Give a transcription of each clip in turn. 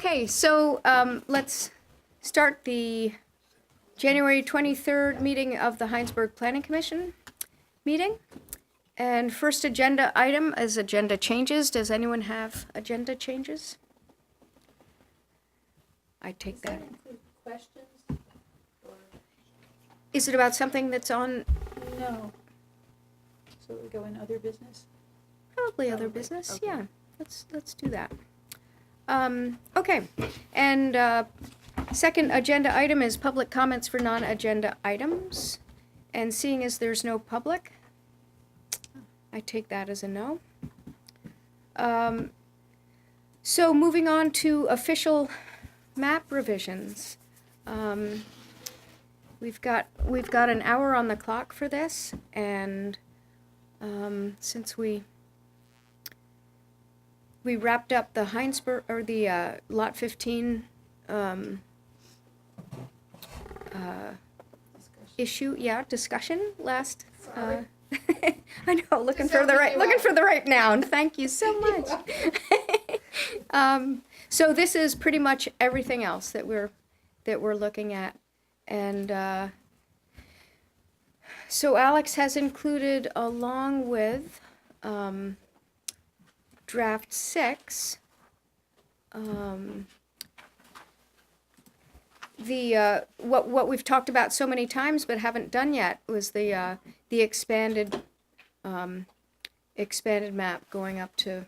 Okay, so let's start the January 23rd meeting of the Hinesburg Planning Commission meeting. And first agenda item is agenda changes. Does anyone have agenda changes? I take that. Include questions? Or Is it about something that's on no? So we go in other business? probably other Probably, business? okay. Yeah, let's do that. Okay, and second agenda item is public comments for non-agenda items. And seeing as there's no public, I take that as a no. So moving on to official map revisions. We've got an hour on the clock for this, and since we wrapped up the Hinesburg, or the Lot 15 issue, discussion last. I know, looking for the right noun. Thank you so much. So this is pretty much everything else that we're looking at, and so Alex has included, along with draft 6, the what we've talked about so many times but haven't done yet was the expanded map going up to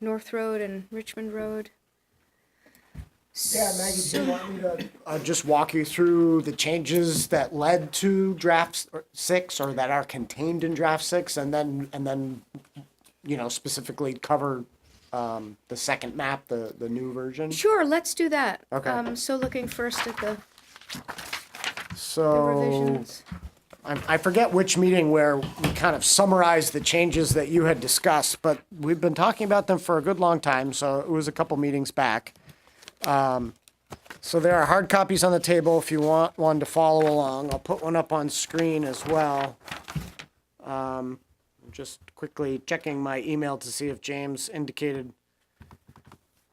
North Road and Richmond Road. Yeah, Maggie, do you want me to just walk you through the changes that led to draft 6 or that are contained in draft 6, and then specifically cover the second map, the new version? Sure, let's do that. Okay. So looking first at the So revisions. I forget which meeting where we kind of summarized the changes that you had discussed, but we've been talking about them for a good long time, so it was a couple meetings back. So there are hard copies on the table if you want one to follow along. I'll put one up on screen as well. Just quickly checking my email to see if James indicated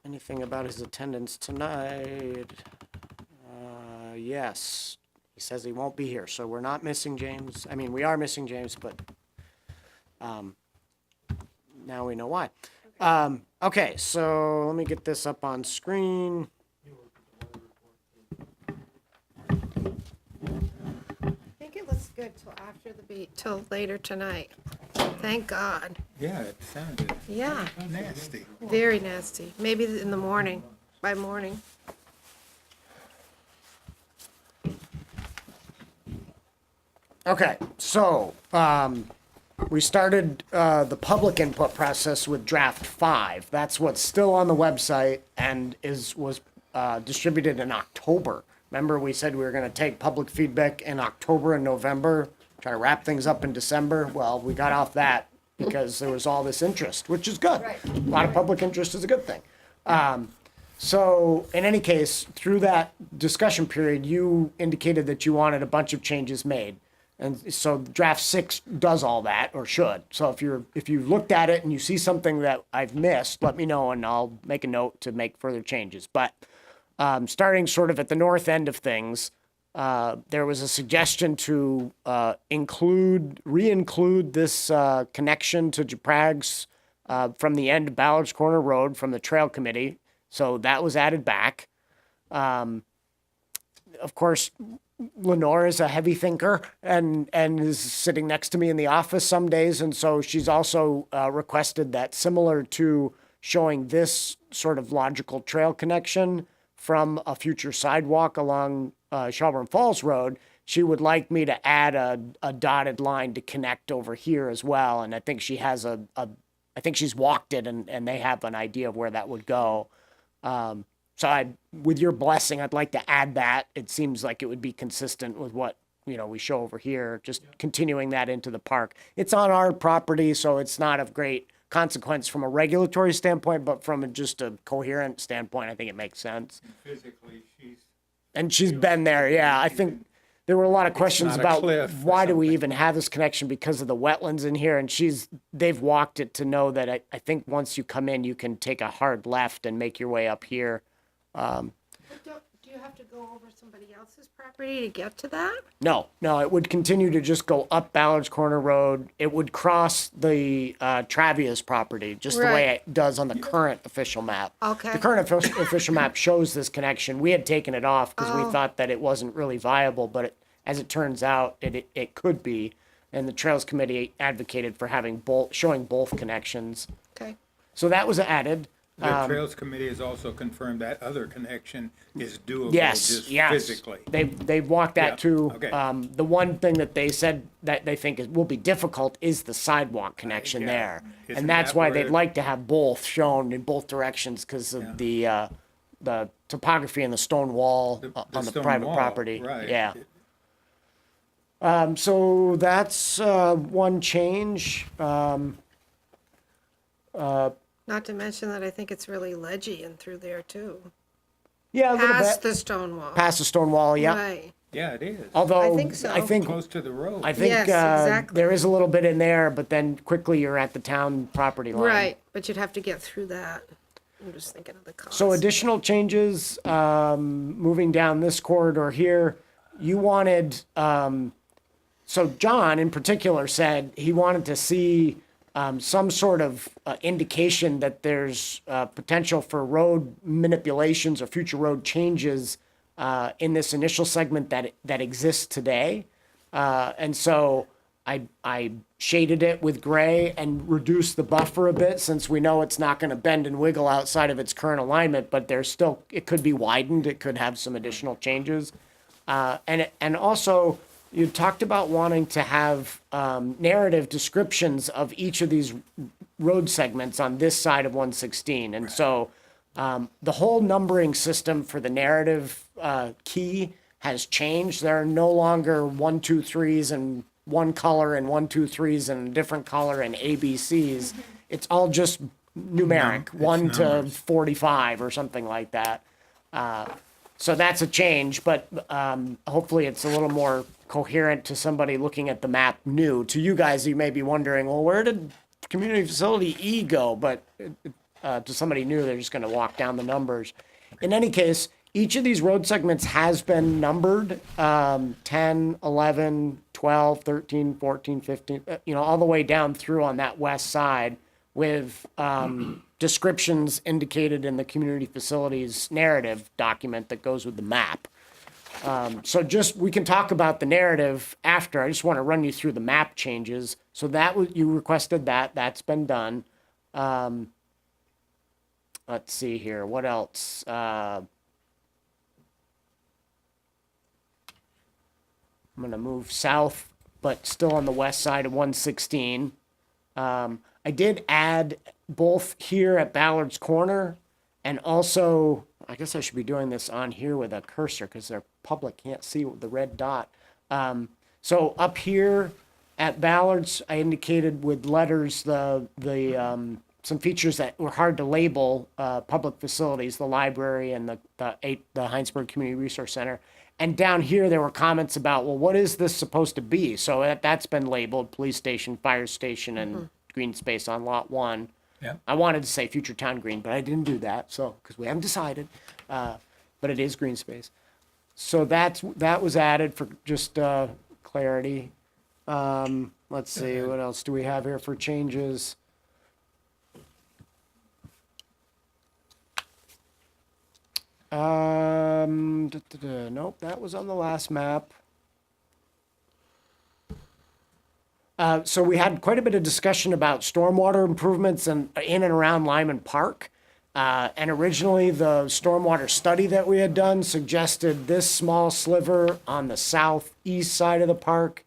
anything about his attendance tonight. Yes, he says he won't be here, so we're not missing James. I mean, we are missing James, but now we know why. Okay, so let me get this up on screen. I think it looks good till after the beat, till later tonight. Thank God. Yeah, it sounded Yeah, nasty. very nasty. Maybe in the morning, by morning. Okay, so we started the public input process with draft 5. That's what's still on the website and was distributed in October. Remember, we said we were going to take public feedback in October and November, try to wrap things up in December. Well, we got off that because there was all this interest, which is good. Right. A lot of public interest is a good thing. So in any case, through that discussion period, you indicated that you wanted a bunch of changes made. And so draft 6 does all that, or should. So if you looked at it and you see something that I've missed, let me know and I'll make a note to make further changes. But starting sort of at the north end of things, there was a suggestion to re-include this connection to Japrag's from the end of Ballard's Corner Road from the Trail Committee. So that was added back. Of course, Lenore is a heavy thinker and is sitting next to me in the office some days. And so she's also requested that, similar to showing this sort of logical trail connection from a future sidewalk along Shelburne Falls Road, she would like me to add a dotted line to connect over here as well. And I think she has I think she's walked it and they have an idea of where that would go. So with your blessing, I'd like to add that. It seems like it would be consistent with what, we show over here, just continuing that into the park. It's on our property, so it's not of great consequence from a regulatory standpoint, but from just a coherent standpoint, I think it makes sense. Physically, And she's been there, yeah. I think there were a lot of questions not a about cliff or why do we something. even have this connection because of the wetlands in here, and they've walked it to know that I think once you come in, you can take a hard left and make your way up here. Do you have to go over somebody else's property to get to that? No, it would continue to just go up Ballard's Corner Road. It would cross the Travia's property, just the way Right. it does on the current official map. Okay. The current official map shows this connection. We had taken it off because we Oh. thought that it wasn't really viable, but as it turns out, it could be. And the Trails Committee advocated for showing both connections. Okay. So that was added. The Trails Committee has also confirmed that other connection is doable Yes, just yes. physically. They've walked that Yeah, too. okay. The one thing that they said that they think will be difficult is the sidewalk connection Yeah. there. Isn't And that's that why where they'd it- like to have both shown in both directions because of the topography and the stone wall on the stone private wall, property. right. Yeah. So that's one change. Not to mention that I think it's really ledgy in through there too. Yeah, a little Past bit. the stone wall. Past the stone wall, yeah. Right. Yeah, it is. Although I think so. I think Close to the road. I think Yes, exactly. there is a little bit in there, but then quickly you're at the town property line. Right, but you'd have to get through that. I'm just thinking of the cost. So additional changes, moving down this corridor here, you wanted, so John in particular said he wanted to see some sort of indication that there's potential for road manipulations or future road changes in this initial segment that exists today. And so I shaded it with gray and reduced the buffer a bit since we know it's not going to bend and wiggle outside of its current alignment, but it could be widened. It could have some additional changes. And also you talked about wanting to have narrative descriptions of each of these road segments on this side of 116. And so the whole numbering system for the narrative key has changed. There are no longer 1, 2, 3s and one color and 1, 2, 3s and a different color and ABCs. It's all just numeric, 1 to numbers. 45 or something like that. So that's a change, but hopefully it's a little more coherent to somebody looking at the map new. To you guys, you may be wondering, well, where did community facility E go? But to somebody new, they're just going to walk down the numbers. In any case, each of these road segments has been numbered 10, 11, 12, 13, 14, 15, all the way down through on that west side with descriptions indicated in the community facilities narrative document that goes with the map. So we can talk about the narrative after. I just want to run you through the map changes. So you requested that's been done. Let's see here. What else? I'm going to move south, but still on the west side of 116. I did add both here at Ballard's Corner and also, I guess I should be doing this on here with a cursor because their public can't see the red dot. So up here at Ballard's, I indicated with letters some features that were hard to label public facilities, the library and the Hinesburg Community Resource Center. And down here, there were comments about, well, what is this supposed to be? So that's been labeled police station, fire station, and green space on lot 1. Yeah. I wanted to say future town green, but I didn't do that, so because we haven't decided. But it is green space. So that was added for just clarity. Let's see, what else do we have here for changes? Nope, that was on the last map. So we had quite a bit of discussion about stormwater improvements in and around Lyman Park. And originally, the stormwater study that we had done suggested this small sliver on the southeast side of the park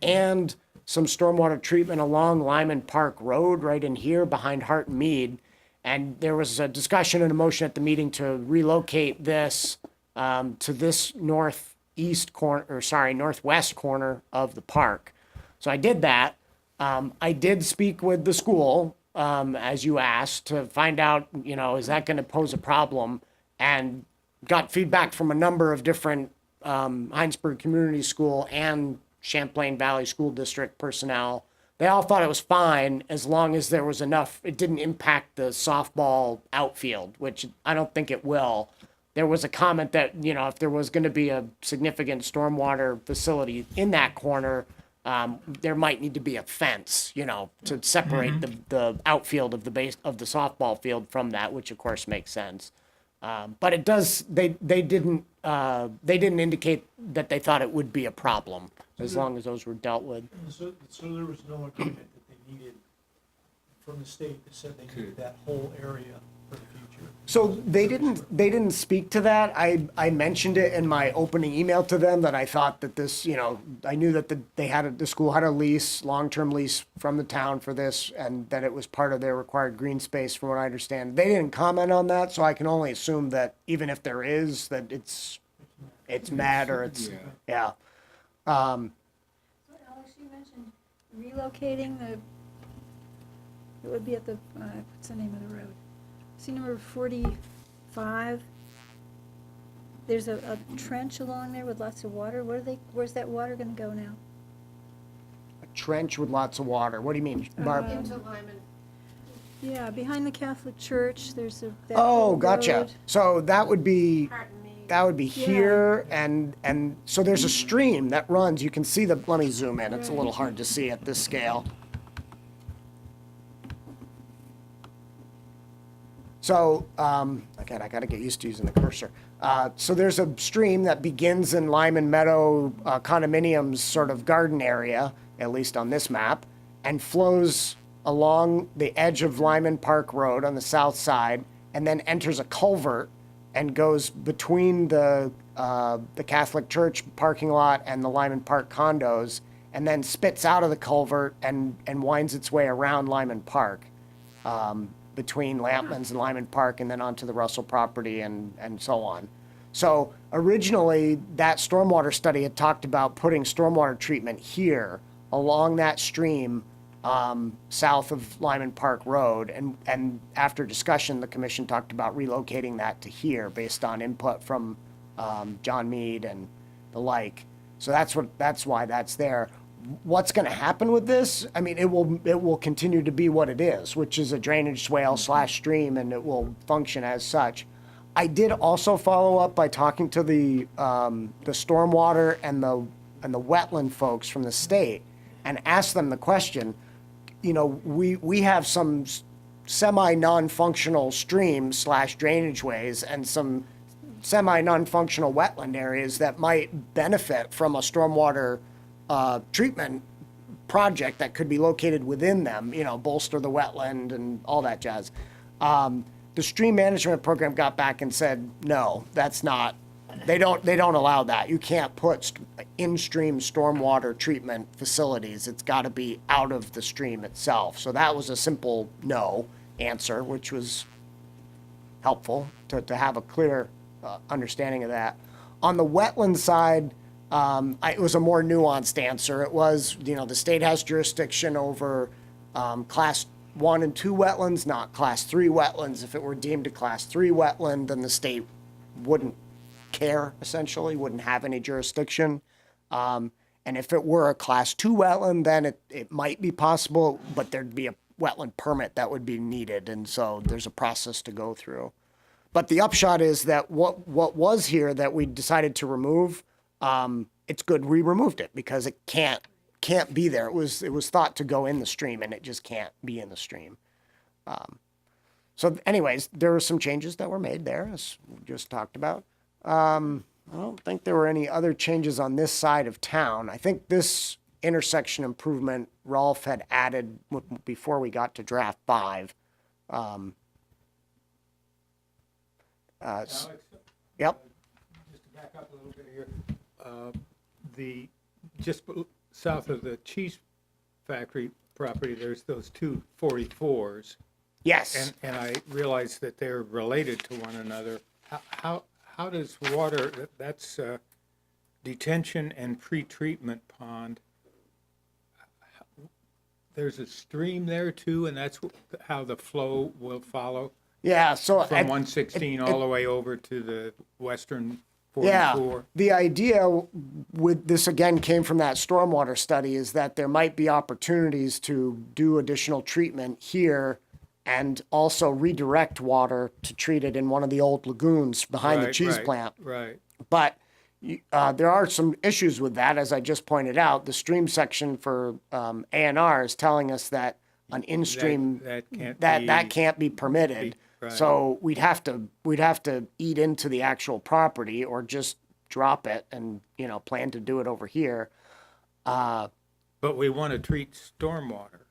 and some stormwater treatment along Lyman Park Road right in here behind Hart and Mead. And there was a discussion and a motion at the meeting to relocate this to this northwest corner of the park. So I did that. I did speak with the school, as you asked, to find out, is that going to pose a problem? And got feedback from a number of different Hinesburg Community School and Champlain Valley School District personnel. They all thought it was fine as long as there was enough, it didn't impact the softball outfield, which I don't think it will. There was a comment that, if there was going to be a significant stormwater facility in that corner, there might need to be a fence, to separate the outfield of the base of the softball field from that, which of course makes sense. But it does, they didn't indicate that they thought it would be a problem as long as those were dealt with. So there was no agreement that they needed from the state that said they needed that whole area for the future? So they didn't speak to that. I mentioned it in my opening email to them that I thought that this, I knew that the school had a lease, long-term lease from the town for this, and that it was part of their required green space from what I understand. They didn't comment on that, so I can only assume that even if there is, that it's met or it's, yeah. So Alex, you mentioned relocating it would be at the, what's the name of the road? See number 45? There's a trench along there with lots of water. Where's that water gonna go now? A trench with lots of water. What do you mean, Barb? Into Lyman. Yeah, behind the Catholic Church, there's that Oh, whole gotcha. road. So that would be Pardon me. Yeah. here, and so there's a stream that runs. You can see let me zoom in. It's a little hard to see at this scale. So, again, I got to get used to using the cursor. So there's a stream that begins in Lyman Meadow condominiums sort of garden area, at least on this map, and flows along the edge of Lyman Park Road on the south side, and then enters a culvert and goes between the Catholic Church parking lot and the Lyman Park condos, and then spits out of the culvert and winds its way around Lyman Park. Between Lampman's and Lyman Park, and then onto the Russell property and so on. So originally, that stormwater study had talked about putting stormwater treatment here along that stream south of Lyman Park Road. And after discussion, the commission talked about relocating that to here based on input from John Mead and the like. So that's why that's there. What's going to happen with this? I mean, it will continue to be what it is, which is a drainage swale / stream, and it will function as such. I did also follow up by talking to the stormwater and the wetland folks from the state, and asked them the question. We have some semi non-functional streams / drainage ways and some semi non-functional wetland areas that might benefit from a stormwater treatment project that could be located within them, bolster the wetland and all that jazz. The stream management program got back and said, no, that's not, they don't allow that. You can't put in-stream stormwater treatment facilities. It's got to be out of the stream itself. So that was a simple no answer, which was helpful to have a clear understanding of that. On the wetland side, it was a more nuanced answer. It was, the state has jurisdiction over class 1 and 2 wetlands, not class 3 wetlands. If it were deemed a class 3 wetland, then the state wouldn't care, essentially, wouldn't have any jurisdiction. And if it were a class 2 wetland, then it might be possible, but there'd be a wetland permit that would be needed. And so there's a process to go through. But the upshot is that what was here that we decided to remove, it's good we removed it because it can't be there. It was thought to go in the stream, and it just can't be in the stream. So anyways, there were some changes that were made there, as we just talked about. I don't think there were any other changes on this side of town. I think this intersection improvement Rolf had added before we got to draft 5. Alex, Yep. just to back up a little bit here, just south of the cheese factory property, there's those 2 44s. Yes. And I realize that they're related to one another. How does water, that's detention and pretreatment pond, there's a stream there too, and that's how the flow will follow Yeah. So from 116 all the way over to the western Yeah, 44. the idea with this again came from that stormwater study is that there might be opportunities to do additional treatment here and also redirect water to treat it in one of the old lagoons behind the Right, cheese right, plant. Right, But there are some issues with that, as I just pointed out. The stream section for A&R is telling us that an in-stream that can't be permitted. right. So we'd have to eat into the actual property or just drop it and plan to do it over here. But we want to treat stormwater.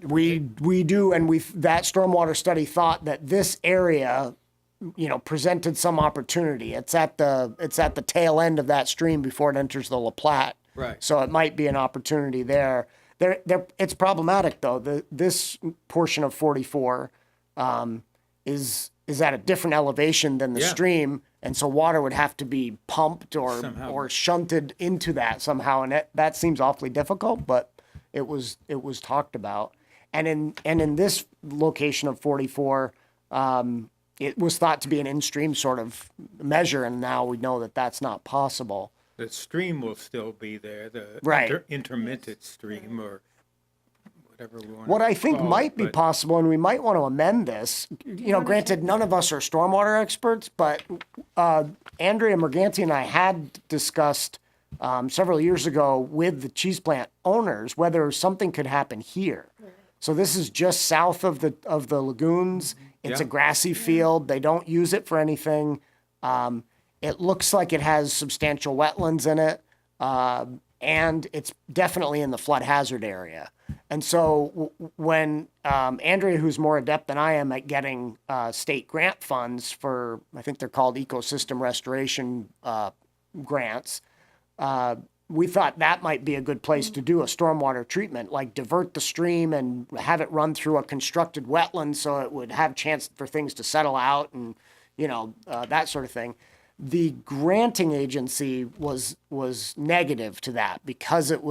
We do, and that stormwater study thought that this area presented some opportunity. It's at the tail end of that stream before it enters the La Platte. Right. So it might be an opportunity there. It's problematic though. This portion of 44 is at a different elevation than the Yeah. stream, and so water would have to be pumped Somehow. or shunted into that somehow, and that seems awfully difficult. But it was talked about, and in this location of 44. It was thought to be an in-stream sort of measure, and now we know that that's not possible. The stream will still be there, the Right. intermittent stream or whatever we want What to I think call it, might be but- possible, and we might want to amend this, granted, none of us are stormwater experts, but Andrea Morganti and I had discussed several years ago with the cheese plant owners whether something could happen here. So this is just south of the lagoons. It's a Yeah. grassy field. They don't use it for anything. It looks like it has substantial wetlands in it, and it's definitely in the flood hazard area. And so when Andrea, who's more adept than I am at getting state grant funds for, I think they're called ecosystem restoration grants, we thought that might be a good place to do a stormwater treatment, like divert the stream and have it run through a constructed wetland so it would have chance for things to settle out and, that sort of thing. The granting agency was negative to that because it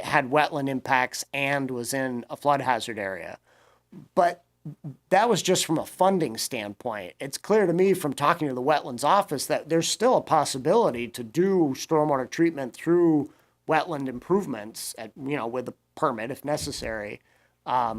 had wetland impacts and was in a flood hazard area. But that was just from a funding standpoint. It's clear to me from talking to the wetlands office that there's still a possibility to do stormwater treatment through wetland improvements with a permit if necessary.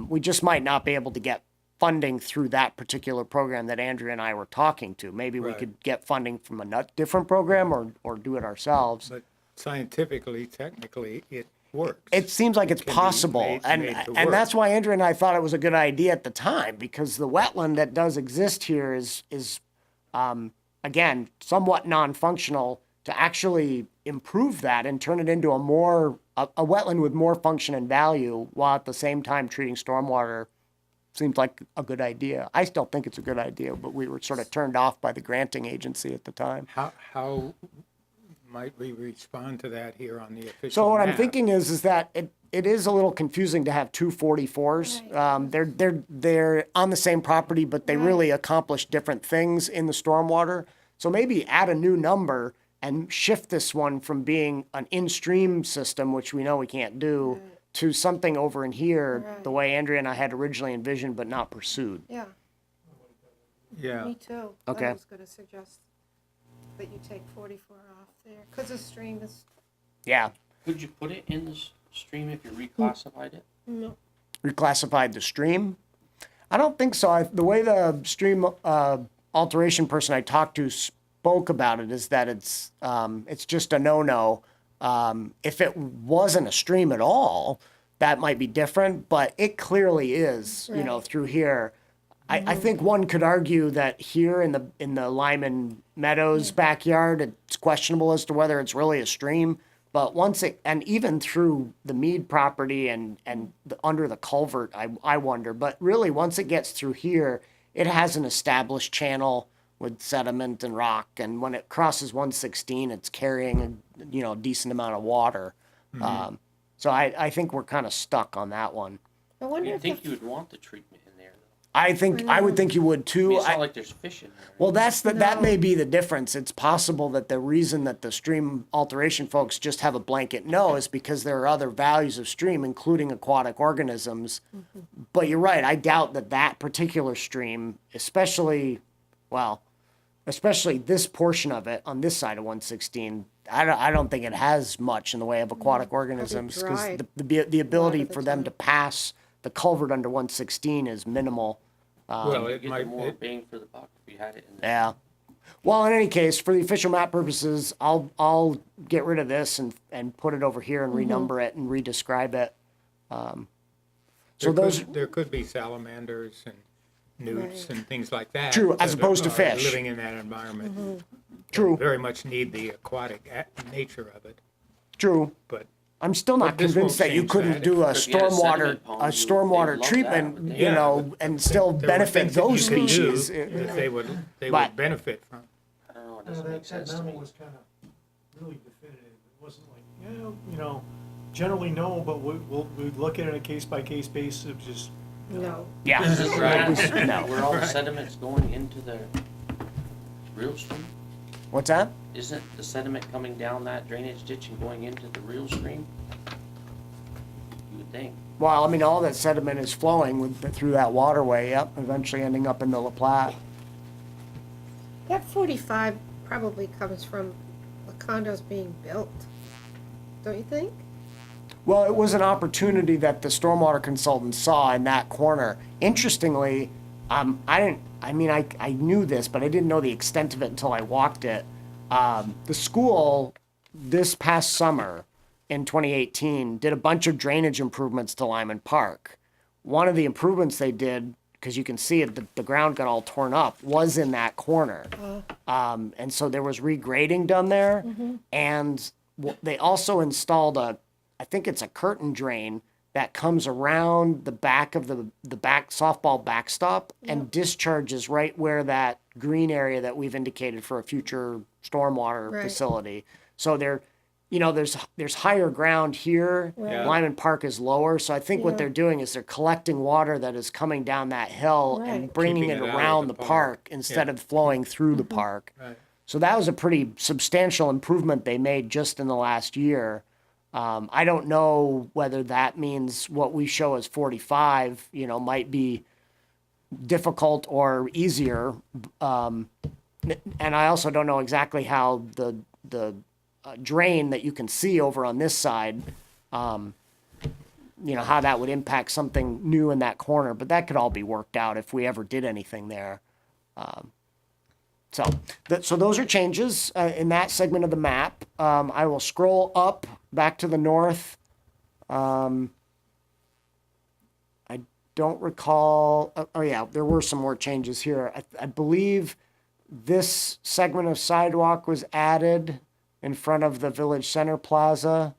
We just might not be able to get funding through that particular program that Andrea and I were talking to. Maybe we Right. could get funding from a different program or do it ourselves. But scientifically, technically, it works. It seems like it's Can be possible, made to and work. that's why Andrea and I thought it was a good idea at the time, because the wetland that does exist here is again somewhat non-functional. To actually improve that and turn it into a wetland with more function and value, while at the same time treating stormwater, seems like a good idea. I still think it's a good idea, but we were sort of turned off by the granting agency at the time. How might we respond to that here on the official So what I'm map? thinking is that it is a little confusing to have two 44s. They're on the same property, but they really accomplish different things in the stormwater. So maybe add a new number and shift this one from being an in-stream system, which we know we can't do, to something over in here, the way Andrea and I had originally envisioned but not pursued. Yeah, Yeah, me too. Okay. I was gonna suggest that you take 44 off there, because the stream is, Yeah, Could you put it in the stream if you reclassified it? no, reclassified the stream. I don't think so. The way the stream alteration person I talked to spoke about it is that it's just a no-no. If it wasn't a stream at all, that might be different, but it clearly is, Right. through here. I think one could argue that here in the Lyman Meadows backyard, it's questionable as to whether it's really a stream. But and even through the Mead property and under the culvert, I wonder. But really, once it gets through here, it has an established channel with sediment and rock, and when it crosses 116, it's carrying a decent amount of water. So I think we're kind of stuck on that one. I I wonder didn't if think the, you would want the treatment in there, though. I would think you would I too. mean, it's not like there's fish in there. Well, that may be the difference. It's possible that the reason that the stream alteration folks just have a blanket no is because there are other values of stream, including aquatic organisms. But you're right. I doubt that particular stream, especially, well, especially this portion of it on this side of 116, I don't think it has much in the way of aquatic organisms because dried the ability of the for them to time. pass the culvert under 116 is minimal. Well, You it get might, the more it- bang for the buck if you had it in there. Yeah. Well, in any case, for the official map purposes, I'll get rid of this and put it over here and renumber it and redescribe it. So those there could be salamanders and newts Right. and things like that. True, as that opposed to are fish. Living in that environment. true, Very much need the aquatic nature of it, true. but I'm still But not this convinced won't that you change couldn't that. do a If you had a stormwater sediment pond, they would love that, treatment, wouldn't they? you Yeah, know, but and still there were benefit things that those you could do species. that they But- would benefit from. I don't know, it No, doesn't make that sense to memo me. was kind of really definitive. It wasn't like, yeah, you know, generally no, but we'd look at it on a case-by-case basis of just, No. Yeah. Is it right? No. Where all the sediment's going into the real stream? What's that? Isn't the sediment coming down that drainage ditch and going into the real stream? You would think. Well, I mean, all that sediment is flowing through that waterway, yep, eventually ending up in the La Platte. That 45 probably comes from the condos being built, don't you think? Well, it was an opportunity that the stormwater consultant saw in that corner. Interestingly, I knew this, but I didn't know the extent of it until I walked it. The school this past summer in 2018 did a bunch of drainage improvements to Lyman Park. One of the improvements they did, because you can see it, the ground got all torn up, was in that corner. And so there was regrading done there. And they also installed I think it's a curtain drain that comes around the back of the back softball backstop and discharges right where that green area that we've indicated for a future stormwater Right. facility. So there's higher ground here. Yeah. Lyman Park is lower. So I think what Yeah. they're doing is they're collecting water that is coming down that hill and Right. bringing Keeping it it out of around the the park. park instead Yeah. of flowing through the park. Right. So that was a pretty substantial improvement they made just in the last year. I don't know whether that means what we show as 45, might be difficult or easier. And I also don't know exactly how the drain that you can see over on this side, how that would impact something new in that corner. But that could all be worked out if we ever did anything there. So those are changes in that segment of the map. I will scroll up back to the north. I don't recall. Oh yeah, there were some more changes here. I believe this segment of sidewalk was added in front of the Village Center Plaza.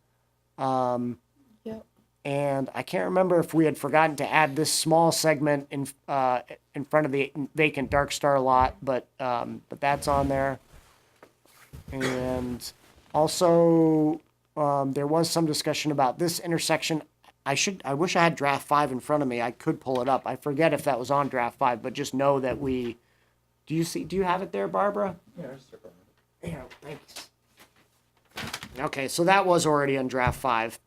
Yep. And I can't remember if we had forgotten to add this small segment in front of the vacant Dark Star lot, but that's on there. And also, there was some discussion about this intersection. I wish I had draft 5 in front of me. I could pull it up. I forget if that was on draft 5, but just know that do you have it there, Barbara? Yeah, thanks. Okay, so that was already on draft 5.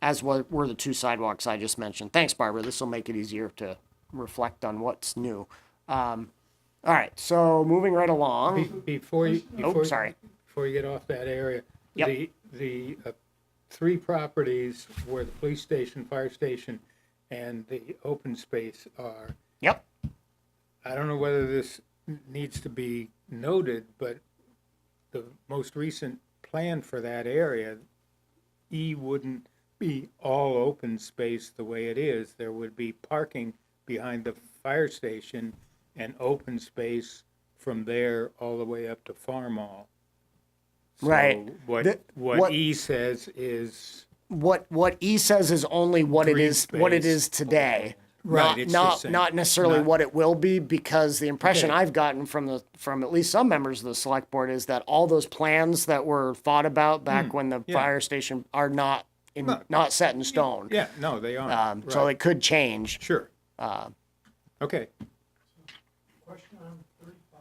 As were the two sidewalks I just mentioned. Thanks, Barbara. This will make it easier to reflect on what's new. All right, so moving right along. Before you Sorry. before you get off that area, Yep. the 3 properties where the police station, fire station, and the open space are, Yep. I don't know whether this needs to be noted, but the most recent plan for that area, E wouldn't be all open space the way it is. There would be parking behind the fire station and open space from there all the way up to Farm Mall. So Right. What what- E says is, What E says is only what it Green is space. today. Right, it's just saying- Not necessarily not- what it will be, because the impression Okay. I've gotten from at least some members of the select board is that all those plans that were thought about back when the yeah. fire station are not not set in stone. yeah, no, they aren't. So Right. it could change. Sure. Okay. question on 35?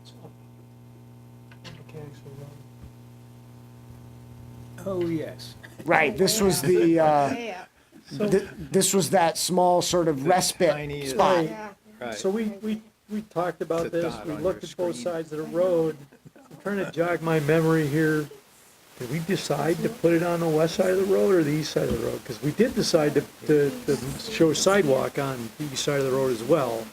It's up. Mechanicsville Road. Oh, yes. Right. This was the Yeah. this was that small sort of respite tiny, spot. Yeah. Right. So we talked about It's a this, dot we on looked your at both screen. sides of the road. I'm trying to jog my memory here. Did we decide to put it on the west side of the road or the east side of the road? Because we did decide to show sidewalk on the east side of the road as well.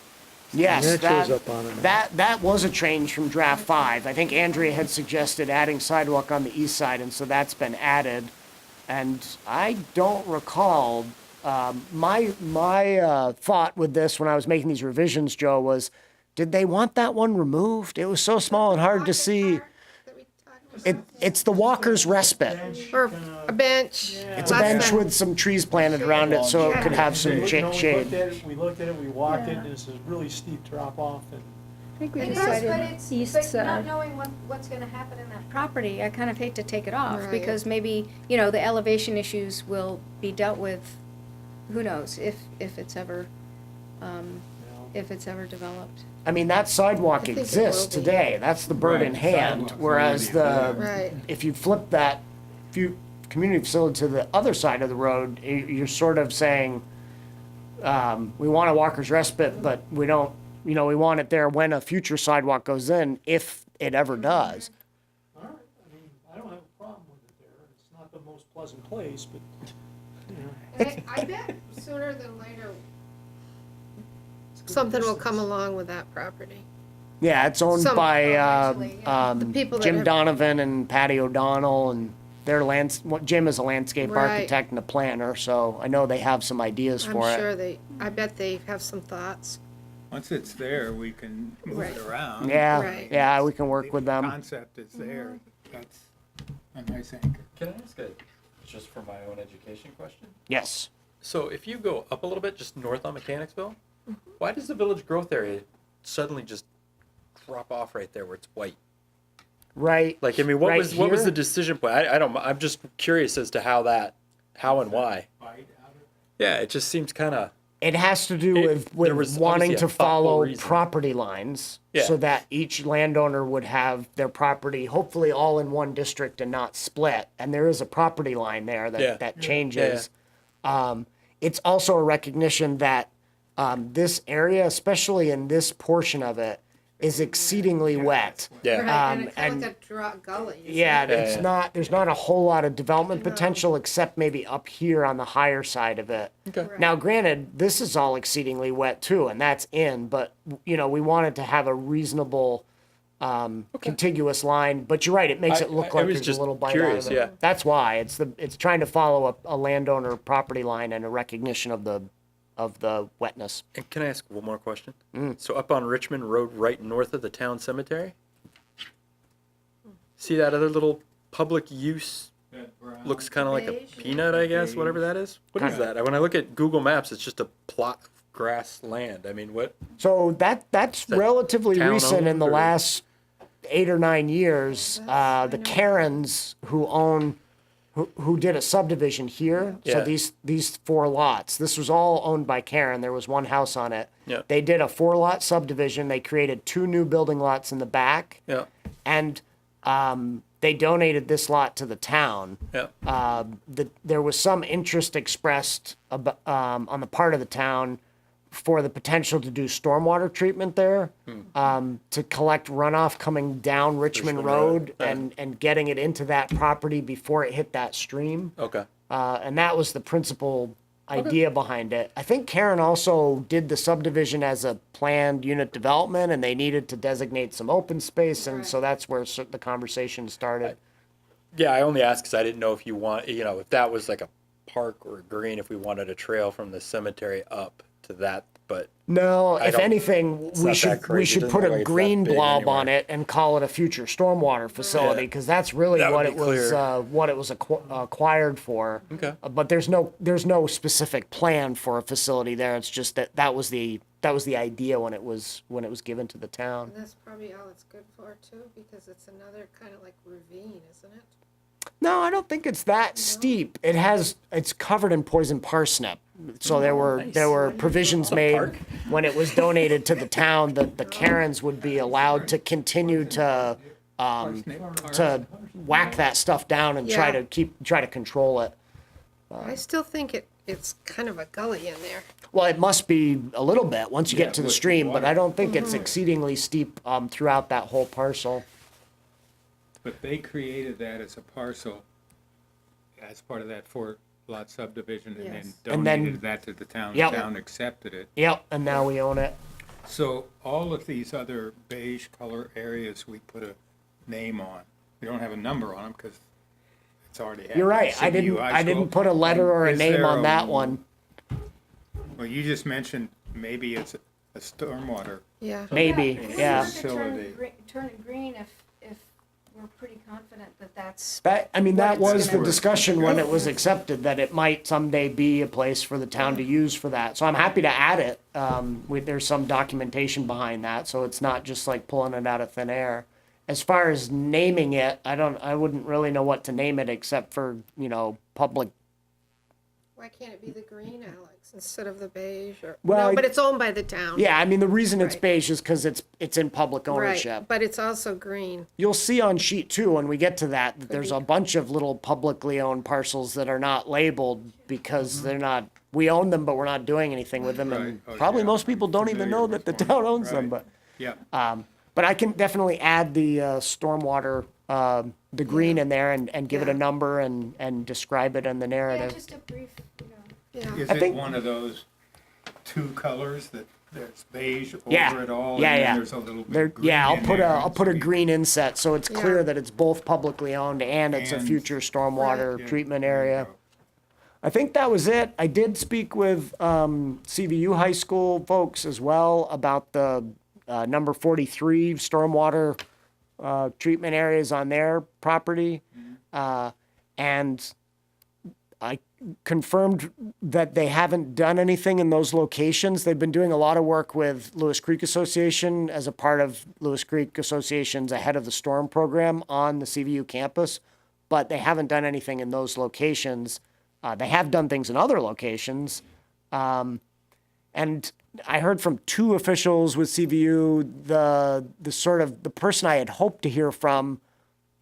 Yes, And that shows up on it. that was a change from draft 5. I think Andrea had suggested adding sidewalk on the east side, and so that's been added. And I don't recall, my thought with this when I was making these revisions, Joe, was, did they want that one removed? It was so small and hard to see. It's the walker's respite. Or a bench. It's a Last bench time. with some trees planted around it so it could have some We looked shade. at it, we looked at it, we walked it, Yeah. and it's a really steep drop off and. I think we It is, decided but it's, east but not side. knowing what's gonna happen in that property, I kind of hate to take it off, Right. because maybe, you know, the elevation issues will be dealt with, who knows, if it's ever, if it's ever developed. I mean, that sidewalk I think it exists will be. today. That's the bird in Right, hand. sidewalk's Whereas already Right. if you flip that community facility to the other side of the road, you're sort of saying, we want a walker's respite, but we don't, you know, we want it there when a future sidewalk goes in, if it ever does. All right, I mean, I don't have a problem with it there, it's not the most pleasant place, but, you know. And I bet sooner than later, something will come along with that property. Yeah, it's owned Some- by eventually, yeah. The people that Jim have- Donovan and Patty O'Donnell, and their Jim is a landscape Right. architect and a planner, so I know they have some ideas I'm for it. sure I bet they have some thoughts. Once it's there, we can move Right. it around. Yeah, Right. yeah, we can work with The them. concept is there, that's a nice anchor. Can I ask just for my own education question? Yes. So if you go up a little bit, just north on Mechanicsville, why does the village growth area suddenly just drop off right there where it's white? Right. Like, I mean, what Right was here? the decision point? I don't, I'm just curious as to how and why. Yeah, it just seems kind of, It has to do There with was wanting obviously to a thoughtful follow reason. property lines Yeah. so that each landowner would have their property hopefully all in one district and not split. And there is a property line there that, Yeah. that changes. It's also a recognition that this area, especially in this portion of it, is exceedingly wet. yeah. Right, and it's kind and- of like a gully. isn't Yeah, it? it's yeah. not, there's not a whole lot of development potential except maybe up here on the higher side of it. Okay. Now, granted, this is all exceedingly wet too, and that's in, but, you know, we wanted to have a reasonable, contiguous line, but you're right, it makes it look I like was there's a just little bite out curious, of it. yeah. That's why, it's trying to follow a landowner property line and a recognition of the wetness. And can I ask one more question? So up on Richmond Road, right north of the town cemetery, see that other little public use? Looks kind of like a Beige? peanut, I guess, whatever that is. What is that? When I look at Google Maps, it's just a plot of grass land. I mean, what? So that's that relatively town recent in owned the or- last 8 or 9 years. The Karens who did a subdivision here. So Yeah. these 4 lots. This was all owned by Karen. There was one house on it. Yeah. They did a 4-lot subdivision. They created 2 new building lots in the back, Yeah, and they donated this lot to the town. yeah. There was some interest expressed on the part of the town for the potential to do stormwater treatment there, to collect runoff coming down Richmond Road and getting it into that property before it hit that stream. Okay. And that was the principal idea behind it. I think Karen also did the subdivision as a planned unit development, and they needed to designate some open space, and so that's where the conversation started. Yeah, I only asked because I didn't know if you want, if that was like a park or a green, if we wanted a trail from the cemetery up to that, but No, if don't- anything, it's we not should that crazy. It put doesn't look a like it's that green big blob on anywhere. it and call it a future stormwater facility, Yeah. because that's really That would what be it was, clear. what it was acquired for. Okay. But there's no specific plan for a facility there. It's just that was the idea when it was given to the town. And that's probably all it's good for too, because it's another kind of like ravine, isn't it? No, I don't think it's that steep. It's covered in poison parsnip. So there were provisions made park. when it was donated to the town that the Karens would be allowed to continue to whack that stuff down and try Yeah. to control it. I still think it's kind of a gully in there. Well, it must be a little bit once you Yeah, get to the with the stream, but water. I don't think it's exceedingly steep throughout that whole parcel. But they created that as a parcel, as part of that 4-lot subdivision, and then Yes. And then- donated that to the town. Yep. The town accepted it. Yep, and now we own it. So all of these other beige color areas, we put a name on. We don't have a number on them because it's already happened. You're right. I CBU didn't. High I didn't School. put a letter or a Is name there on a- that one. Well, you just mentioned maybe it's a stormwater. Yeah. Maybe. Yeah. Facility. Turn it green if we're pretty confident that that's. That. I mean, What that it's was the gonna- discussion when it was accepted that it might someday be a place for the town to use for that. So I'm happy to add it. There's some documentation behind that, so it's not just like pulling it out of thin air. As far as naming it, I wouldn't really know what to name it except for, public. Why can't it be the green, Alex, instead of the beige? Or Well, no, but it's owned by the town. Yeah, I mean, the reason it's Right. beige is because it's in public ownership. Right, but it's also green. You'll see on sheet 2 when we get to that there's a bunch of little publicly owned parcels that are not labeled because they're not. We own them, but we're not doing anything with them, and Right. Oh, probably yeah. most people don't even Familiar know with that the one. town owns them. Right. Yeah. But I can definitely add the stormwater, the green in there, and give it a Yeah. number and describe it in the Yeah, narrative. just a brief, Yeah. Is I it think- one of those 2 colors that there's beige Yeah. over it all? Yeah, and then yeah. There's a little bit There, of green yeah, I'll in put a there, I'll put a so we- green inset so it's clear Yeah. that it's both publicly owned and it's a And- future stormwater Yeah, treatment there you area. go. I think that was it. I did speak with CVU High School folks as well about the number 43 stormwater treatment areas on their property. And I confirmed that they haven't done anything in those locations. They've been doing a lot of work with Lewis Creek Association as a part of Lewis Creek Association's Ahead of the Storm program on the CVU campus, but they haven't done anything in those locations. They have done things in other locations. And I heard from 2 officials with CVU, the person I had hoped to hear from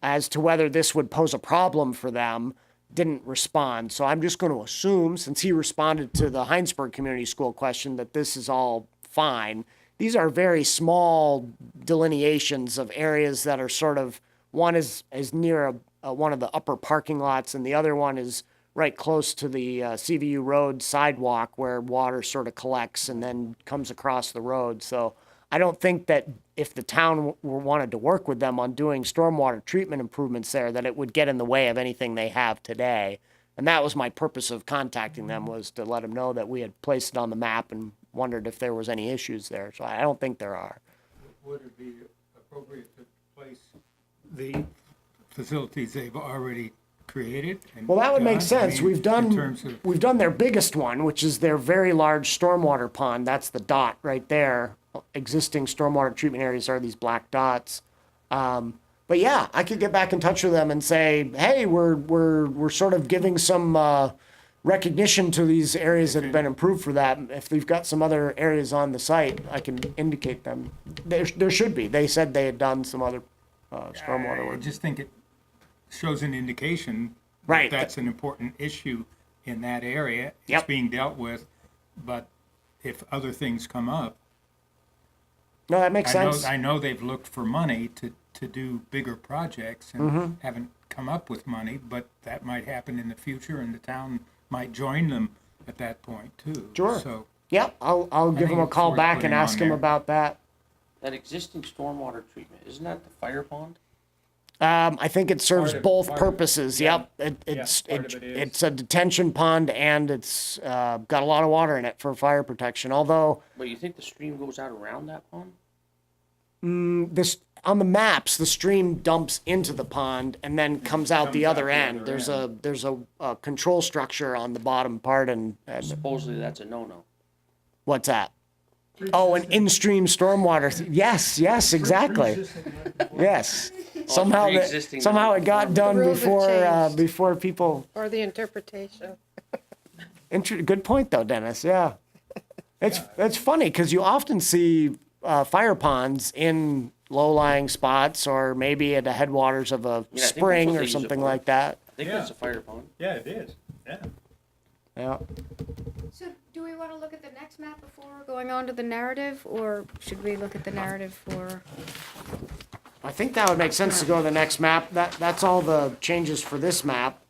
as to whether this would pose a problem for them didn't respond. So I'm just going to assume, since he responded to the Hinesburg Community School question, that this is all fine. These are very small delineations of areas that are sort of, one is near one of the upper parking lots and the other one is right close to the CVU Road sidewalk where water sort of collects and then comes across the road. So I don't think that if the town wanted to work with them on doing stormwater treatment improvements there, that it would get in the way of anything they have today. And that was my purpose of contacting them, was to let them know that we had placed it on the map and wondered if there was any issues there. So I don't think there are. Would it be appropriate to place the facilities they've already created? And Well, that would make done? I sense. mean, in terms of, We've done their biggest one, which is their very large stormwater pond. That's the dot right there. Existing stormwater treatment areas are these black dots. But yeah, I could get back in touch with them and say, hey, we're sort of giving some recognition to these areas that have been improved for that. If they've got some other areas on the site, I can indicate them. There should be. They said they had done some other stormwater I work. just think it shows an indication Right. that that's an important issue in that area. Yep. It's being dealt with, but if other things come up, No, that makes sense. I know they've looked for money to do bigger projects and Mm-hmm. haven't come up with money, but that might happen in the future and the town might join them at that point too. Sure. So, Yep, I'll give think him a it's call worth back and putting ask on him there. about that. That existing stormwater treatment, isn't that the fire pond? I think it serves Part of- both part of it, purposes. yeah. Yep, it's part of it is. it's a detention pond and it's got a lot of water in it for fire protection. Although But you think the stream goes out around that pond? this on the maps, the stream dumps into the pond and then comes out the Comes out other the end. other There's a control structure on the bottom part and Supposedly that's a no-no. what's that? Oh, an in-stream stormwater. Yes, exactly. Yes. Somehow pre-existing somehow it got done The rules have changed. before people. Or the interpretation. Good point, though, Dennis. Yeah, it's funny because you often see fire ponds in low-lying spots, or maybe at the headwaters of a Yeah, I think that's spring what they or use it something for. like that. I think Yeah. that's a fire pond. yeah, it is, yeah. Yeah. So do we want to look at the next map before going on to the narrative, or should we look at the narrative for? I think that would make sense to go to the next map. That's all the changes for this map.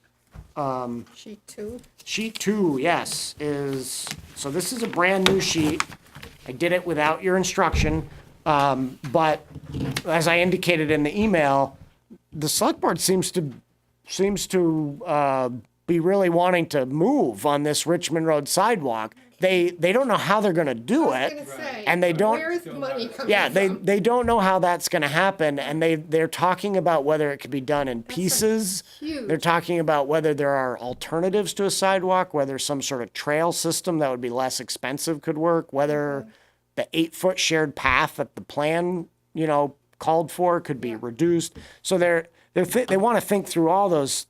Sheet 2. Sheet 2, yes, so this is a brand new sheet. I did it without your instruction, but as I indicated in the email, the select board seems to be really wanting to move on this Richmond Road sidewalk. They don't know how they're gonna do I was it. gonna say, and they don't- where's the money coming Yeah, from? they don't know how that's gonna happen, and they're talking about whether it could be done in pieces. huge- They're talking about whether there are alternatives to a sidewalk, whether some sort of trail system that would be less expensive could work, whether the 8-foot shared path that the plan, called for could be reduced. So they want to think through all those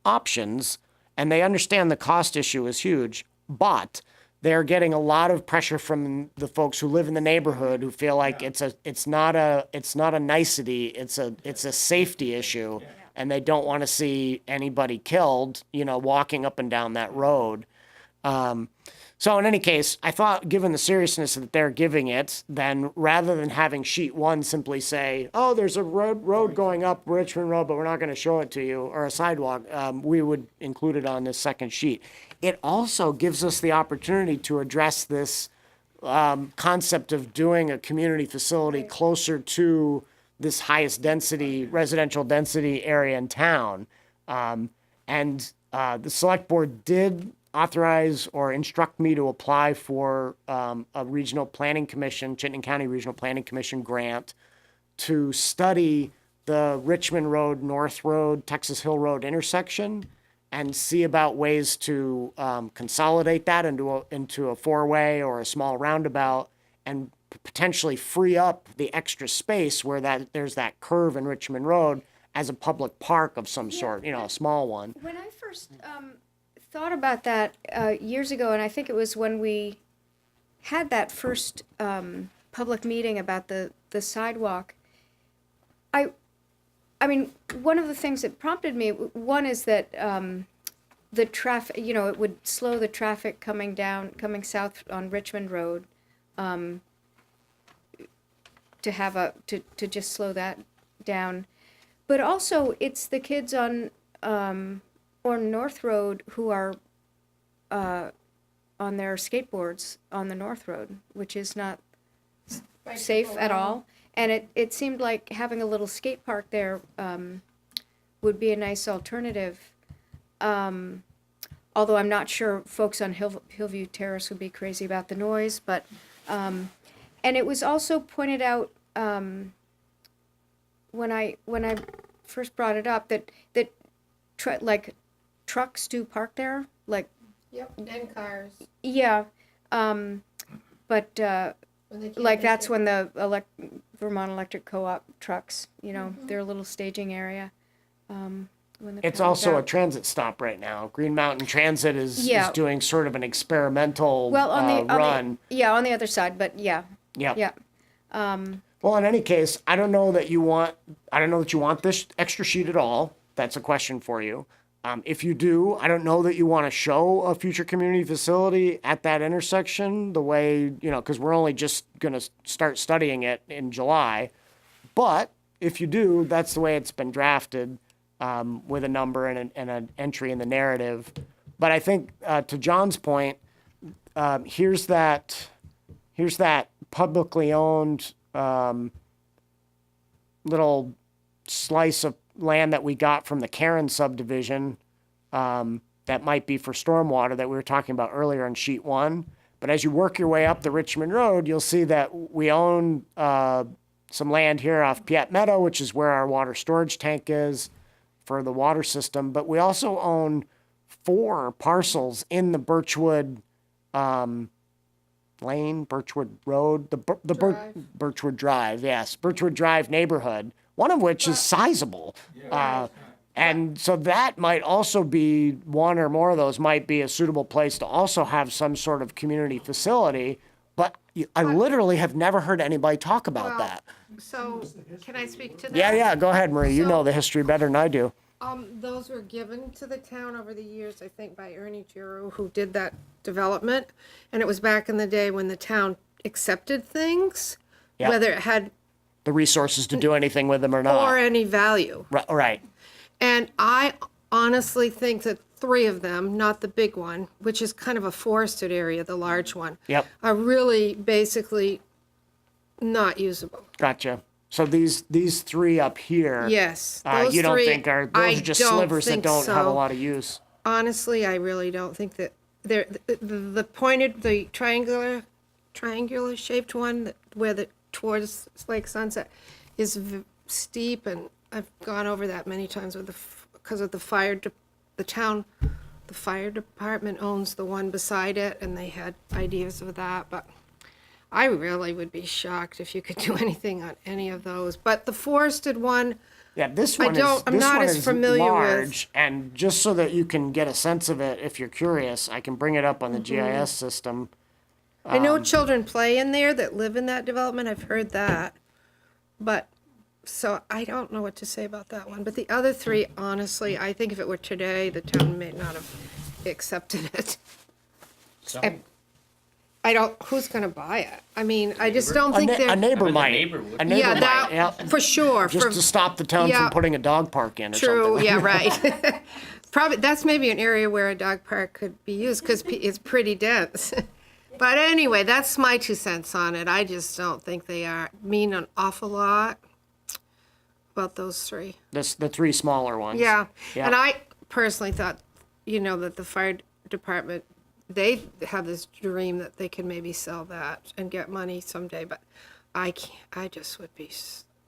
options, and they understand the cost issue is huge, but they're getting a lot of pressure from the folks who live in the neighborhood who feel like it's not a nicety, it's a safety issue, and they don't want to see anybody killed, walking up and down that road. So in any case, I thought, given the seriousness that they're giving it, then rather than having sheet 1 simply say, oh, there's a road going up Richmond Road, but we're not going to show it to you, or a sidewalk, we would include it on this second sheet. It also gives us the opportunity to address this concept of doing a community facility closer to this highest density, residential density area in town. And the select board did authorize or instruct me to apply for a regional planning commission, Chittenden County Regional Planning Commission grant to study the Richmond Road, North Road, Texas Hill Road intersection and see about ways to consolidate that into a four-way or a small roundabout and potentially free up the extra space where there's that curve in Richmond Road as a public park of some sort, a small one. When I first thought about that years ago, and I think it was when we had that first public meeting about the sidewalk, I mean, one of the things that prompted me, one is that the traffic, it would slow the traffic coming south on Richmond Road, to just slow that down. But also, it's the kids on North Road who are on their skateboards on the North Road, which is not safe at all. And it seemed like having a little skate park there would be a nice alternative. Although I'm not sure folks on Hillview Terrace would be crazy about the noise, but and it was also pointed out when I first brought it up that trucks do park there, Yep, and cars. yeah, but When they can't like make that's it. when the Vermont Electric Co-op trucks, their little staging area. When the It's power's also a out. transit stop right now. Green Mountain Transit is Yeah. doing sort of an experimental Well, on the run. on the other side, but yeah. Yep. Yeah. Well, in any case, I don't know that you want this extra sheet at all. That's a question for you. If you do, I don't know that you want to show a future community facility at that intersection the way, because we're only just going to start studying it in July. But if you do, that's the way it's been drafted, with a number and an entry in the narrative. But I think, to John's point, here's that publicly owned little slice of land that we got from the Karen subdivision, that might be for stormwater that we were talking about earlier in sheet 1. But as you work your way up the Richmond Road, you'll see that we own some land here off Piet Meadow, which is where our water storage tank is for the water system. But we also own 4 parcels in the Birchwood Lane, Birchwood Road, Birchwood Drive, yes, Birchwood Drive neighborhood, one of which is sizable. And so that might also be, one or more of those might be a suitable place to also have some sort of community facility. But I literally have never heard anybody talk about Well, that. So, can I speak to that? Yeah, go ahead, Marie. You So- know the history better than I do. Those were given to the town over the years, I think, by Ernie Giroux, who did that development. And it was back in the day when the town accepted things, Yeah. whether it had The resources to do anything with them or or not. any value. Right. And I honestly think that 3 of them, not the big one, which is kind of a forested area, the large one, Yep. are really basically not usable. Gotcha. So these 3 up here. Yes, those you don't 3, think are, I those are just don't slivers that think don't have a so. lot of use? Honestly, I really don't think that the pointed, the triangular shaped one where the towards Lake Sunset is steep, and I've gone over that many times with because of the the fire department owns the one beside it, and they had ideas of that, but I really would be shocked if you could do anything on any of those. But the forested one, Yeah, this I one don't- I'm this not one as is familiar with- large, and just so that you can get a sense of it, if you're curious, I can bring it up on the Mm-hmm. GIS system. I know children play in there that live in that development, I've heard that. But, so I don't know what to say about that one. But the other 3, honestly, I think if it were today, the town may not have accepted it. Some- I don't, who's gonna buy it? I mean, I just don't A, think a they're, neighbor I bet the might. neighbor would. A neighbor yeah, might. that, Yeah. for sure. Just for- to stop the town yeah. from putting a dog park in or True, something. yeah, right. Probably, that's maybe an area where a dog park could be used, because it's pretty dense. But anyway, that's my 2 cents on it. I just don't think they mean an awful lot about those 3. The 3 smaller ones. Yeah, Yeah. and I personally thought, that the fire department, they have this dream that they can maybe sell that and get money someday, but I can't, I just would be,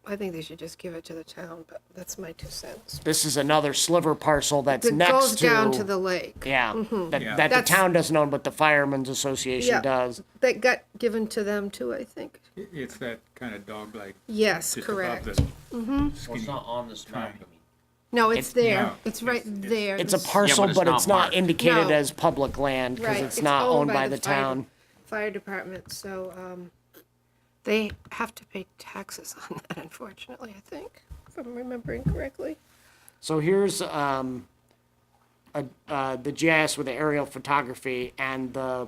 I think they should just give it to the town, but that's my 2 cents. This is another sliver parcel that's It next goes to. down to the lake. Yeah, that Yeah. the That's- town doesn't own, but the Firemen's Association Yeah. does. That got given to them too, I think. It's that kind of dog-like, Yes, just correct. above the Well, skinny it's not on this map, triangle. you mean. No, it's It's- there. No, It's right there. It's a This- parcel, but it's but not it's not marked. indicated No. as public land because Right, it's not owned by the fire- town. Fire department, so, they have to pay taxes on that, unfortunately, I think, if I'm remembering correctly. So here's the GIS with the aerial photography, and the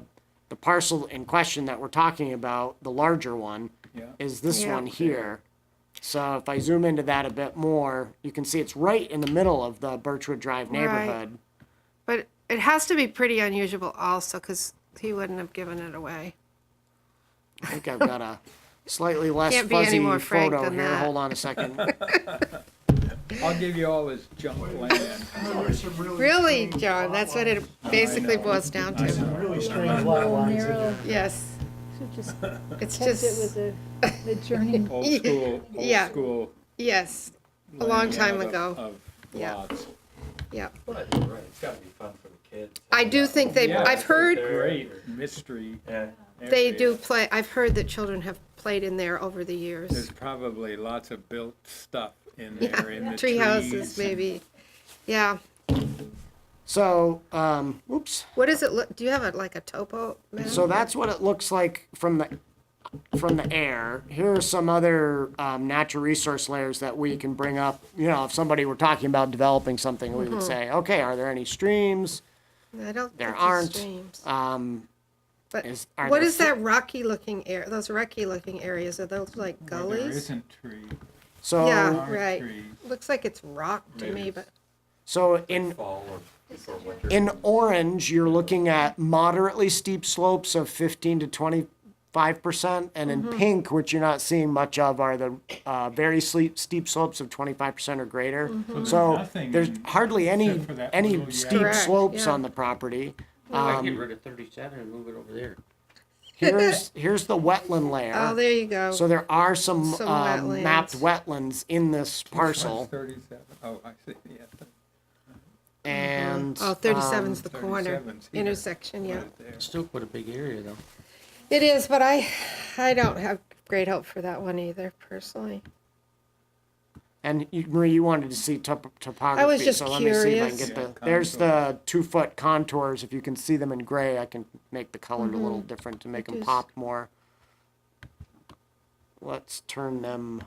parcel in question that we're talking about, the larger one, Yeah. is this Yeah. one here. So if I zoom into that a bit more, you can see it's right in the middle of the Birchwood Drive Right. neighborhood. But it has to be pretty unusual also, because he wouldn't have given it away. I think I've got a slightly less Can't be any fuzzy more frank photo than here. that. Hold on a second. I'll give you all this junk land. Really, John, that's what it basically boils down to. Really strange lot lines in there. Yes, Should just it's kept it just, with the turning. Yeah. Old school. yes, a long time layout ago. Of Yeah. lots. yeah. But I think you're right, it's gotta be fun for the kids. I do think they, Yeah, I've heard Great mystery. Yeah. they area. do play, I've heard that children have played in there over the There's years. probably lots of built stuff in Yeah, there, in the tree houses trees. maybe. Yeah. So, oops. What does it look, do you have like a topo map? So that's what it looks like from the air. Here are some other natural resource layers that we can bring up. You know, if somebody were talking about developing something, we would say, okay, are there any streams? I don't There think aren't. there's streams. But Are what there is that rocky looking area, those rocky looking areas, are those like Where there gullies? isn't tree. So, Yeah, aren't right. trees. Looks like it's rock to Maybe me, it's- but, so in Fall or before winter. in orange, you're looking at moderately steep slopes of 15 to 25%, and in pink, which you're not seeing much of, are the very steep slopes of 25% or greater. So nothing there's in- hardly any except for that little steep Correct, slopes yeah. on the property. I could get rid of 37 and move it over there. Here's the wetland layer. oh, there you go. So there are some Some mapped wetlands. wetlands in this parcel, What's 37? Oh, I see, yeah. and Oh, 37's the corner 37's here. intersection, yeah. Right there. It's still quite a big area, though. It is, but I don't have great hope for that one either, personally. and Marie, you wanted to see topography. I was just so let me see if I can curious. get Yeah, the. There's the 2-foot contours. If you can see them in gray, I can make the color a little different to make them is. pop more. Let's turn them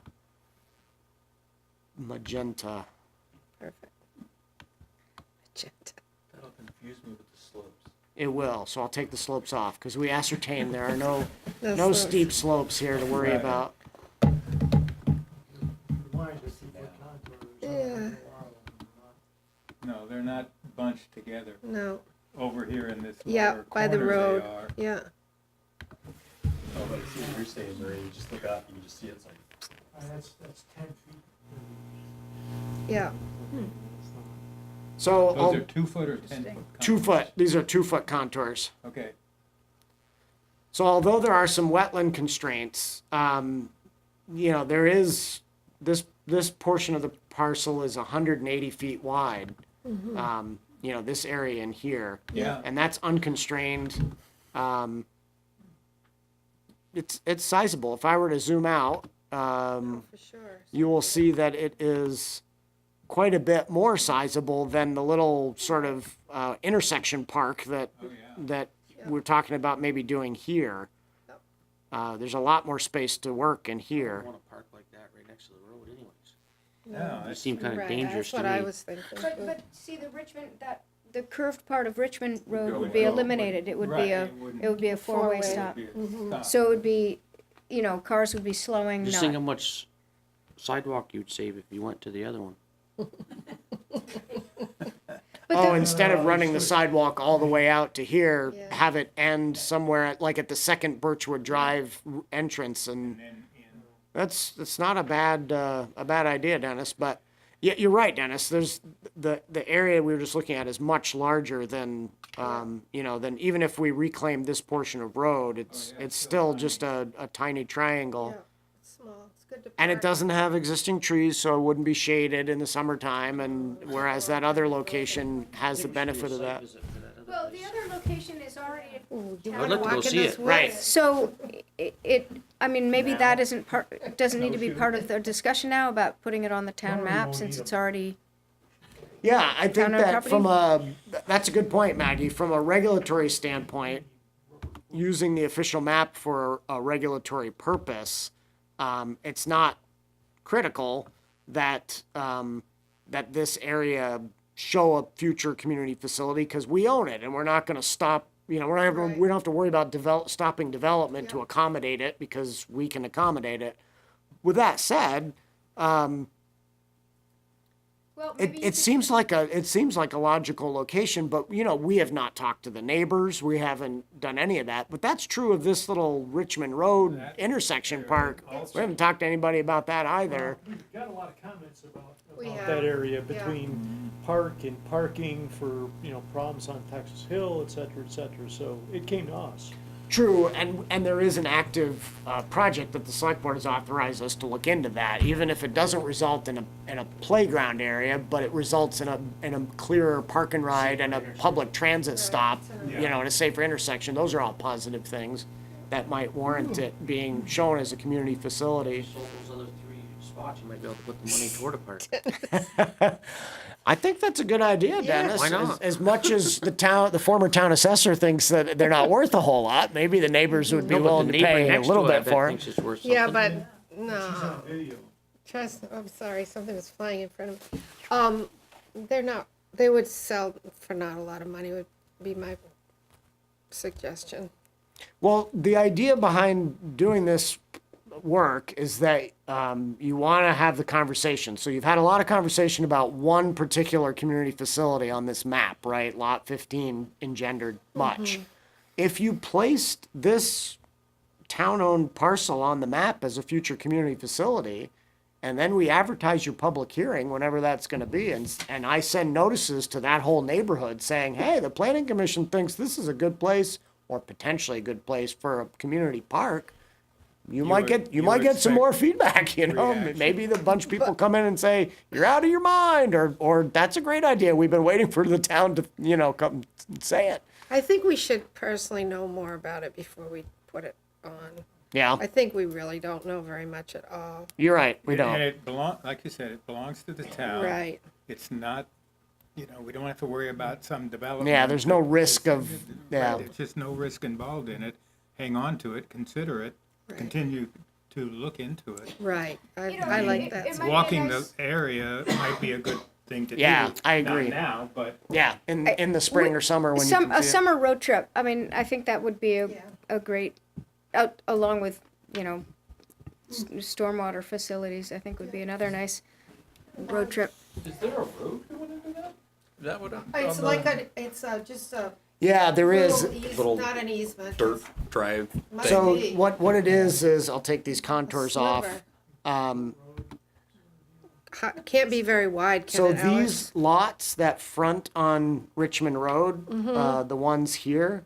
magenta. Perfect. agenda. That'll confuse me with the slopes. It will, so I'll take the slopes off, because we ascertained there are no The no slopes. steep slopes here to worry Right. about. Yeah, No, they're not bunched together no, over here in this yeah, lower by the corner road, they are. yeah. Oh, but I see what you're saying, Marie, you just look up, you can just see it's like. That's 10 feet. Yeah, So Those I'll- are 2 foot or 10 foot? 2 foot, contours? these are 2 foot contours. Okay, So although there are some wetland constraints, there is, this portion of the parcel is 180 feet wide. This area in here. yeah. And that's unconstrained. It's sizable. If I were to zoom out, for sure. you will see that it is quite a bit more sizable than the little sort of intersection park that Oh, yeah. that we're talking about maybe doing here. There's a lot more space to work in I here. don't want a park like that right next to the road anyways. No, It that's- seemed kind of Right, dangerous that's to what I me. was thinking. But see, the curved part of Richmond Road Go would be road, eliminated. It would right, be a, it wouldn't- it would be a four-way Four-way. stop. Be a stop. So it would be, cars would be slowing, Just think how not. much sidewalk you'd save if you went to the other one. But Oh, the- instead of running the sidewalk all the way out to here, Yeah. have it end somewhere like at the second Birchwood Drive entrance, and And then in. that's not a bad idea, Dennis. But yeah, you're right, Dennis. There's the area we were just looking at is much larger than than even if we reclaim this portion of road, it's yeah, it's it's still still just a tiny triangle. Yeah, it's small, it's good to And it park. doesn't have existing trees, so it wouldn't be shaded in the summertime, and whereas that other location has the benefit of that. Well, the other location is already. Ooh, you I'd wanna like to go walk in see those it. Right. woods? So maybe that isn't part, doesn't need to be part of the discussion now about putting it on the town map since it's already. Yeah, I think Town-owned that property? that's a good point, Maggie. From a regulatory standpoint, using the official map for a regulatory purpose, it's not critical that that this area show a future community facility because we own it and we're not going to stop. We don't have to worry about stopping development to accommodate it because we can accommodate it. With that said, Well, it seems like a logical location, but we have not talked to the neighbors. We haven't done any of that. But that's true of this little Richmond Road intersection park. We haven't talked to anybody about that either. We've got a lot of comments about We have, that area yeah. between park and parking for, problems on Texas Hill, et cetera, so it came to us. True, and there is an active project that the select board has authorized us to look into that, even if it doesn't result in a playground area, but it results in a clearer park and ride and a public transit stop, and a safer intersection. Those are all positive things that might warrant it being shown as a community facility. So those other 3 spots, you might be able to put the money toward a park. I think that's a good idea, Dennis. why not? As much as the former town assessor thinks that they're not worth a whole lot, maybe the neighbors would be No, but willing the to neighbor pay a next little to it, I bit bet for it. thinks it's worth Yeah, something. but, no, Video. I'm sorry, something was flying in front of me. They would sell for not a lot of money would be my suggestion. Well, the idea behind doing this work is that you want to have the conversation. So you've had a lot of conversation about one particular community facility on this map, right? Lot 15 engendered much. If you placed this town-owned parcel on the map as a future community facility, and then we advertise your public hearing whenever that's going to be, and I send notices to that whole neighborhood saying, hey, the planning commission thinks this is a good place or potentially a good place for a community park, you might get some more feedback, reaction. Maybe the bunch of people come in and say, you're out of your mind, or that's a great idea. We've been waiting for the town to, come say it. I think we should personally know more about it before we put it on. Yeah, I think we really don't know very much at all. you're right. We And don't. it like you said, it belongs to the town. Right. It's not, we don't have to worry about some development. Yeah, there's no risk of, yeah. Right, there's just no risk involved in it. Hang on to it, consider it, Right. continue to look into it. Right. I like that. it might be Walking the nice- area might be a good thing to do. Yeah, I agree. Not now, but Yeah, in the spring or summer when you Some, can a see it. summer road trip, I mean, I think that would be a great, along with, you know, stormwater facilities, I think would be another nice road trip. Is there a road going into that? Is that what? It's like it's just a Yeah, there is. Little not an easement. Dirt drive. Must So be. what it is I'll take these contours off. Sliver. Can't be very wide, can So it, Alex? these lots that front on Richmond Road, the ones here,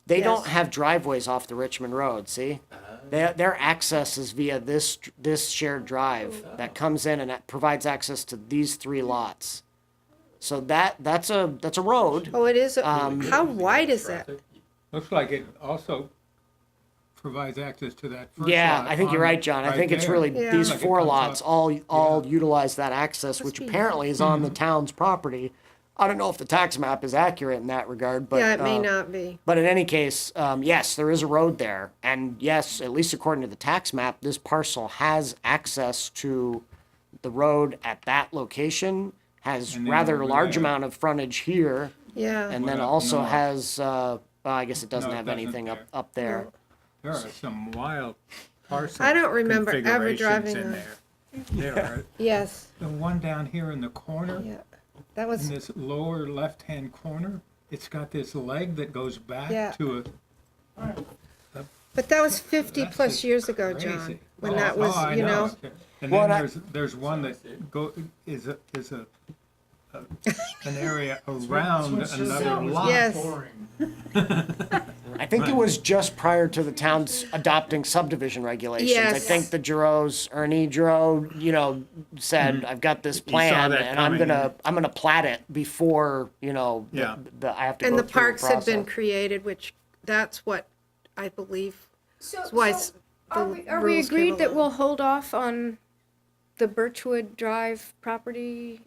they don't Yes. have driveways off the Richmond Road, see? Their access is via this shared drive that comes in and that provides access to these 3 lots. So that's a road. Oh, it is. How wide is that? looks like it also provides access to that first Yeah, lot I think you're on- right, John. I think it's there. really Yeah. these Like it 4 comes lots up. all utilize that access, which be- apparently is on the town's property. I don't know if the tax map is accurate in that regard, but Yeah, it may not be. But in any case, yes, there is a road there, and yes, at least according to the tax map, this parcel has access to the road at that location. Has And then rather over large there. amount of frontage here, Yeah. and then What up also north? has. Well, I guess it doesn't No, it have doesn't anything there. up there. There are some wild parcel I don't remember ever configurations driving in a- there. There are, Yes. the one down here in the corner, Yeah. That in was. this lower left-hand corner, it's got this leg that goes back Yeah. to But that was 50 That's plus just years ago, John. crazy. When Oh, that was, oh, I you know. And Well, then and I- there's one that is an area around another lot. Yes. I think it was just prior to the town's adopting subdivision regulations. I Yes. think the Giroux, Ernie Giroux, said, "I've got this plan, that and I'm coming. gonna plat it before Yeah. I have to And go the through parks had been process." created, which that's what I believe. So, That's why it's- are the we, are we rules came agreed that along. we'll hold off on the Birchwood Drive property?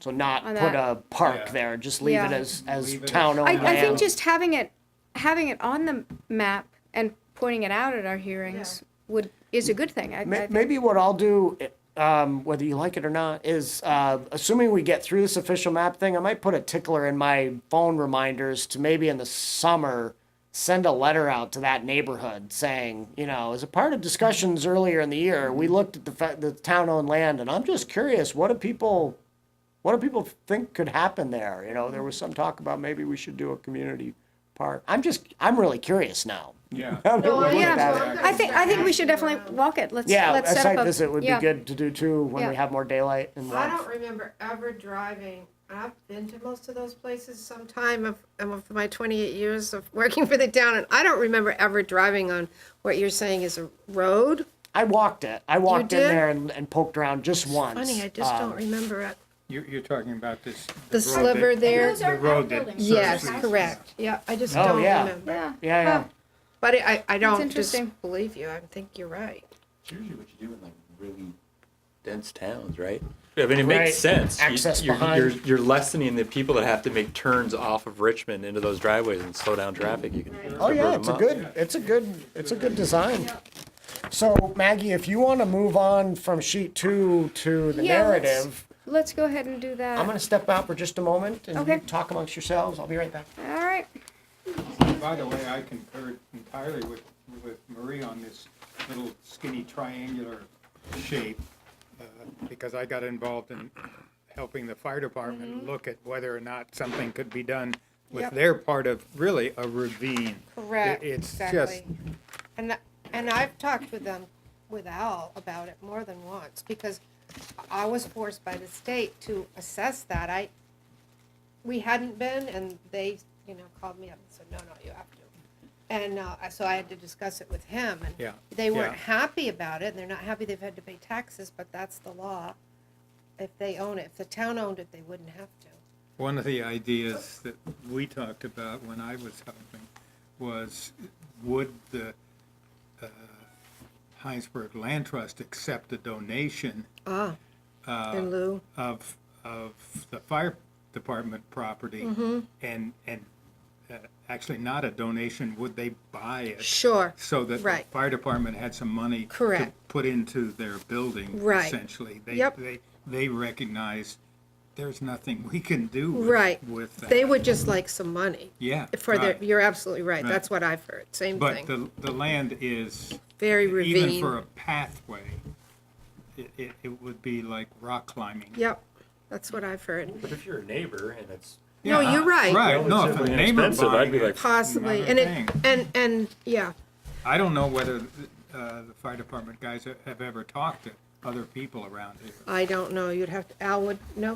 So not on put that. a park Yeah. there, just leave it Yeah. as Leave it as- town-owned land. I think just having it on the map and pointing it out at our hearings is a good thing. I think. Maybe what I'll do, whether you like it or not, is assuming we get through this official map thing, I might put a tickler in my phone reminders to maybe in the summer send a letter out to that neighborhood saying, as a part of discussions earlier in the year, we looked at the town-owned land, and I'm just curious, what do people think could happen there? There was some talk about maybe we should do a community park. I'm really curious now. Yeah. Now that we looked Yeah, at it. I think we should definitely walk it. Let's Yeah, a set up site visit would be yeah. good to do too when we Yeah. have more daylight and I warmth. don't remember ever driving. I've been to most of those places sometime of my 28 years of working for the town, and I don't remember ever driving on what you're saying is a road. I walked it. I walked in did? there and poked around just once. Funny, I just don't remember it. You're talking about this. The road sliver that- there. The road that. Yes, serves these- correct. Yeah, I just Oh, don't yeah. remember. Yeah. Yeah. But I don't interesting. disbelieve you. I think you're right. It's usually what you do in like really dense towns, right? I mean, it Right. makes sense. Access you're, behind. you're lessening the people that have to make turns off of Richmond into those driveways and slow down traffic. You can Oh yeah, divert them up. it's a good design. So Maggie, if you want to move on from sheet 2 to the Yeah, narrative, Let's go ahead and do that. I'm going to step out for just a moment and Okay. you talk amongst yourselves. I'll be right back. All right. By the way, I concur entirely with Marie on this little skinny triangular shape, because I got involved in helping the fire department look at whether or not something could be done with Yep. their part of really a ravine. Correct. It's exactly. just, And I've talked with them, with Al, about it more than once, because I was forced by the state to assess that. We hadn't been, and they, called me up and said, no, you have to. And so I had to discuss it with him, and Yeah, they weren't yeah. happy about it, and they're not happy they've had to pay taxes, but that's the law. If they own it, if the town owned it, they wouldn't have to. one of the ideas that we talked about when I was helping was, would the Hinesburg Land Trust accept a donation In lieu. of the fire department property, and actually not a donation, would they buy it? Sure. So that the Right. fire department had some money to Correct. put into their building, Right. essentially. Yep. They recognized there's nothing we can do Right. with that. They would just like some money Yeah, for their, right. you're absolutely right. Right. That's what I've heard. Same But thing. the land is, Very even for ravine. a pathway, it would be like rock climbing. Yep, that's what I've heard. But if you're a neighbor and it's No, you're right. Right, no, if a Relatively neighbor inexpensive, I'd buying be it, like, Possibly, Another and it, and, yeah, I don't know whether the fire department guys have ever talked to other people around here. I don't know. You'd have to, Al would know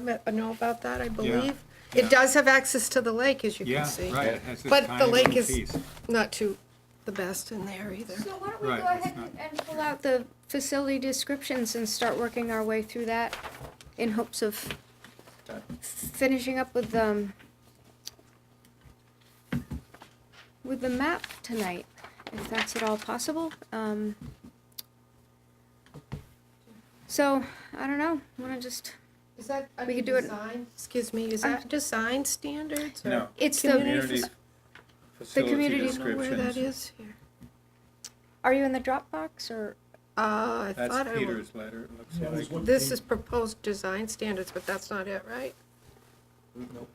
about that, I believe. yeah. It does have access to the lake, as you Yeah, can see. right, it has this But the tiny lake little is piece. not too, the best in there either. So why don't we Right, go it's ahead not- and pull out the facility descriptions and start working our way through that in hopes of finishing up with the map tonight, if that's at all possible. So, I don't know, wanna just, Is that, We could do it- design, excuse me, is that design standards? or No, it's the, community facility community- I don't know where that descriptions. is here. are you in the Dropbox or? I That's thought I was. Peter's letter, it looks like. This is proposed design standards, but that's not it, right?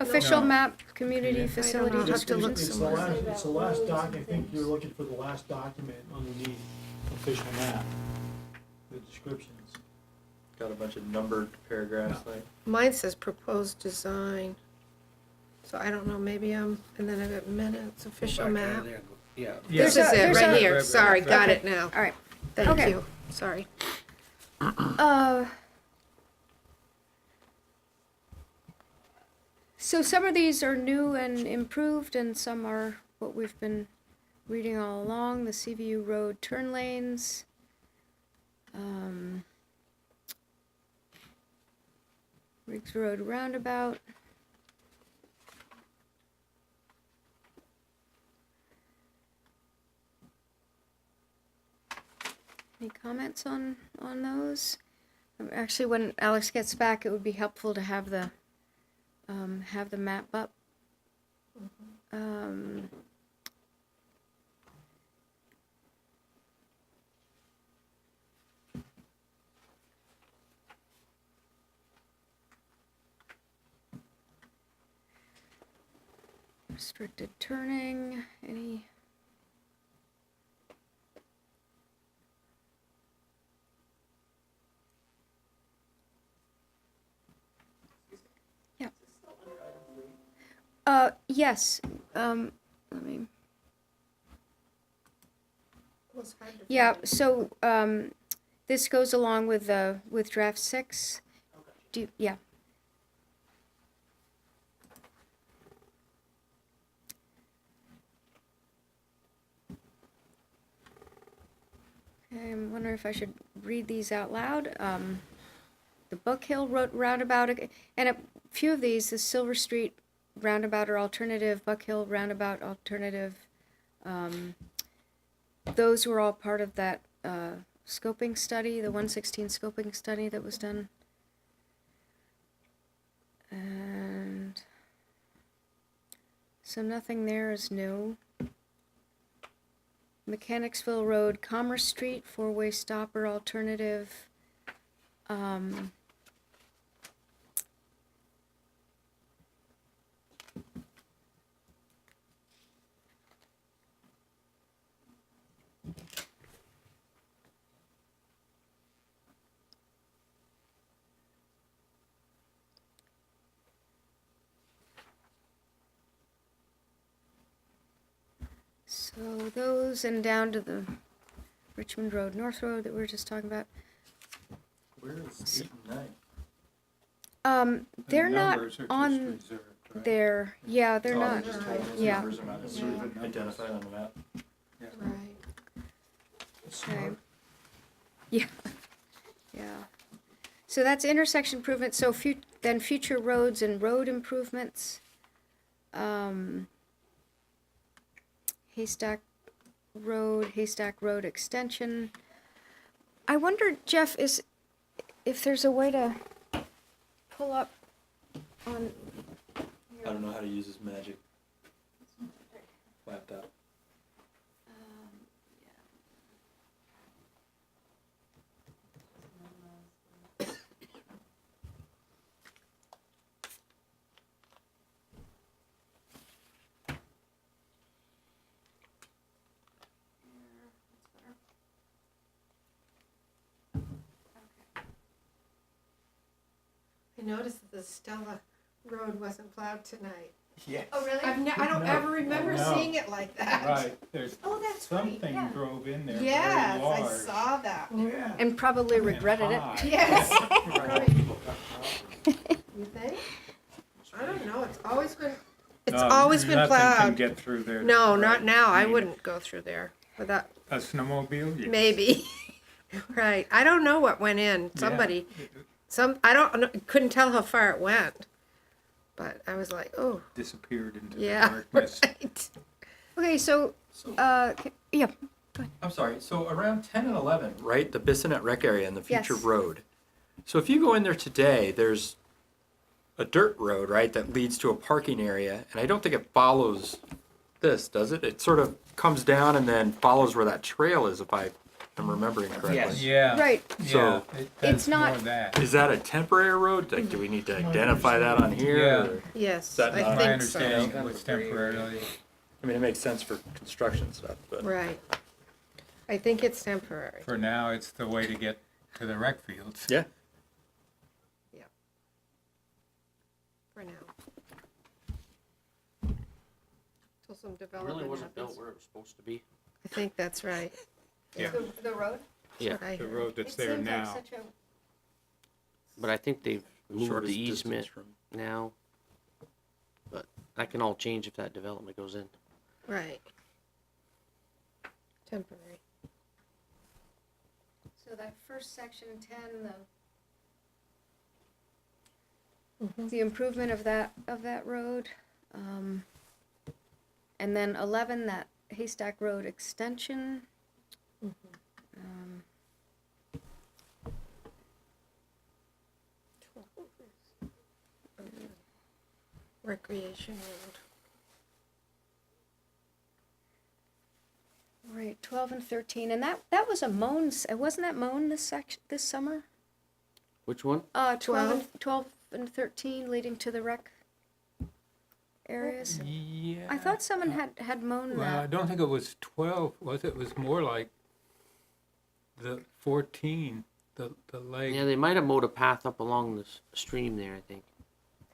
Official No. map, community Yeah. facility I don't know, I'll have to look descriptions. some more. It's the last doc, I think you're looking for the last document underneath official map, the descriptions. Got a bunch of numbered paragraphs, like. Mine says proposed design. So I don't know, maybe and then I got minutes, official map. Yeah. This There's is a- it, there's right a- here. Sorry, got it now. All right, Thank Okay. you. Sorry. So some of these are new and improved, and some are what we've been reading all along, the CVU Road turn lanes. Riggs Road roundabout. Any comments on those? Actually, when Alex gets back, it would be helpful to have the map up. Restricted turning, any? Yes, let me, yeah, so, this goes along with draft 6. Yeah. Okay, I'm wondering if I should read these out loud. The Buck Hill roundabout, and a few of these, the Silver Street roundabout or alternative, Buck Hill roundabout alternative, those were all part of that scoping study, the 116 scoping study that was done. And so nothing there is new. Mechanicsville Road, Commerce Street, four-way stopper alternative. So those, and down to the Richmond Road, North Road that we were just talking about. where is 8 and 9? The They're not numbers are just on reserved, right? there. Yeah, they're Oh, not. just told us Yeah. Numbers are not necessarily identified on the map. Right. Okay. Yeah. Yeah. So that's intersection improvement. So then future roads and road improvements. Haystack Road extension. I wonder, Jeff, if there's a way to pull up on. I don't know how to use this magic laptop. I noticed that the Stella Road wasn't plowed tonight. Yeah. Oh, really? I don't No, ever remember no. seeing it like that. Right, there's Oh, that's right, something yeah. drove in there very Yes, large. I saw that. Yeah. And probably regretted it. High. Yes. Right. You think? I don't know, it's always been No, always been Nothing can plowed. get through there. No, right? not now. I mean, wouldn't go through there. But that, A snowmobile? Yes. maybe. Right. I don't know what went in. Somebody, I don't know, couldn't tell how far it went. But I was like, oh, Disappeared into yeah. the darkness. Right. Okay, so, yeah, I'm sorry, so around 10 and 11, right, the Bissonnet Rec area and the future Yes. road. So if you go in there today, there's a dirt road, right, that leads to a parking area, and I don't think it follows this, does it? It sort of comes down and then follows where that trail is, if I am remembering correctly. Yes. Yeah. right. So- yeah, It's not- more that. Is that a temporary road? Like, do we need to identify that on here? Yeah. or- Yes, that I not- My think understanding so. it was temporarily. I mean, it makes sense for construction stuff, but. Right. I think it's temporary. For now, it's the way to get to the rec fields. Yeah. For now. Till some It development really wasn't built happens. where it was supposed to be. I think that's right. Yeah. The road? Yeah. What I The heard. road that's It there seems like now. such a- But I think they've moved Shortest the distance easement from- now. But that can all change if that development goes in. Right. Temporary. So that first section 10, Mhm. the improvement of that road. And then 11, that Haystack Road extension. Um, Recreation Road. Right, 12 and 13, and that was a mown, wasn't that mown this summer? Which one? 12 and 13 leading to the rec areas. Yeah. I thought someone had mown Well, I that. don't think it was 12, was it? It was more like the 14, the leg. Yeah, they might have mowed a path up along the stream there, I think.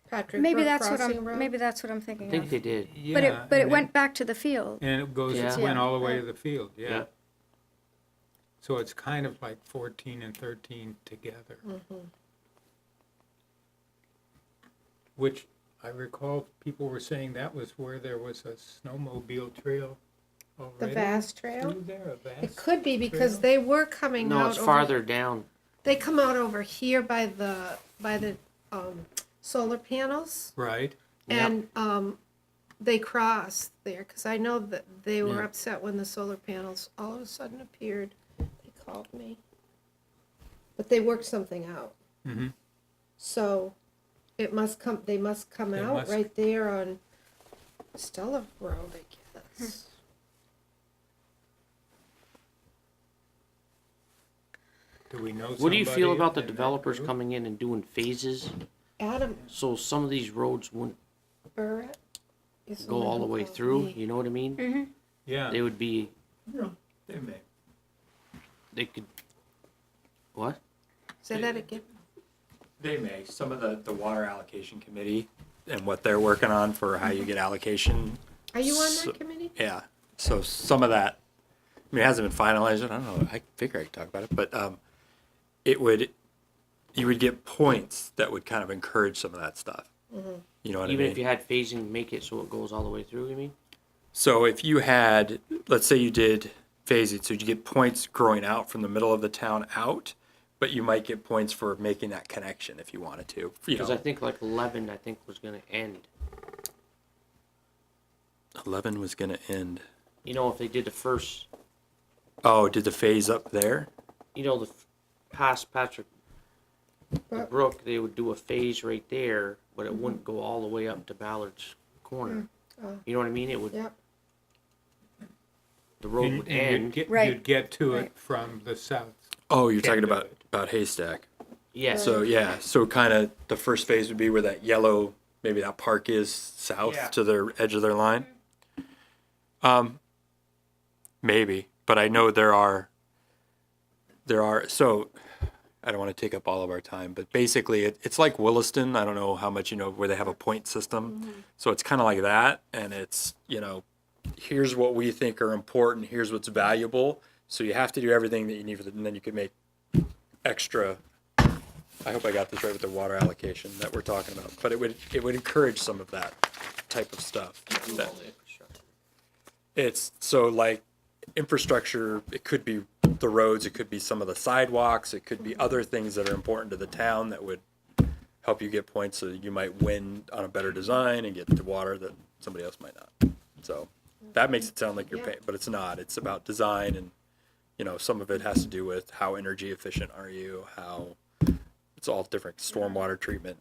Patrick Maybe Brook that's Crossing Road. I'm I thinking think of. they did. Yeah, But it and went back to the field. And it goes, Yeah. it went all the way Yeah. to the field, yeah. Yeah. So it's kind of like 14 and 13 together. Which I recall people were saying that was where there was a snowmobile trail already. The Vast Trail? Through there, a It vast. could be because Trail? they were coming out. No, it's over- farther down. They come out over here by the solar panels, Right, Yep. and they cross there because I know that they were Yeah. upset when the solar panels all of a sudden appeared. They called me, but they worked something out. Mhm. So it must come. They must come They out must- right there on Stella Road, I guess. do we know What do you feel somebody about the in that developers group? coming in and doing phases? Adam So some of these roads wouldn't Burrett is go one all the who way called through, me. you know what I mean? Yeah, They would be, They may. they could, what? Say that again. They may. Some of the water allocation committee and what they're working on for how you get allocation. Are you on So- that committee? Yeah. So some of that, I mean, it hasn't been finalized. I don't know. I figure I could talk about it, but you would get points that would kind of encourage some of that stuff. You know what Even I mean? if you had phasing, make it so it goes all the way through, you mean? So if you had, let's say you did phasing, so you get points growing out from the middle of the town out, but you might get points for making that connection if you wanted to. You Because I know, think like 11, I think was gonna end. 11 was going to end. You know, if they did the first, Oh, did the phase up there? you know, past Patrick the Brook, they would do a phase right there, but it wouldn't go all the way up to Ballard's Corner. Oh. You know what I mean? It would, Yep. the road and, would and end. Right. you'd get to Right. it from the south. Oh, you're talking End of about it. Haystack. Yes. So yeah, so kind of the first phase would be where that yellow, maybe that park is south Yeah. to their edge of their line. Maybe, but I know there are. So, I don't want to take up all of our time, but basically it's like Williston. I don't know how much you know where they have a point system. So it's kind of like that. And it's, here's what we think are important. Here's what's valuable. So you have to do everything that you need and then you can make extra. I hope I got this right with the water allocation that we're talking about, but it would encourage some of that type of stuff. That it's so like infrastructure, it could be the roads, it could be some of the sidewalks, it could be other things that are important to the town that would help you get points so that you might win on a better design and get the water that somebody else might not. So that makes it sound like you're paying, but it's not. It's about design and, some of it has to do with how energy efficient are you, how it's all different, stormwater treatment.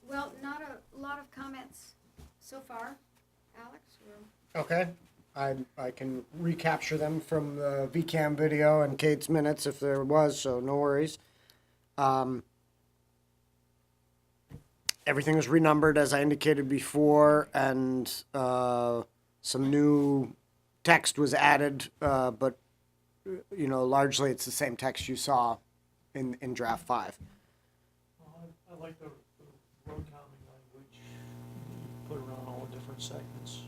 Well, not a lot of comments so far, Alex? Or... Okay. I can recapture them from the VCAM video and Kate's minutes if there was, so no worries. Everything was renumbered as I indicated before, and some new text was added, but largely it's the same text you saw in draft 5. I like the road calming language, you put around all the different segments.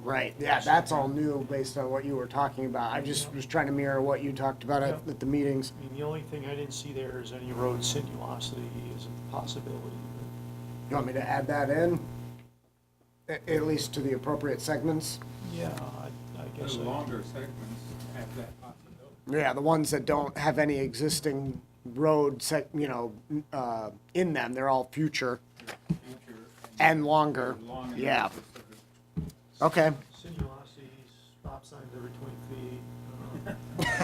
Right, yeah, that's all new based on what you were talking about. I just was trying to mirror what you talked about at the meetings. I mean, the only thing I didn't see there is any road sinuosity is a possibility. You want me to add that in? At least to the appropriate segments? Yeah, I guess. The longer segments have that possibility. Yeah, the ones that don't have any existing road in them, they're all future and longer. Yeah. Okay. Sinuosities, stop signs every 20 feet.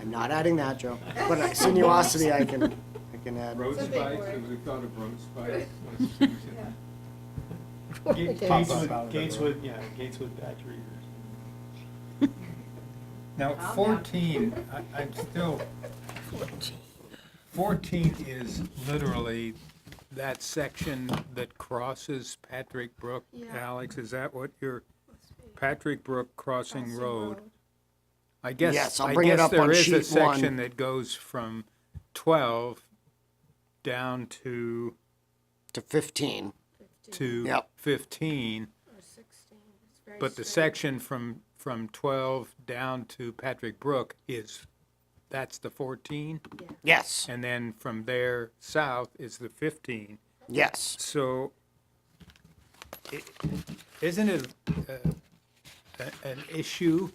I'm not adding that, Joe. But sinuosity I can add. Road spikes, have we thought of road spikes? Gates with batch readers. Now, 14, I'm still, 14 is literally that section that crosses Patrick Brook. Alex, is that what your, Patrick Brook Crossing Road? I guess, Yes, I'll I bring it guess up on there is a sheet 1. section that goes from 12 down to 15. Yep. 15. But the section from 12 down to Patrick Brook that's the 14? Yes. And then from there south is the 15. Yes. So, isn't it an issue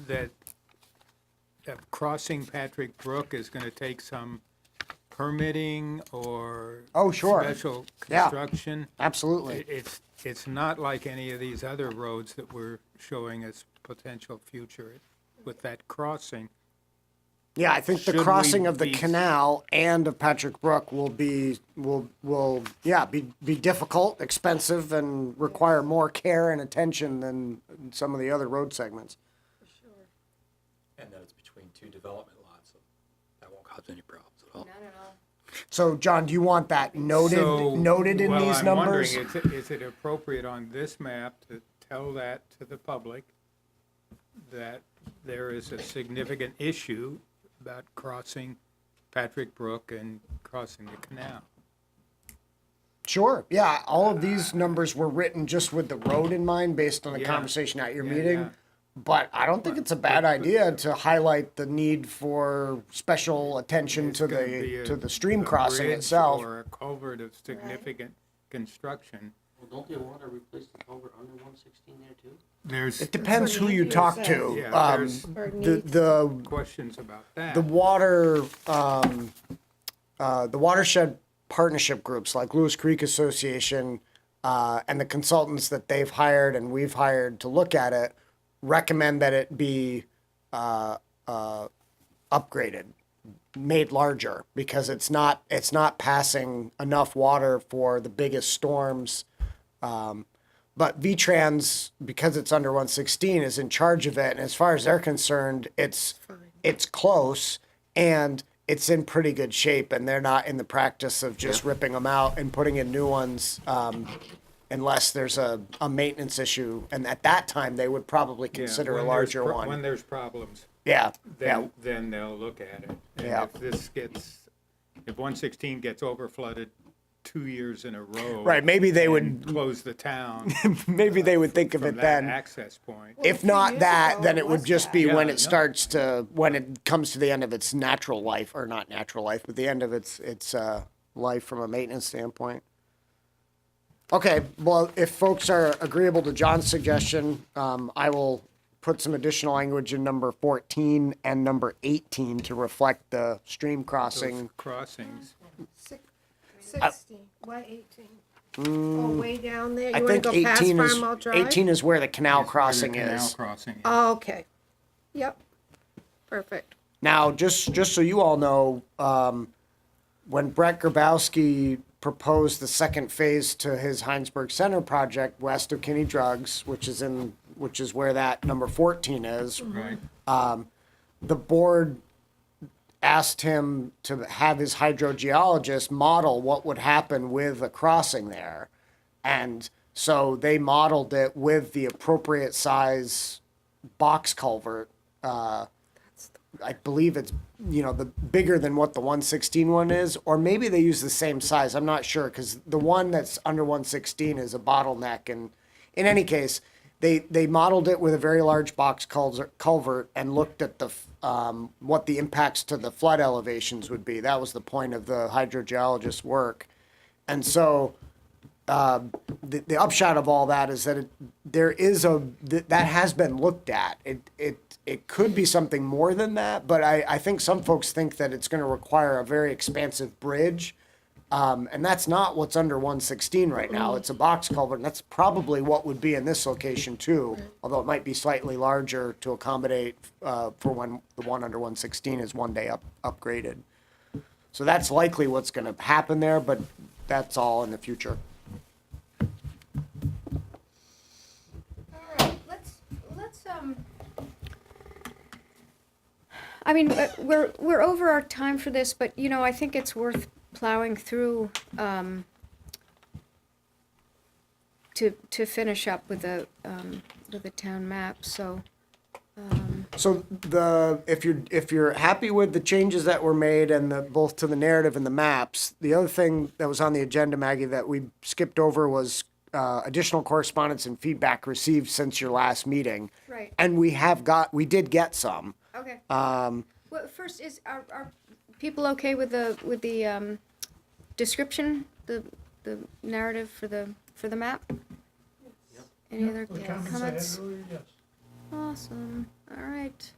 that crossing Patrick Brook is going to take some permitting or Oh, sure. special Yeah. construction? Absolutely. It's not like any of these other roads that we're showing as potential future with that crossing. Yeah, I think the Should we crossing of the be- canal and of Patrick Brook will be difficult, expensive, and require more care and attention than some of the other road segments. And then it's between two development lots, so that won't cause any problems at all. Not at all. So, John, do you want that noted in Well, these I'm numbers? wondering, is it appropriate on this map to tell that to the public that there is a significant issue about crossing Patrick Brook and crossing the canal? Sure. Yeah, all of these numbers were written just with the road in mind, based on the Yeah. conversation at your Yeah, meeting. yeah. But I don't think it's a bad idea to highlight the need for special attention to It's gonna be the stream a crossing bridge itself. or a culvert of significant construction. Well, don't they want to replace the culvert under 116 there too? There's It depends who you talk to. Yeah, there's The questions about that. the water the watershed partnership groups like Lewis Creek Association and the consultants that they've hired and we've hired to look at it recommend that it be upgraded, made larger, because it's not passing enough water for the biggest storms. But VTrans, because it's under 116, is in charge of it, and as far as they're concerned, it's close and it's in pretty good shape, and they're not in the practice of just ripping them out and putting in new ones. unless there's a maintenance issue. And at that time, they would probably Yeah, consider a when larger there's When one. there's problems, Yeah, yeah, then they'll look at it. And Yeah. if 116 gets over flooded 2 years in a row. right, maybe they and would, close the town. maybe they would think of From it that then. access point. If 2 not years that, ago, then it it would was just that. be when Yeah, it no. starts to, when it comes to the end of its natural life, or not natural life, but the end of its life from a maintenance standpoint. Okay, well, if folks are agreeable to John's suggestion, I will put some additional language in number 14 and number 18 to reflect the stream Those crossing. crossings. 16, why 18? Oh, way down there, I you wanna think go past 18 is, Farm Mall Drive? 18 is where the canal That's where the crossing canal is. crossing is. Oh, okay, yep, perfect. Now, just so you all know, when Brett Grabowski proposed the second phase to his Hinesburg Center project west of Kinney Drugs, which is where that number 14 is, Right. the board asked him to have his hydrogeologist model what would happen with a crossing there. And so they modeled it with the appropriate size box culvert. I believe it's, the bigger than what the 116 one is, or maybe they use the same size. I'm not sure, because the one that's under 116 is a bottleneck. And in any case, they modeled it with a very large box culvert and looked at what the impacts to the flood elevations would be. That was the point of the hydrogeologist's work. And so the upshot of all that is that that has been looked at. It could be something more than that, but I think some folks think that it's going to require a very expansive bridge. And that's not what's under 116 right now. It's a box culvert, and that's probably what would be in this location too, although it might be slightly larger to accommodate for when the one under 116 is one day upgraded. So that's likely what's going to happen there, but that's all in the future. All right, let's I mean, we're over our time for this, but I think it's worth plowing through to finish up with the town map. So So if you're happy with the changes that were made and both to the narrative and the maps, the other thing that was on the agenda, Maggie, that we skipped over was additional correspondence and feedback received since your last meeting. right, And we did get some. okay. Well, first are people okay with the description, the narrative for the map? Any other comments? Awesome. All right.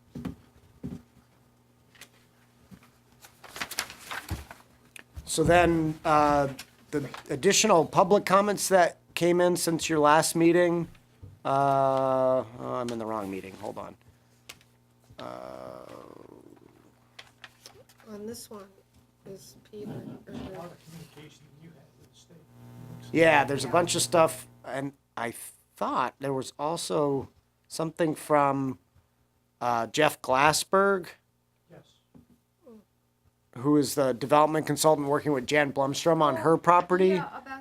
So then, the additional public comments that came in since your last meeting, I'm in the wrong meeting, hold on. On this one is Peter. Yeah, there's a bunch of stuff, and I thought there was also something from Jeff Glassberg, who is the development consultant working with Jan Blumstrom on her property. Yeah, about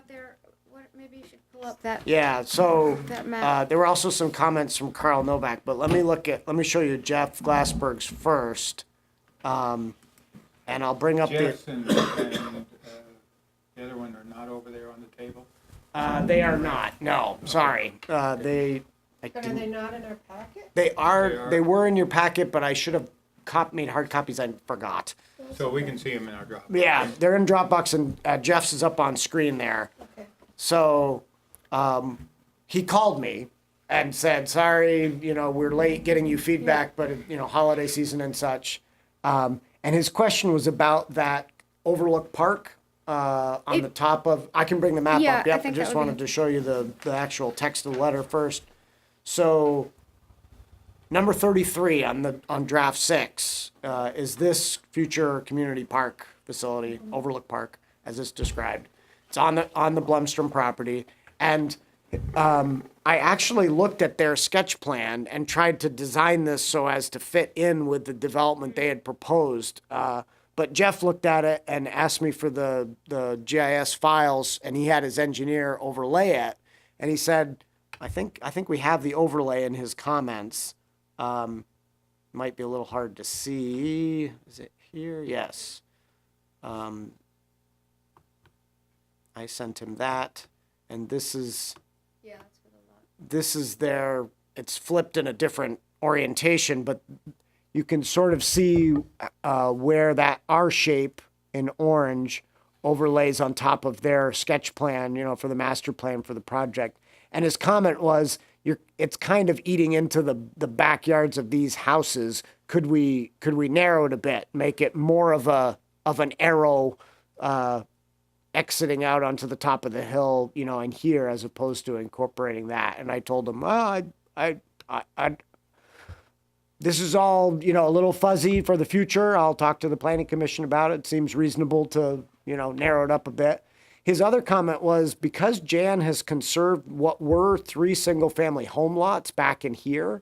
maybe you should pull up that. Yeah, so That map. there were also some comments from Carl Novak, but let me show you Jeff Glassberg's first. And I'll bring up Jess and the other one are not over there on the table? they are not, no, sorry. I But are didn't- they not in our packet? they were in your packet, but I should have made hard copies, I forgot. So we can see them in our Dropbox. Yeah, they're in Dropbox, and Jeff's is up on screen there. Okay. So, he called me and said, sorry, we're late getting you feedback, but, holiday season and such. And his question was about that Overlook Park, on the top of, I can bring the map Yeah, up. I Yep, I think that just would be- wanted to show you the actual text of the letter first. So, number 33 on draft 6, is this future community park facility, Overlook Park, as it's described. It's on the Blumstrom property. And I actually looked at their sketch plan and tried to design this so as to fit in with the development they had proposed. But Jeff looked at it and asked me for the GIS files, and he had his engineer overlay it. And he said, I think we have the overlay in his comments. Might be a little hard to see. Is it here? Yes. I sent him that, and this is Yeah, that's for the lot. this is their, it's flipped in a different orientation, but you can sort of see where that R shape in orange overlays on top of their sketch plan, for the master plan for the project. And his comment was, it's kind of eating into the backyards of these houses. Could we narrow it a bit, make it more of an arrow exiting out onto the top of the hill, and here, as opposed to incorporating that? And I told him, well, this is all, a little fuzzy for the future. I'll talk to the planning commission about it. Seems reasonable to, narrow it up a bit. His other comment was, because Jan has conserved what were 3 single-family home lots back in here,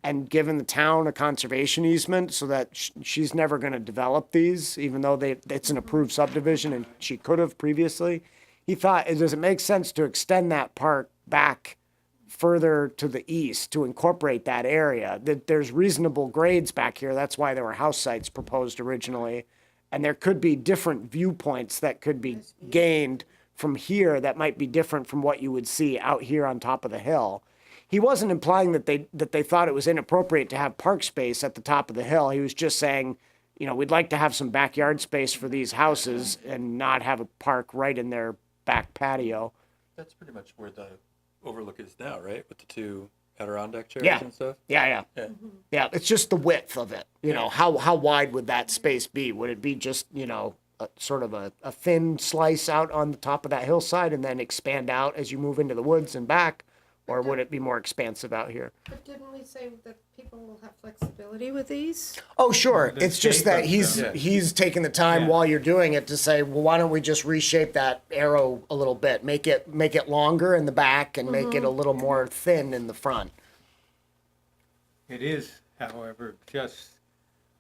and given the town a conservation easement so that she's never going to develop these, even though it's an approved subdivision and she could have previously, he thought, does it make sense to extend that park back further to the east to incorporate that area? That there's reasonable grades back here. That's why there were house sites proposed originally. And there could be different viewpoints that could be gained from here that might be different from what you would see out here on top of the hill. He wasn't implying that they thought it was inappropriate to have park space at the top of the hill. He was just saying, we'd like to have some backyard space for these houses and not have a park right in their back patio. That's pretty much where the overlook is now, right? With the 2 Adirondack chairs Yeah. and stuff. Yeah. Yeah, it's just the width of it. How wide would that space be? Would it be just, sort of a thin slice out on the top of that hillside and then expand out as you move into the woods and back? Or would it be more expansive out here? But didn't we say that people will have flexibility with these? Oh, sure. The It's just shape that of he's the- he's taking the time Yeah. while you're doing it to say, well, why don't we just reshape that arrow a little bit, make it longer in the back and make it a little more thin in the front. It is, however, just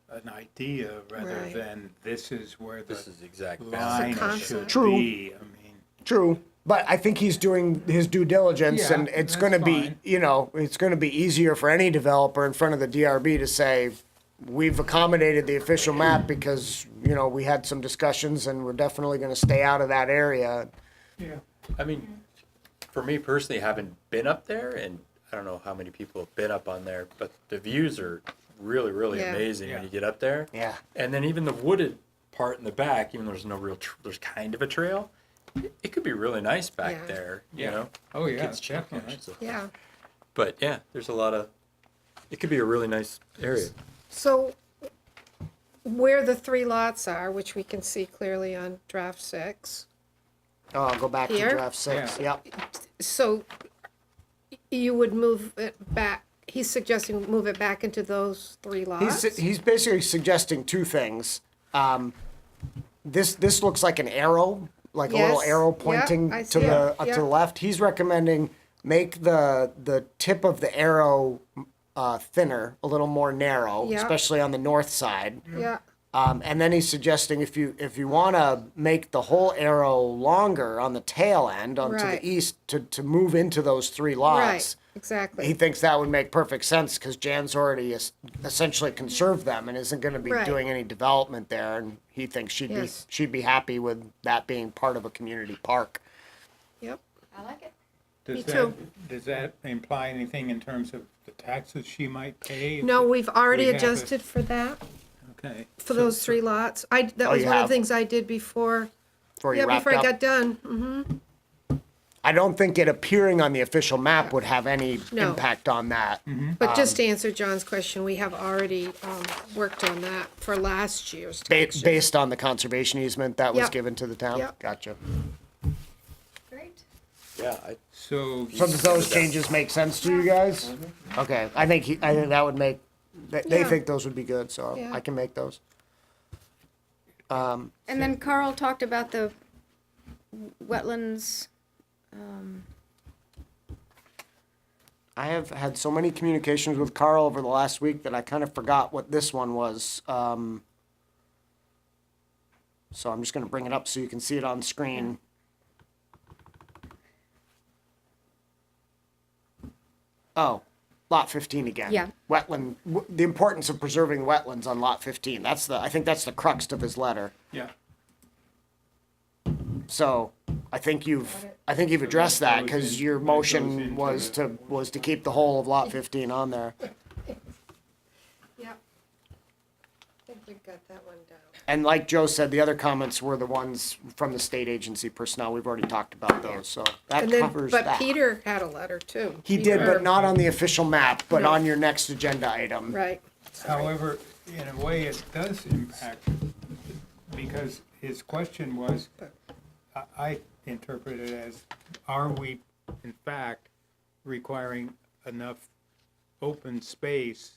an idea rather Right. than this is where the This is exact line concept. should True. be. I mean, True, but I think he's doing his due diligence, Yeah, and it's that's going to be, fine. it's going to be easier for any developer in front of the DRB to say, we've accommodated the official map because, we had some discussions and we're definitely going to stay out of that area. yeah. I mean, for me personally, having been up there, and I don't know how many people have been up on there, but the views are really, really Yeah. amazing Yeah. when you get up there. Yeah. And then even the wooded part in the back, even though there's no real, there's kind of a trail, it could be really nice back Yeah. there, you Yeah. know? Oh, yeah, Kids challenge, definitely. so- Yeah. But yeah, there's a lot of, it could be a really nice area. So where the 3 lots are, which we can see clearly on draft 6, Oh, I'll go back Here? to draft 6. Yeah. Yep. so you would move it back, he's suggesting move it back into those 3 lots? He's basically suggesting 2 things. This looks like an arrow, like a little Yes. arrow Yeah, pointing I to see it. the to Yeah. the left. He's recommending make the tip of the arrow thinner, a little more narrow, Yeah. especially on the north side. Yeah, And then he's suggesting if you want to make the whole arrow longer on the tail end onto Right. the east to move into those 3 lots. right, exactly. He thinks that would make perfect sense because Jan's already essentially conserved them and isn't going to be Right. doing any development there, and he thinks Yes. she'd be happy with that being part of a community park. Yep. I like it. Me Does too. does that imply anything in terms of the taxes she might pay? if No, we've already we have a- adjusted for that, Okay. for So- those 3 lots. That Oh, was you one of have? the things I did before, Before you wrapped before I up. got done. Mm-hmm. I don't think it appearing on the official map would have any No. impact on that. But just to answer John's question, we have already worked on that for last year's taxes. Based on the conservation easement that was Yep. given to the town. Yep. Gotcha. Great. Yeah, So, So does those changes make sense to you guys? Okay, I think that would make. They Yeah. think those would be good, so Yeah. I can make those. And then Carl talked about the wetlands. I have had so many communications with Carl over the last week that I kind of forgot what this one was. So I'm just going to bring it up so you can see it on screen. Oh, lot 15 again. Yeah. Wetland, the importance of preserving wetlands on lot 15. I think that's the crux of his letter. Yeah. So I think you've addressed that because your motion was to keep the whole of lot 15 on there. Yep. I think we got that one down. And like Joe said, the other comments were the ones from the state agency personnel. We've already talked about those, so that And then, covers but that. Peter had a letter too. He did, but not on the official map, but on your next agenda item. Right. However, in a way, it does impact, because his question was, I interpret it as, are we in fact requiring enough open space,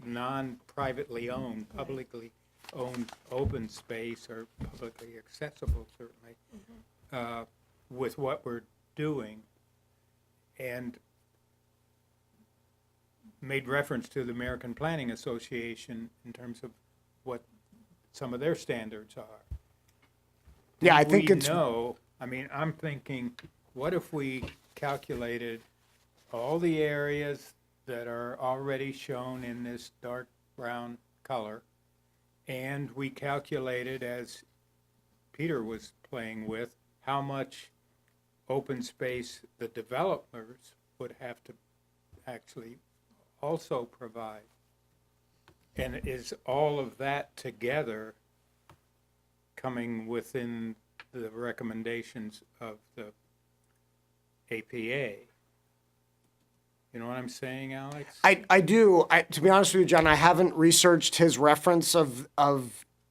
non-privately owned, publicly owned open space, or publicly accessible certainly, with what we're doing? And made reference to the American Planning Association in terms of what some of their standards are. Yeah, I think it's, I mean, I'm thinking, what if we calculated all the areas that are already shown in this dark brown color, and we calculated, as Peter was playing with, how much open space the developers would have to actually also provide. And is all of that together coming within the recommendations of the APA? You know what I'm saying, Alex? I do. To be honest with you, John, I haven't researched his reference of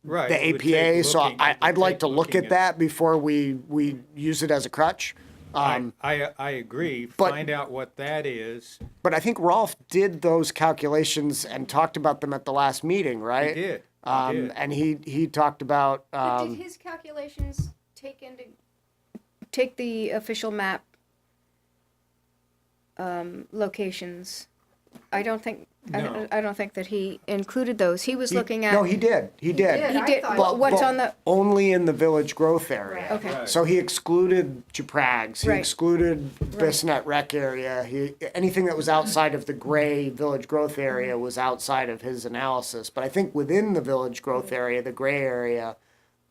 Right, the it would take APA, so looking- it would I'd like take to look looking at that before we use it as a crutch. I agree. but- Find out what that is. But I think Rolf did those calculations and talked about them at the last meeting, right? He did. And he talked about, But did his calculations take the official map locations? I don't think No. I don't think that he included those. He was looking at no, he did. He did. he did. thought- But what's But on the only in the village growth area. okay? Right. So he excluded Japrags, he Right. excluded Bissonnette Rec area, anything that was outside of the gray village growth area was outside of his analysis. But I think within the village growth area, the gray area,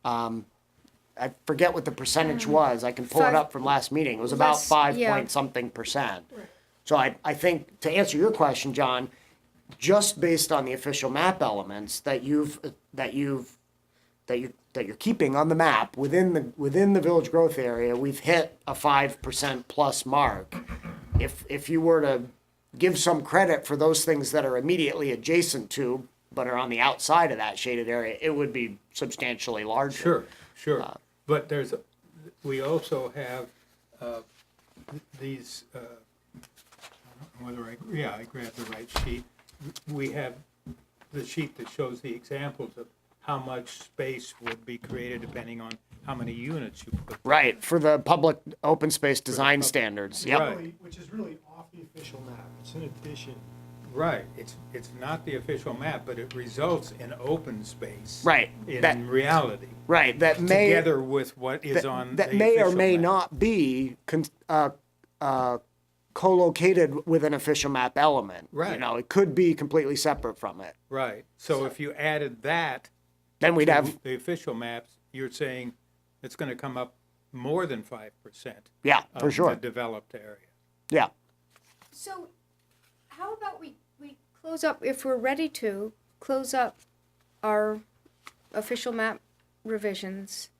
I forget what the percentage was, I can pull it Five- up from last meeting, it was about less, 5 yeah. point something percent. So I think, to answer your question, John, just based on the official map elements that you're keeping on the map within the village growth area, we've hit a 5% plus mark. If you were to give some credit for those things that are immediately adjacent to but are on the outside of that shaded area, it would be substantially larger. Sure. But we also have these, I don't know whether I grabbed the right sheet. We have the sheet that shows the examples of how much space would be created depending on how many units you put. Right, for the public open space design public- standards, yep. Right. Which is really off the official map, it's in addition. Right, it's not the official map, but it results in open space. Right, that- In reality, Right, that may. together with what is on the that may or official may map. not be co-located with an official map element. You Right. know, it could be completely separate from it. Right, so if you added that Then we'd to have, the official maps, you're saying it's gonna come up more than 5%. yeah, for of sure, the developed area. yeah. So, how about we close up, if we're ready to, close up our official map revisions,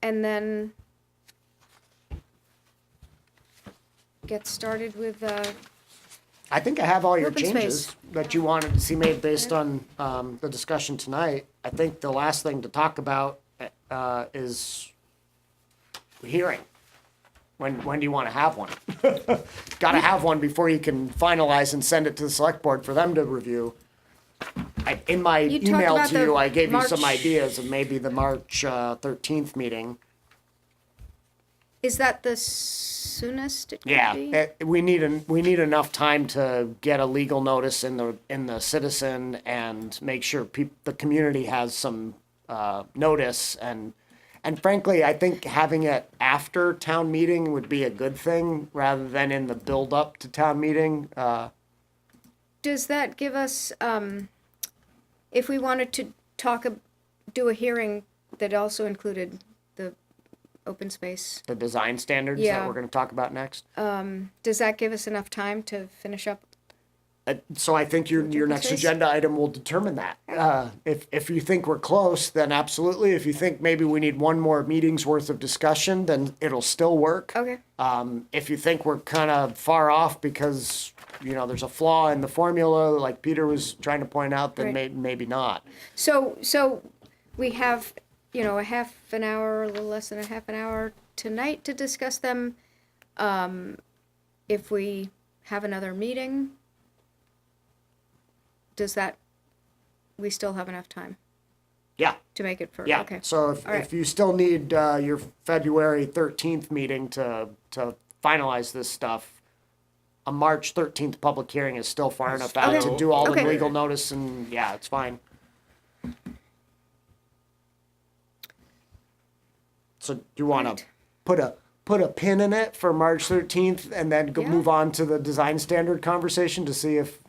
and then get started with, I think I have all your Open changes space. that you wanted to see made based on the discussion tonight. I think the last thing to talk about is the hearing. When do you want to have one? Got to have one before you can finalize and send it to the select board for them to review. In my You talked email about to you, the I gave you some March- ideas of maybe the March 13th meeting. is that the soonest it could Yeah, be? we need enough time to get a legal notice in the Citizen and make sure the community has some notice and And frankly, I think having it after town meeting would be a good thing rather than in the build up to town meeting. Does that give us, if we wanted to do a hearing that also included the open space, The design standards that Yeah. we're going to talk about next. does that give us enough time to finish up? So I think your next space? agenda item will determine that. If you think we're close, then absolutely. If you think maybe we need one more meeting's worth of discussion, then it'll still work. Okay, If you think we're kind of far off because, there's a flaw in the formula, like Peter was trying to point out, then Right. maybe not. so we have, a half an hour, a little less than a half an hour tonight to discuss them. If we have another meeting, we still have enough time Yeah, to make it for, yeah. okay. So if All right. if you still need your February 13th meeting to finalize this stuff, a March 13th public hearing is still far enough out Okay. to do all the Okay. legal notice, and yeah, it's fine. So do you want Right. to put a pin in it for March 13th and then Yeah. move on to the design standard conversation to see if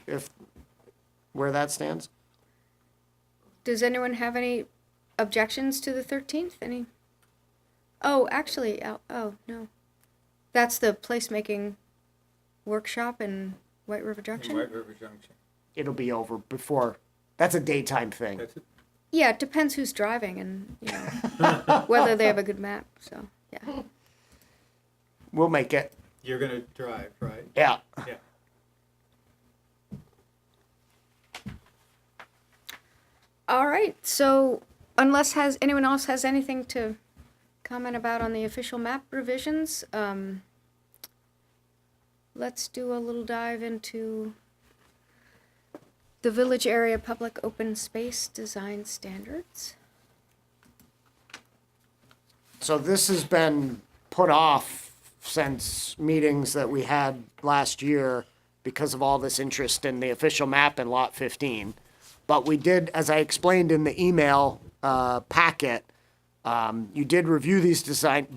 where that stands? Does anyone have any objections to the 13th? Any? Oh, actually, no. That's the placemaking workshop in White River In Junction? White River Junction. It'll be over before. That's a daytime thing. That's it. Yeah, it depends who's driving and, whether they have a good map, so, yeah. We'll make it. You're gonna drive, right? Yeah. Yeah. All right, so unless anyone else has anything to comment about on the official map revisions, let's do a little dive into the village area public open space design standards. So this has been put off since meetings that we had last year because of all this interest in the official map in Lot 15. But we did, as I explained in the email packet, you did review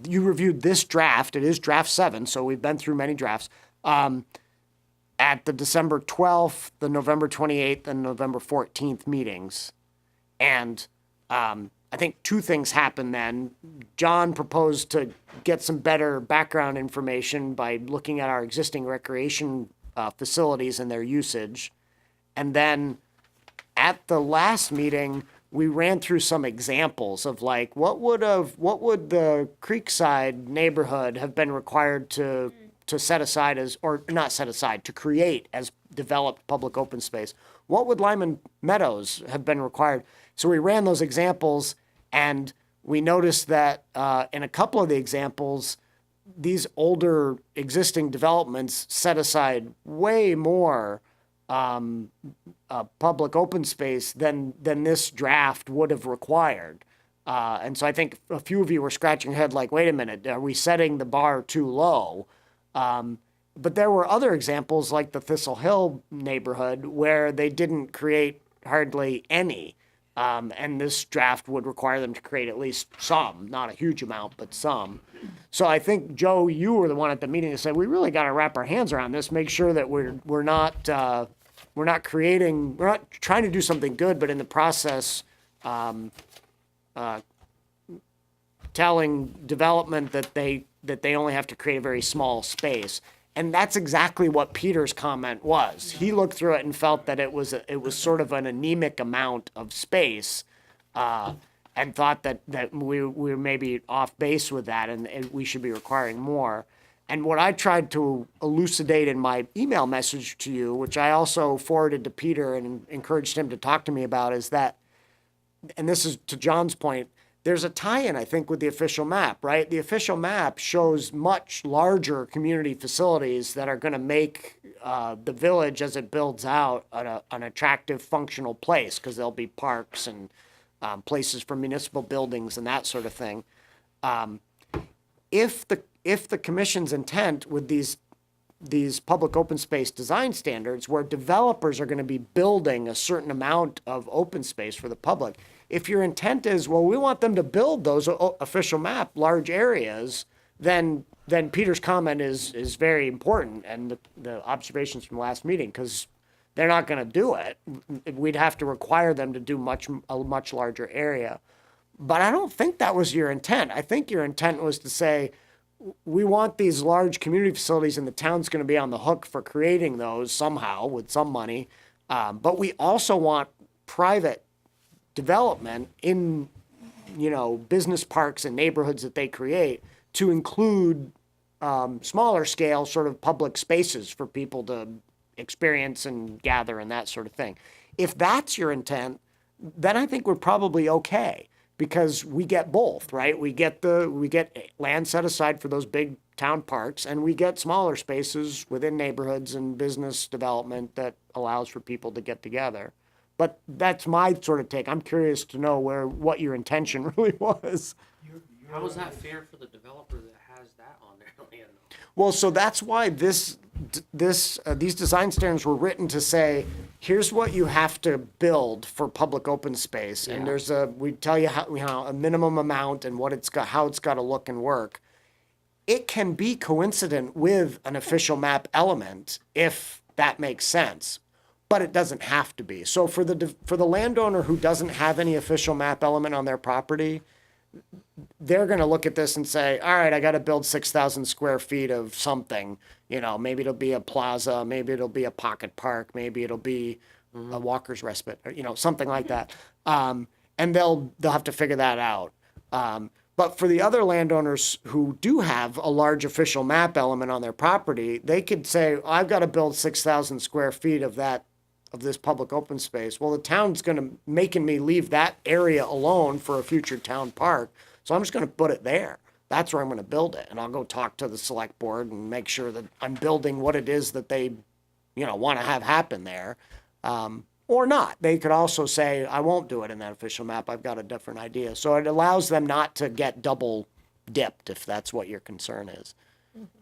you reviewed this draft. It is draft 7, so we've been through many drafts. At the December 12th, the November 28th, and November 14th meetings. And I think two things happened then. John proposed to get some better background information by looking at our existing recreation facilities and their usage. And then at the last meeting, we ran through some examples of like what would the Creekside neighborhood have been required to set aside as, or not set aside, to create as developed public open space. What would Lyman Meadows have been required? So we ran those examples, and we noticed that in a couple of the examples, these older existing developments set aside way more public open space than this draft would have required. And so I think a few of you were scratching your head like, wait a minute, are we setting the bar too low? But there were other examples like the Thistle Hill neighborhood where they didn't create hardly any. And this draft would require them to create at least some, not a huge amount, but some. So I think, Joe, you were the one at the meeting that said, we really got to wrap our hands around this, make sure that we're not trying to do something good, but in the process, telling development that they only have to create a very small space. And that's exactly what Peter's comment was. He looked through it and felt that it was sort of an anemic amount of space, and thought that we were maybe off base with that, and we should be requiring more. And what I tried to elucidate in my email message to you, which I also forwarded to Peter and encouraged him to talk to me about, is that, and this is to John's point, there's a tie-in, I think, with the official map, right? The official map shows much larger community facilities that are going to make the village, as it builds out, an attractive, functional place, because there'll be parks and places for municipal buildings and that sort of thing. If the commission's intent with these public open space design standards, where developers are going to be building a certain amount of open space for the public, If your intent is, well, we want them to build those official map large areas, then Peter's comment is very important, and the observations from last meeting, because they're not going to do it. We'd have to require them to do a much larger area. But I don't think that was your intent. I think your intent was to say, we want these large community facilities, and the town's going to be on the hook for creating those somehow with some money. But we also want private development in, business parks and neighborhoods that they create to include smaller scale sort of public spaces for people to experience and gather and that sort of thing. If that's your intent, then I think we're probably okay, because we get both, right? We get land set aside for those big town parks, and we get smaller spaces within neighborhoods and business development that allows for people to get together. But that's my sort of take. I'm curious to know what your intention really was. How is that fair for the developer that has that on their land? Well, so that's why these design standards were written to say, here's what you have to build for public open space, and we tell you how a minimum amount and how it's got to look and work. It can be coincident with an official map element if that makes sense, but it doesn't have to be. So for the landowner who doesn't have any official map element on their property, they're going to look at this and say, all right, I got to build 6,000 square feet of something. Maybe it'll be a plaza, maybe it'll be a pocket park, maybe it'll be a walker's respite, or, something like that. And they'll have to figure that out. But for the other landowners who do have a large official map element on their property, they could say, I've got to build 6,000 square feet of this public open space. Well, the town's making me leave that area alone for a future town park. So I'm just going to put it there. That's where I'm going to build it. And I'll go talk to the select board and make sure that I'm building what it is that they, want to have happen there. Or not. They could also say, I won't do it in that official map. I've got a different idea. So it allows them not to get double dipped, if that's what your concern is.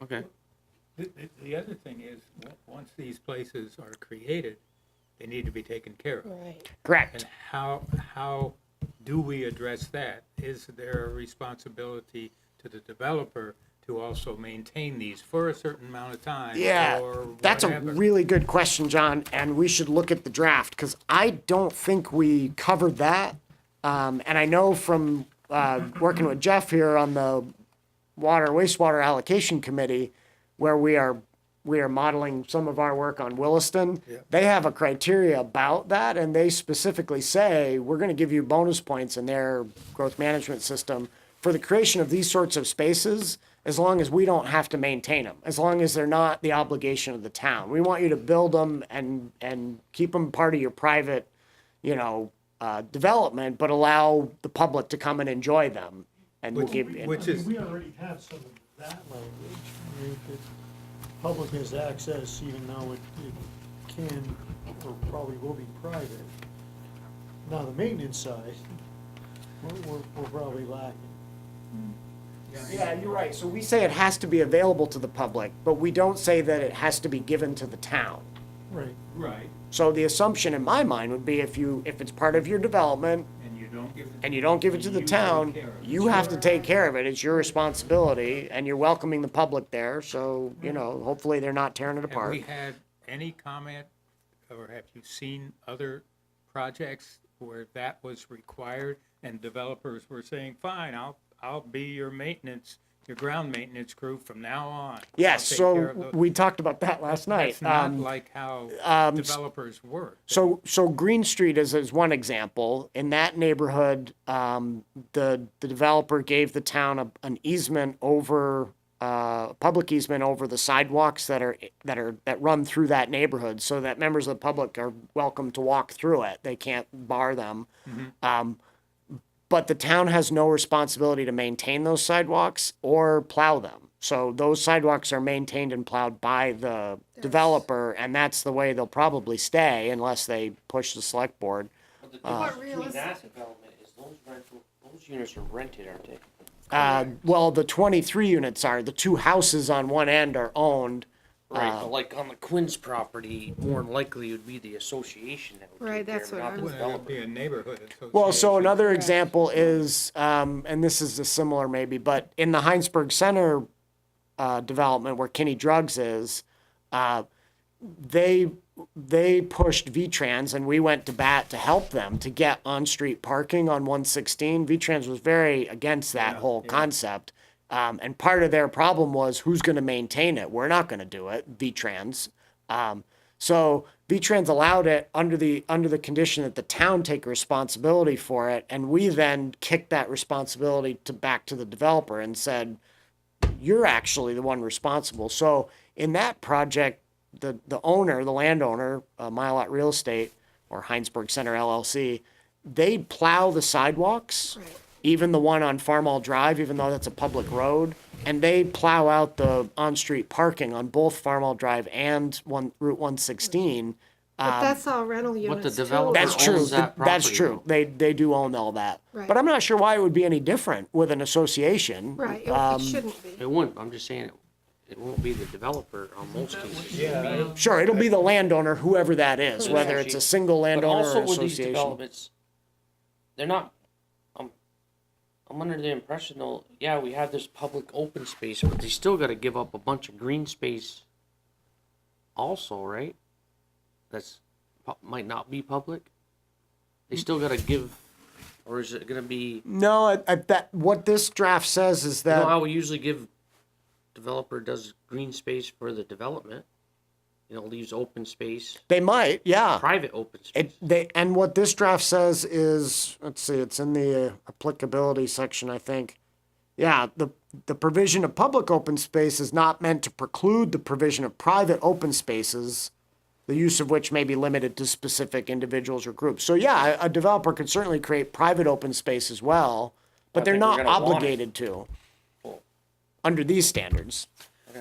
Okay. The other thing is, once these places are created, they need to be taken care of. Right. Correct. And how do we address that? Is there a responsibility to the developer to also maintain these for a certain amount of time? Yeah, or that's a whatever? really good question, John, and we should look at the draft, because I don't think we covered that. And I know from working with Jeff here on the wastewater allocation committee, where we are modeling some of our work on Williston. Yeah. They have a criteria about that, and they specifically say, we're going to give you bonus points in their growth management system for the creation of these sorts of spaces, as long as we don't have to maintain them, as long as they're not the obligation of the town. We want you to build them and keep them part of your private, development, but allow the public to come and enjoy them. And we'll give you. Which is, We already have some of that language. I mean, the public has access, even though it can, or probably will be private. Now, the maintenance side, we're probably lacking. Yeah, you're right. So we say it has to be available to the public, but we don't say that it has to be given to the town. Right. right, So the assumption in my mind would be if it's part of your development and you don't give it. and you don't give it to the you town, take care of it. you have to take care of it. It's your responsibility, and you're welcoming the public there. So, hopefully they're not tearing it Have apart. we had any comment, or have you seen other projects where that was required and developers were saying, fine, I'll be your ground maintenance crew from now on. Yes, I'll take care of so those." we talked about that last night. That's not like how developers work. So Green Street is one example. In that neighborhood, the developer gave the town an easement over public easement over the sidewalks that run through that neighborhood, so that members of the public are welcome to walk through it. They can't bar them. But the town has no responsibility to maintain those sidewalks or plow them. So those sidewalks are maintained and plowed by the developer, and that's the way they'll probably stay unless they push the select board. But the difference between that development is those units are rented, aren't they? Well, the 23 units are. The two houses on one end are owned. Right, but like on the Quinn's property, more than likely it would be the association that would Right, take care that's of it, what not the I'm- Wouldn't it developer. be a neighborhood association? Well, so another example is, and this is a similar maybe, but in the Hinesburg Center development where Kinney Drugs is, they pushed VTrans and we went to bat to help them to get on-street parking on 116. VTrans was very against that whole concept. And part of their problem was who's going to maintain it. We're not going to do it, VTrans. So VTrans allowed it under the condition that the town take responsibility for it, and we then kicked that responsibility back to the developer and said, you're actually the one responsible. So in that project, the landowner, Mile Lot Real Estate or Hinesburg Center LLC, they plow the sidewalks, even the one on Farmall Drive, even though that's a public road, and they plow out the on-street parking on both Farmall Drive and Route 116. But that's all rental But units the too. developer That's true. owns that That's property, true. They do own all that. Right. But I'm not sure why it would be any different with an association. Right, it shouldn't be. It wouldn't, I'm just saying it won't be the developer on most cases. Yeah, Sure, it'll be the landowner, whoever that is, whether it's a single But landowner also or with these association. developments, they're not, I'm under the impression though, yeah, we have this public open space, but they still gotta give up a bunch of green space also, right? That's, might not be public? They still gotta give, or is it gonna be, No, what this draft says is you know that how we usually give, developer does green space for the development? You know, leaves open space, they might, yeah. private open space. And what this draft says is, let's see, it's in the applicability section, I think. Yeah, the provision of public open space is not meant to preclude the provision of private open spaces, the use of which may be limited to specific individuals or groups. So yeah, a developer could certainly create private open space as well, but I they're think we're not gonna want it. obligated to, Well, under these standards.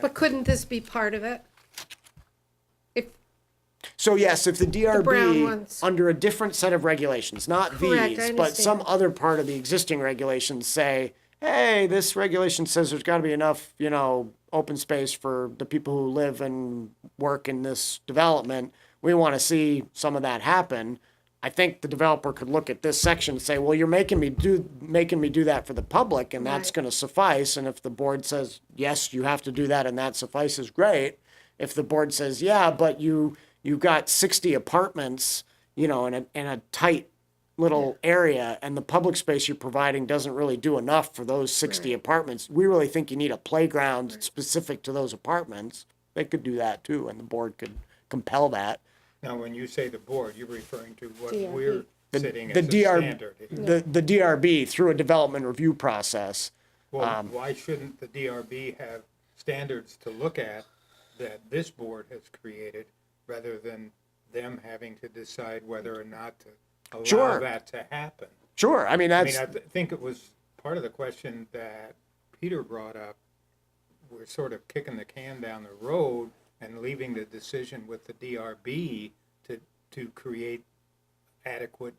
But couldn't this be part of it? If, So yes, if the brown DRB, ones. under a different set of regulations, not Correct, I these, but some understand. other part of the existing regulations say, hey, this regulation says there's gotta be enough, open space for the people who live and work in this development. We wanna see some of that happen. I think the developer could look at this section and say, well, you're making me do that for the public, and that's Right. gonna suffice. And if the board says, yes, you have to do that and that suffices, great. If the board says, yeah, but you've got 60 apartments, in a tight little area, and the public space you're providing doesn't really do enough for those 60 apartments, we really think you need a playground specific to those apartments, they could do that too, and the board could compel that. now when you say the board, you're referring to what DRB. we're sitting The as a DR standard. the DRB through a development review process. Well, why shouldn't the DRB have standards to look at that this board has created, rather than them having to decide whether or not to allow Sure. that to happen? Sure, I mean, I that's, mean, think it was part of the question that Peter brought up. We're sort of kicking the can down the road and leaving the decision with the DRB to create adequate.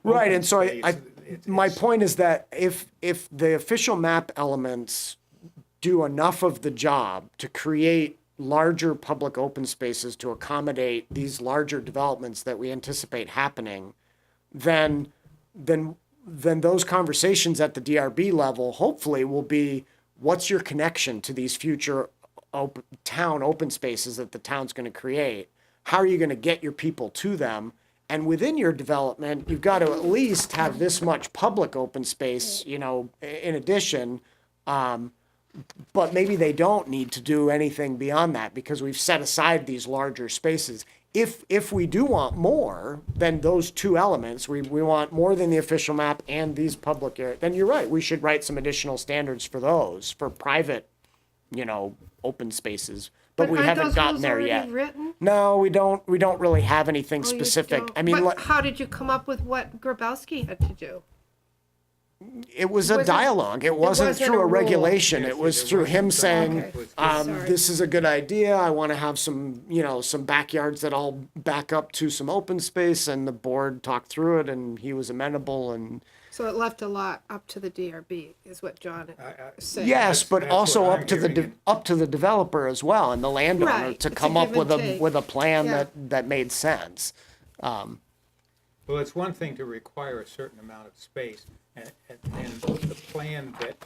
right, open and so space. my point is that if the official map elements do enough of the job to create larger public open spaces to accommodate these larger developments that we anticipate happening, then those conversations at the DRB level hopefully will be, what's your connection to these future town open spaces that the town's going to create? How are you going to get your people to them? And within your development, you've got to at least have this much public open space, in addition. But maybe they don't need to do anything beyond that because we've set aside these larger spaces. If we do want more than those two elements, we want more than the official map and these public areas, then you're right, we should write some additional standards for those, for private, open spaces. But we aren't haven't those gotten rules there already yet. written? No, we don't really have anything Oh, you specific. don't? I mean, But how did you come up with what Grabowski had to do? it was a wasn't- dialogue. It wasn't wasn't through a a rule. regulation. Yes, It was there through wasn't him saying, something. It was just- Sorry. this is a good idea. I want to have some, some backyards that all back up to some open space, and the board talked through it, and he was amenable, and So it left a lot up to the DRB, is what John is saying. Yes, but that's also what I'm up to the, hearing. up to the developer as well and the landowner Right, to it's a come up give and with take. with a plan Yeah. that made sense. Well, it's one thing to require a certain amount of space, and the plan that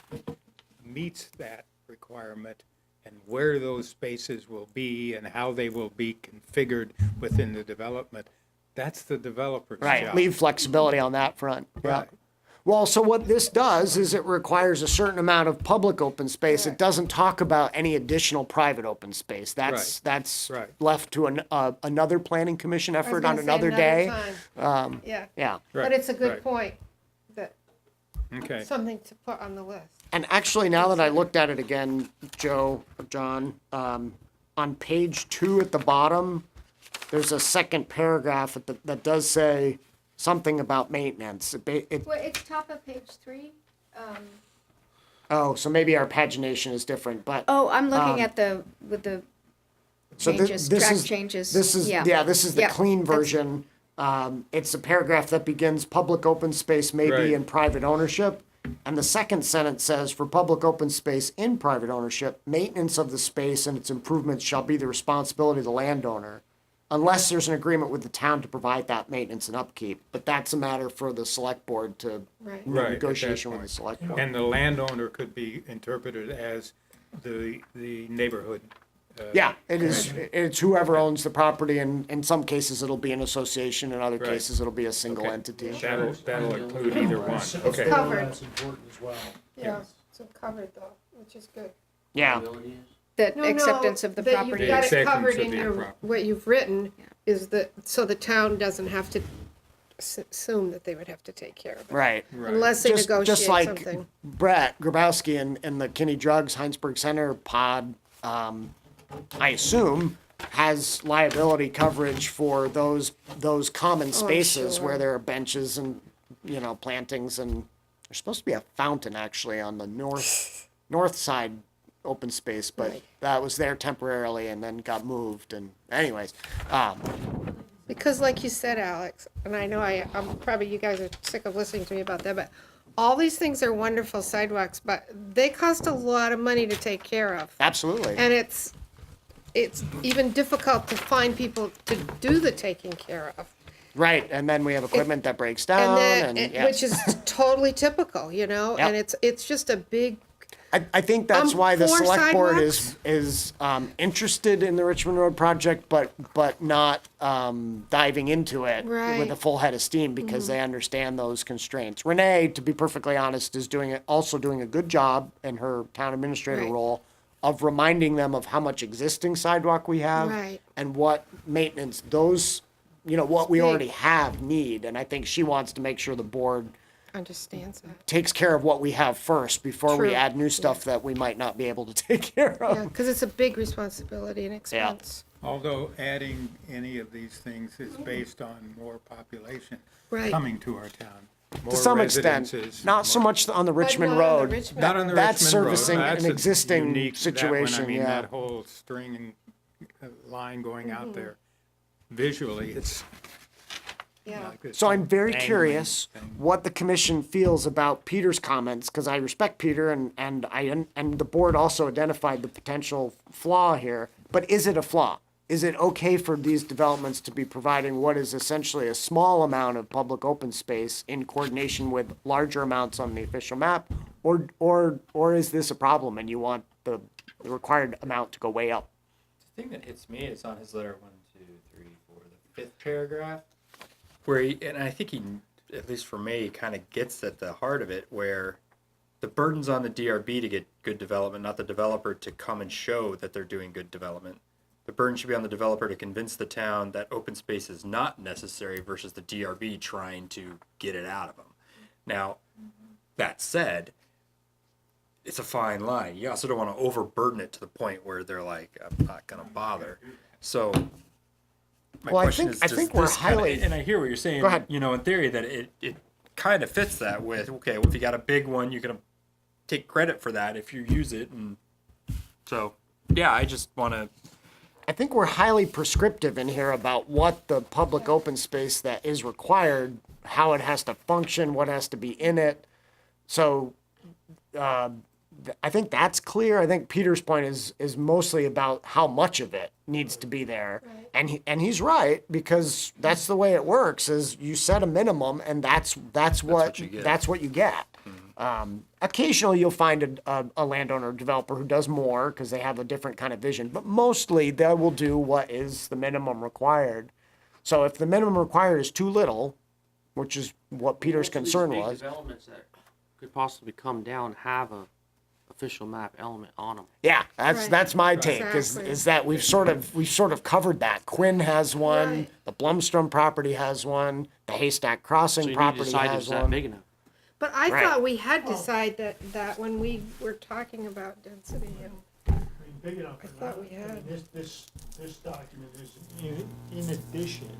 meets that requirement and where those spaces will be and how they will be configured within the development, that's the developer's Right, job. leave flexibility on that front. Yeah. Right. Well, so what this does is it requires a certain amount of public open space. It doesn't talk about any additional private open space. That's Right. left to another planning commission I was effort gonna on say another day. time. Yeah, Yeah. but it's a good Right. point, that, Okay. something to put on the list. And actually, now that I looked at it again, Joe, John, on page 2 at the bottom, there's a second paragraph that does say something about maintenance. Well, it's top of page 3. Oh, so maybe our pagination is different, but Oh, I'm looking at with the so changes, track changes. This is Yeah. this is the Yeah, clean that's- version. It's a paragraph that begins public open space may Right. be in private ownership. And the second sentence says, for public open space in private ownership, maintenance of the space and its improvements shall be the responsibility of the landowner, unless there's an agreement with the town to provide that maintenance and upkeep. But that's a matter for the select board to, Right. Right, at that negotiation with the point. select board. And the landowner could be interpreted as the neighborhood. Yeah, it's whoever owns the property, and in some cases it'll be an association, in other Right. cases it'll be a single Okay. entity. That'll include either one. Okay. Covered. That's important as well. Yeah, so covered though, which is good. Yeah, The No, acceptance no, of the that property. You've got it Acceptance covered of in the your, property. what you've written is that, so the town doesn't have to assume that they would have to take care of it. right. Unless they Just negotiate like something. Brett Grabowski in the Kinney Drugs Hinesburg Center pod, I assume, has liability coverage for those common spaces sure. where there are benches and, plantings, and there's supposed to be a fountain actually on the north side open space, but Right. that was there temporarily and then got moved, and anyways, Because like you said, Alex, and I know I'm probably, you guys are sick of listening to me about that, but all these things are wonderful sidewalks, but they cost a lot of money to take care of. absolutely. And it's even difficult to find people to do the taking care of. Right, and then we have equipment that breaks down, And and then, which is totally typical, you know, and Yep. it's just a big, I think that's why the for select board sidewalks? is interested in the Richmond Road project, but not diving into it with a Right. Mm-hmm. full head of steam because they understand those constraints. Renee, to be perfectly honest, is also doing a good job in her town administrator Right. role of reminding them of how much existing sidewalk we have Right. and what maintenance those, what we big. already have need. And I think she wants to make sure the board understands that. takes care of what we have first before we True. add new stuff that we might not be able to take care of. Yeah, because it's a big responsibility and expense. Although adding any of these things is based on more population Right. coming to our town. To some extent, not so much on the Richmond Not on the Road. Richmond. Not on the That's Richmond Road. servicing That's an a existing unique- that one, situation, I mean, yeah. that whole string and line going out there, visually, it's Yeah. like this So I'm very dangling curious thing. what the commission feels about Peter's comments, because I respect Peter and the board also identified the potential flaw here. But is it a flaw? Is it okay for these developments to be providing what is essentially a small amount of public open space in coordination with larger amounts on the official map? Or is this a problem and you want the required amount to go way up? The thing that hits me is on his letter 1, 2, 3, 4, the 5th paragraph, where and I think he, at least for me, kind of gets at the heart of it, where the burden's on the DRB to get good development, not the developer to come and show that they're doing good development. The burden should be on the developer to convince the town that open space is not necessary versus the DRB trying to get it out of them. Now, that said, it's a fine line. You also don't want to overburden it to the point where they're like, I'm not going to bother. So, my Well, question I is, does think we're this kinda- highly- and I hear what you're saying, Go ahead. in theory, that it kind of fits that with, okay, well, if you got a big one, you're going to take credit for that if you use it. And so, yeah, I just want to, I think we're highly prescriptive in here about what the public open space that is required how it has to function, what has to be in it. So I think that's clear. I think Peter's point is mostly about how much of it needs to be there. And he's right, because that's the way it works, is you set a minimum and that's what you get. that's what you get. Occasionally you'll find a landowner developer who does more because they have a different kind of vision, but mostly they will do what is the minimum required. So if the minimum required is too little, which is what Peter's Most of these concern big was, Developments that could possibly come down have a official map element on them. yeah, Right. that's my take, Exactly. is that we've sort of covered that. Quinn has one, Right. the Blumstrom property has one, the Haystack So Crossing you need to property decide if has it's that one. big enough. But I Right. thought we had decided that when we were talking about density and I mean, big enough. I thought we had. This document is in addition,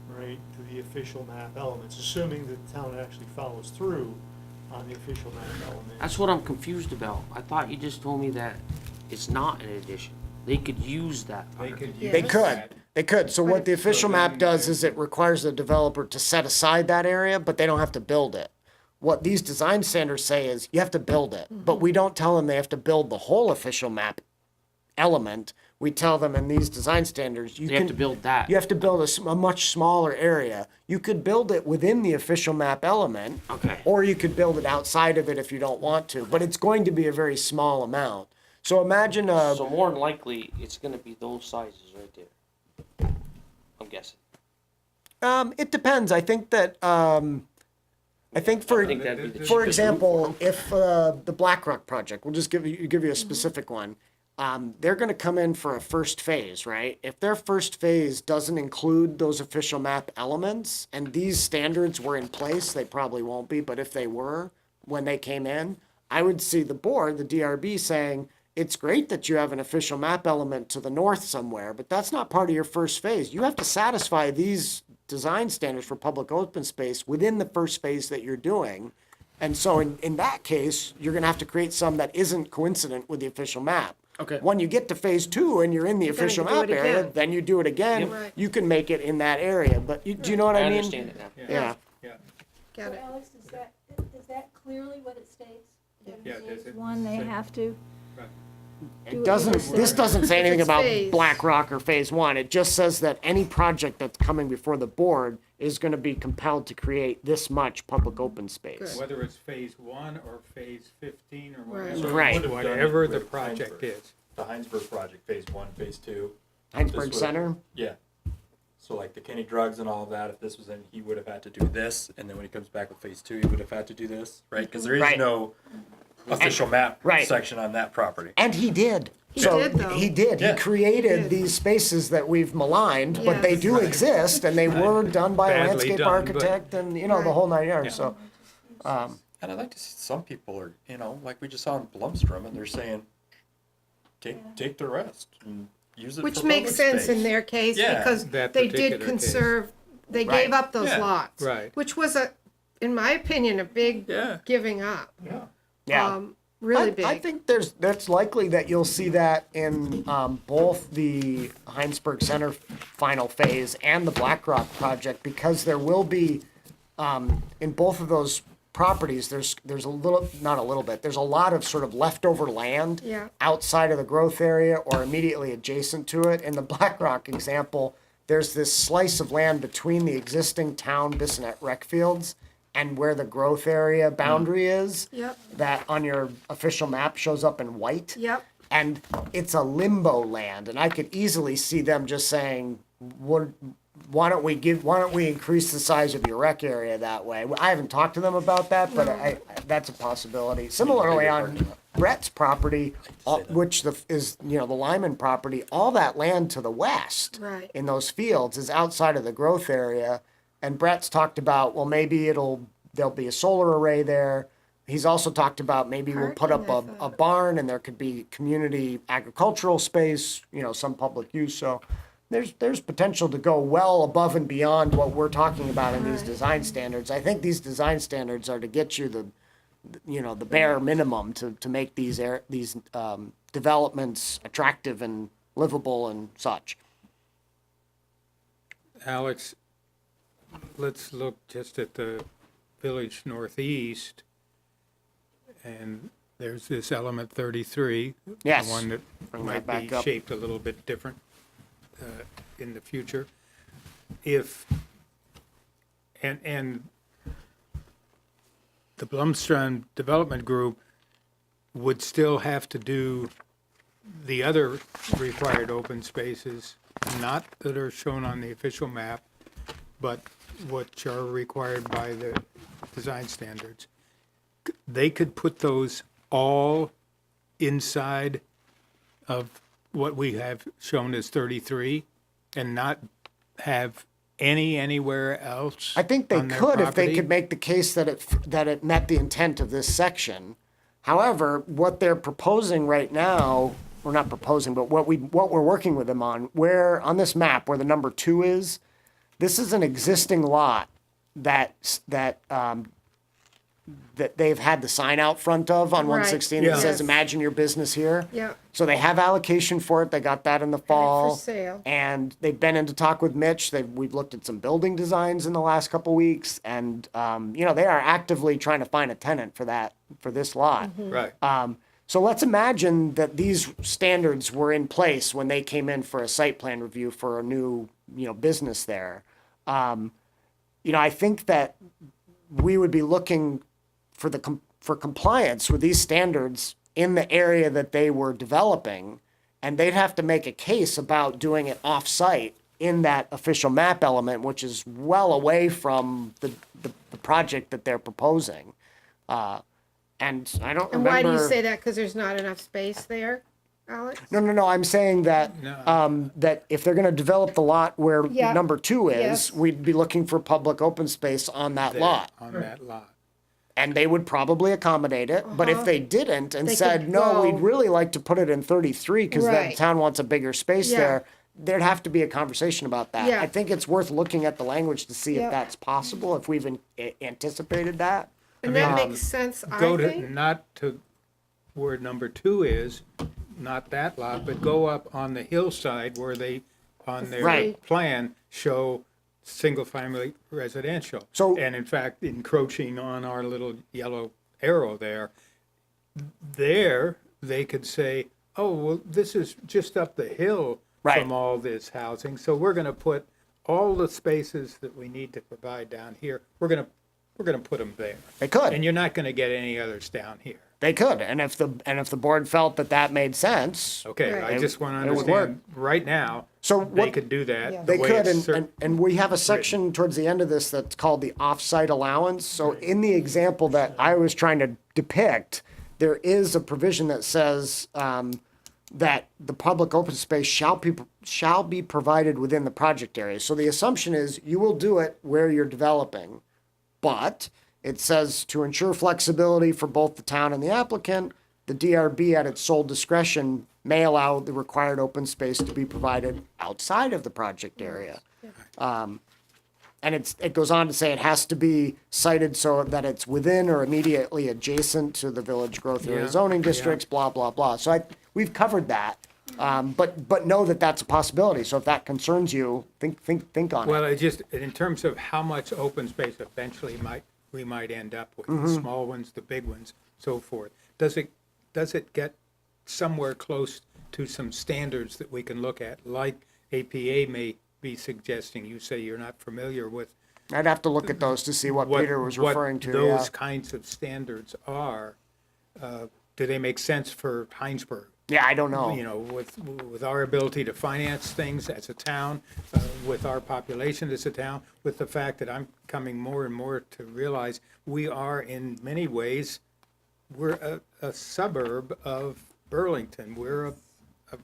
right, to the official map elements, assuming that the town actually follows through on the official map element. That's what I'm confused about. I thought you just told me that it's not an addition. They could use that They part. could Yeah. use They that. could. So what the official So map then- does is it requires the developer to set aside that area, but they don't have to build it. What these design standards say is you have to build it, but we don't tell them they have to build the whole official map element. We tell them in these design standards, you They have to build that. You have to build a much smaller area. You could build it within the official map element. Okay. Or you could build it outside of it if you don't want to, but it's going to be a very small amount. So imagine So more than likely, it's gonna be those sizes right there. I'm guessing. it depends. I think that I think I think that'd be the for cheapest example, if the BlackRock project, we'll just give you a specific one. They're going to come in for a first phase, right? If their first phase doesn't include those official map elements, and these standards were in place, they probably won't be, but if they were when they came in, I would see the board, the DRB, saying, it's great that you have an official map element to the north somewhere, but that's not part of your first phase. You have to satisfy these design standards for public open space within the first phase that you're doing. And so in that case, you're gonna have to create some that isn't coincident with the official map. Okay. When you get to phase 2 and you're in the official do map it area, again. then you do it again. Yep. Right. You can make it in that area, but do you know what I I mean? understand it now. Yeah. Yeah, Get it. Alex, is that clearly what it states? yeah, does it One, they say- have to, It doesn't, this doesn't say anything it's about phase. BlackRock or phase 1. It just says that any project that's coming before the board is gonna be compelled to create this much public open space. Whether it's phase 1 or phase 15 or Right. whatever. Right. Would've done it Whatever the with project Hinesburg. is. The Hinesburg project, phase 1, phase 2. Heinsberg This would've- Center? Yeah. So like the Kenny drugs and all of that, if this was in, he would have had to do this, and then when he comes back with phase 2, he would have had to do this, right? Because there is Right. no official map Right. section on that property. And he did. He So did, though. He did. Yeah. He created did. these spaces that we've maligned, but they Yes. do exist, and they were done by a Badly landscape done, but- architect, and you know the Right. whole 9 yards. Yeah. So And I'd like to see some people are, like we just saw in Blumstrom, and they're saying, take the rest and use it Which for makes public sense space. in their case Yeah. because That they particular did case. conserve, they Right. gave up those Yeah. lots. Right. Which was in my opinion, a big Yeah. giving up. yeah. Really big. I think that's likely that you'll see that in both the Hinesburg Center final phase and the BlackRock project, because there will be in both of those properties. There's a little, not a little bit. There's a lot of sort of leftover land Yeah. outside of the growth area or immediately adjacent to it. In the BlackRock example, there's this slice of land between the existing town Bissonnet rec fields and where the growth area boundary is. Yep. That on your official map shows up in white. Yep. And it's a limbo land, and I could easily see them just saying, why don't we increase the size of your rec area that way? I haven't talked to them about that, but that's a possibility. Similarly on Brett's property, which is the Lyman property, all that land to the west Right. in those fields is outside of the growth area. And Brett's talked about, well, maybe there'll be a solar array there. He's also talked about maybe we'll put up Parking, I a barn and there could be community agricultural space, some public use. So there's potential to go well above and beyond what we're talking about in these design standards. I think these design standards are to get you the bare minimum to make these developments attractive and livable and such. Alex, let's look just at the village northeast. And there's this element 33. Yes. The one that Bring might that be back up. shaped a little bit different in the future. If, and the Blumstrand Development Group would still have to do the other required open spaces, not that are shown on the official map, but which are required by the design standards. They could put those all inside of what we have shown as 33 and not have anywhere else. I think they on their could if they property? could make the case that it met the intent of this section. However, what they're proposing right now, we're not proposing, but what we're working with them on, where on this map where the number 2 is, this is an existing lot that they've had the sign out front of on Right. 116 that Yeah. says Yes. "Imagine your business here." Yeah. So they have allocation for it. They got that in the fall. sale. And they've been in to talk with Mitch. We've looked at some building designs in the last couple weeks, and they are actively trying to find a tenant for this lot. Right. So let's imagine that these standards were in place when they came in for a site plan review for a new business there. I think that we would be looking for compliance with these standards in the area that they were developing, and they'd have to make a case about doing it off-site in that official map element, which is well away from the project that they're proposing. And I don't And remember. why do you say that? Because there's not enough space there, Alex? No. I'm saying that that if they're going to develop the lot where Yeah. number 2 is, Yes. we'd be looking for public open space on that There, lot. on that lot. And they would probably accommodate it. But if they didn't and They said, could no, go- we'd really like to put it in 33 because the Right. town wants a bigger space Yeah. there, there'd have to be a conversation about that. Yeah. I think it's worth looking at the language to see Yeah. if that's possible, if we've anticipated that. And that makes sense, I Go to, think. not to where number 2 is, not that lot, but go up on the hillside where they, on their Right. plan, show single-family residential. So- And in fact, encroaching on our little yellow arrow there, they could say, oh, well, this is just up the hill Right. from all this housing, so we're gonna put all the spaces that we need to provide down here, we're gonna put them there. They could. And you're not gonna get any others down here. They could. And if the board felt that made sense, Okay, Right. I just want to It would work. understand, right now, So they what- could do that. they the way could, it's and we have a section towards the end of this that's called the off-site allowance. So in the example that I was trying to depict, there is a provision that says that the public open space shall be provided within the project area. So the assumption is you will do it where you're developing, but it says to ensure flexibility for both the town and the applicant, the DRB at its sole discretion may allow the required open space to be provided outside of the project area. And it goes on to say it has to be cited so that it's within or immediately adjacent to the village growth area Yeah, zoning yeah. districts, blah, blah, blah. So we've covered that. But know that that's a possibility. So if that concerns you, think on it. Well, it just, in terms of how much open space eventually we might end up with, Mm-hmm. the small ones, the big ones, so forth. Does it get somewhere close to some standards that we can look at, like APA may be suggesting? You say you're not familiar with I'd have to look at those to see what Peter was what referring to. those Yeah. kinds of standards are. Do they make sense for Hinesburg? Yeah, I don't know. You know, with our ability to finance things as a town, with our population as a town, with the fact that I'm coming more and more to realize we are in many ways, we're a suburb of Burlington. We're a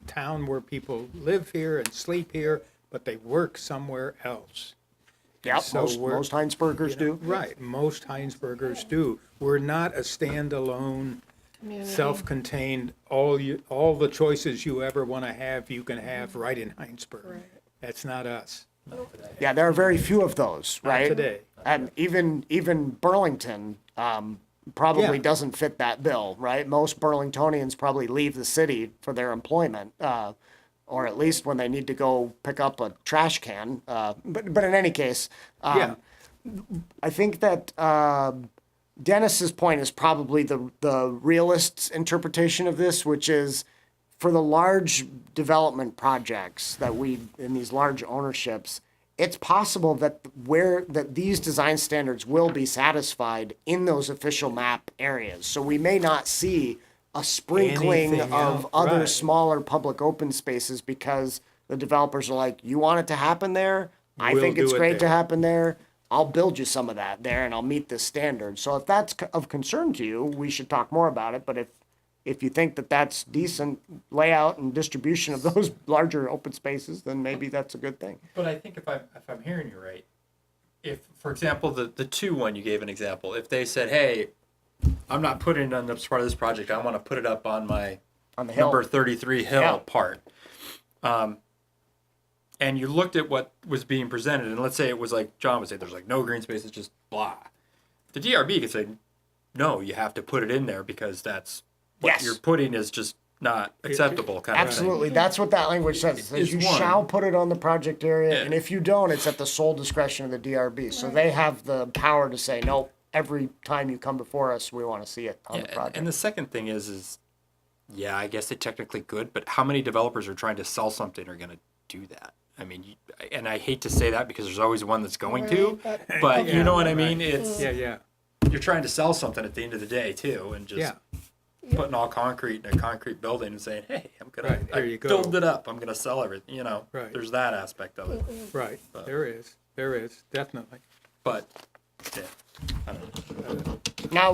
town where people live here and sleep here, but they work somewhere else. Yep, So most Heinsbergers do. Right, most Heinsbergers do. We're not a standalone, self-contained, all the choices you ever want to have, you can have right in Heinsberg. That's not us. Yeah, there are very few of those, Not right? today. And even Burlington probably Yeah. doesn't fit that bill, right? Most Burlingtonians probably leave the city for their employment. or at least when they need to go pick up a trash can. But in any case, Yeah. I think that Dennis's point is probably the realist's interpretation of this, which is for the large development projects that in these large ownerships, it's possible that these design standards will be satisfied in those official map areas. So we may not see a sprinkling Anything of else, other right. smaller public open spaces because the developers are like, you want it to happen there? I We'll think it's do it great to there." happen there. I'll build you some of that there and I'll meet this standard. So if that's of concern to you, we should talk more about it. But if you think that that's decent layout and distribution of those larger open spaces, then maybe that's a good thing. But I think if I'm hearing you right, if for example the 2 you gave an example, if they said, hey, I'm not putting it on this part of this project, I want to put it up on my On the hill. number 33 hill Yeah. part. And you looked at what was being presented, and let's say it was like John would say, there's like no green space, it's just blah. The DRB could say, no, you have to put it in there because that's what Yes. you're putting is just not acceptable kind of thing. Absolutely. That's what that language says. It says It's you one. shall put it on the project area, Yeah. and if you don't, it's at the sole discretion of the DRB. So they have the power to say, nope, every time you come before us, we want to see it on Yeah, the project. and the second thing is, yeah, I guess they technically could, but how many developers are trying to sell something are going to do that? I mean, and I hate to say that because there's always one that's going to, but you know what I mean? It's Yeah. you're trying to sell something at the end of the day too, and just Yeah. putting all concrete in a concrete building and saying, "Hey, I'm gonna Right, here I you go." filled it up. I'm gonna sell everything." You know, Right. there's that aspect of it. Right. There is definitely. But yeah, I don't know. Now,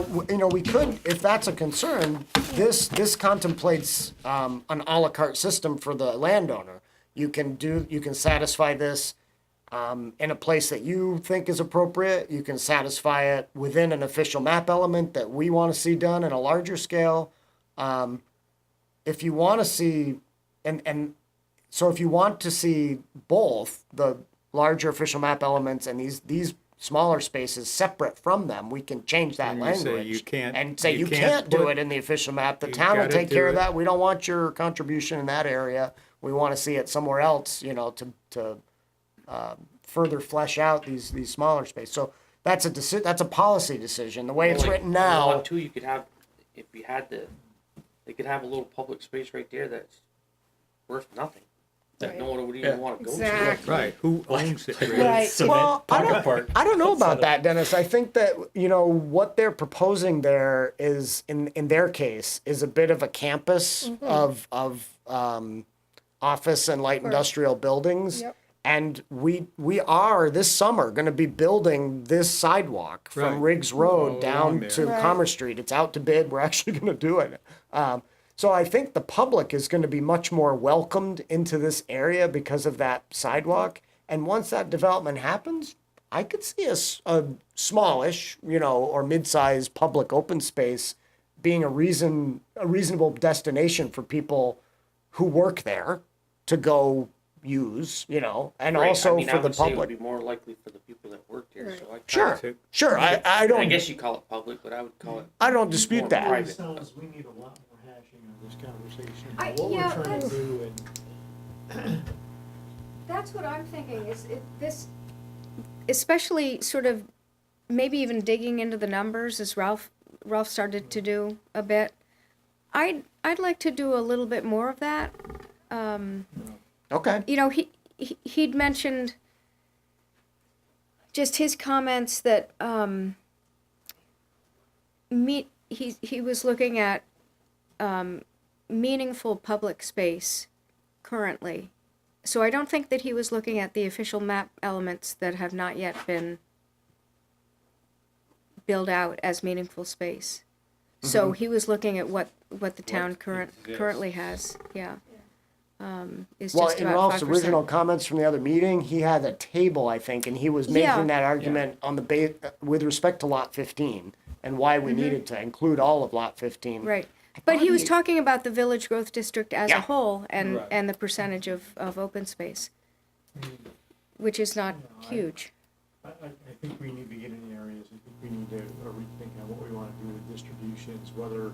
we could, if that's a concern, this contemplates an à la carte system for the landowner. You can satisfy this in a place that you think is appropriate. You can satisfy it within an official map element that we want to see done in a larger scale. If you want to see, so if you want to see both the larger official map elements and these smaller spaces separate from them, we can change that And you say language you can't- and say you you can't can't do put- it in the official map. The You town will gotta take do care of it. that. We don't want your contribution in that area. We want to see it somewhere else, to further flesh out these smaller spaces. So that's a policy decision. The way it's Well, like, written if you now. want to, you could have, if you had they could have a little public space right there that's worth nothing. That no one would even want to go to. Exactly. Right. Who owns it? really? Right. Cement pocket park. I don't know about that, Dennis. I think that, what they're proposing there is, in their case, is a bit of a campus of office and light industrial buildings. Yep. And we are this summer going to be building this sidewalk from Right. Riggs All Road along down there. to Right. Commerce Street. It's out to bid. We're actually going to do it. So I think the public is going to be much more welcomed into this area because of that sidewalk. And once that development happens, I could see a smallish, or mid-sized public open space being a reasonable destination for people who work there to go use, and Right, also I mean, for I the would say it public. would be more likely for the people that work here. So I Sure, Right. sure. I I don't guess you call it public, but I would call it. I don't dispute more that. private. Sounds we need a lot more hashing of this conversation. I- What yeah, we're trying to that's- do and That's what I'm thinking, this, especially sort of, maybe even digging into the numbers as Ralph started to do a bit. I'd like to do a little bit more of that. Okay. He'd mentioned just his comments that he was looking at meaningful public space currently. So I don't think that he was looking at the official map elements that have not yet been built out as meaningful space. So he was looking at what the town currently has. Yeah. Is Well, just in about Ralph's 5%. original comments from the other meeting, he had a table, I think, and he was making Yeah. that argument on with respect to Lot 15 and why we needed to include all of Lot 15. Mm-hmm. Right. But he thought was he- talking about the village growth district as Yeah. a whole and, Right. and the percentage of open space, which is not huge. I think we need to get in the areas, I think we need to rethink on what we want to do with distributions, whether,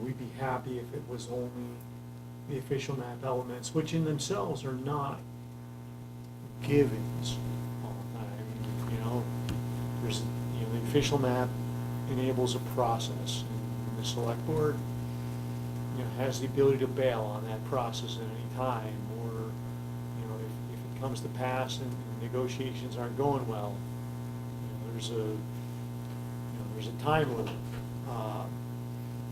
we'd be happy if it was only the official map elements, which in themselves are not givens all the time. You know, there's, you know, the official map enables a process, and the select board, you know, has the ability to bail on that process at any time, or, you know, if it comes to pass and negotiations aren't going well, you know, there's a time limit.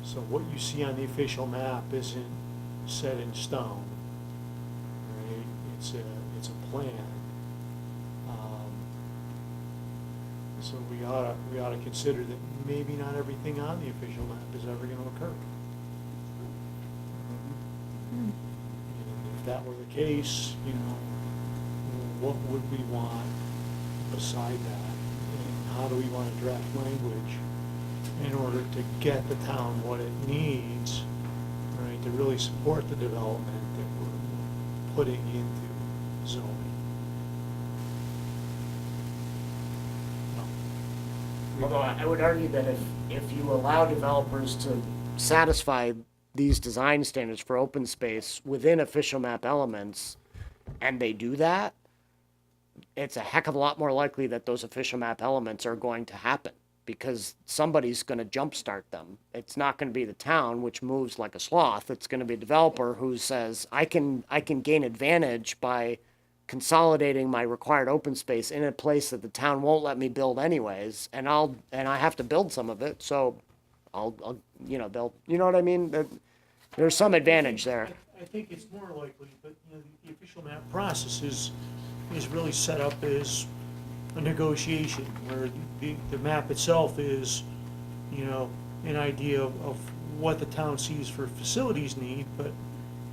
So what you see on the official map isn't set in stone, right? It's a plan. So we ought to consider that maybe not everything on the official map is ever going to occur. And if that were the case, you know, what would we want beside that? And how do we want to draft language in order to get the town what it needs, right, to really support the development that we're putting into zoning? Although I would argue that if you allow developers to satisfy these design standards for open space within official map elements, and they do that, it's a heck of a lot more likely that those official map elements are going to happen, because somebody's going to jumpstart them. It's not going to be the town, which moves like a sloth. It's going to be a developer who says, I can gain advantage by consolidating my required open space in a place that the town won't let me build anyways, and I have to build some of it, so I'll you know, you know what I mean? There's some advantage there. I think it's more likely, but, you know, the official map process is really set up as a negotiation, where the map itself is, you know, an idea of what the town sees for facilities need, but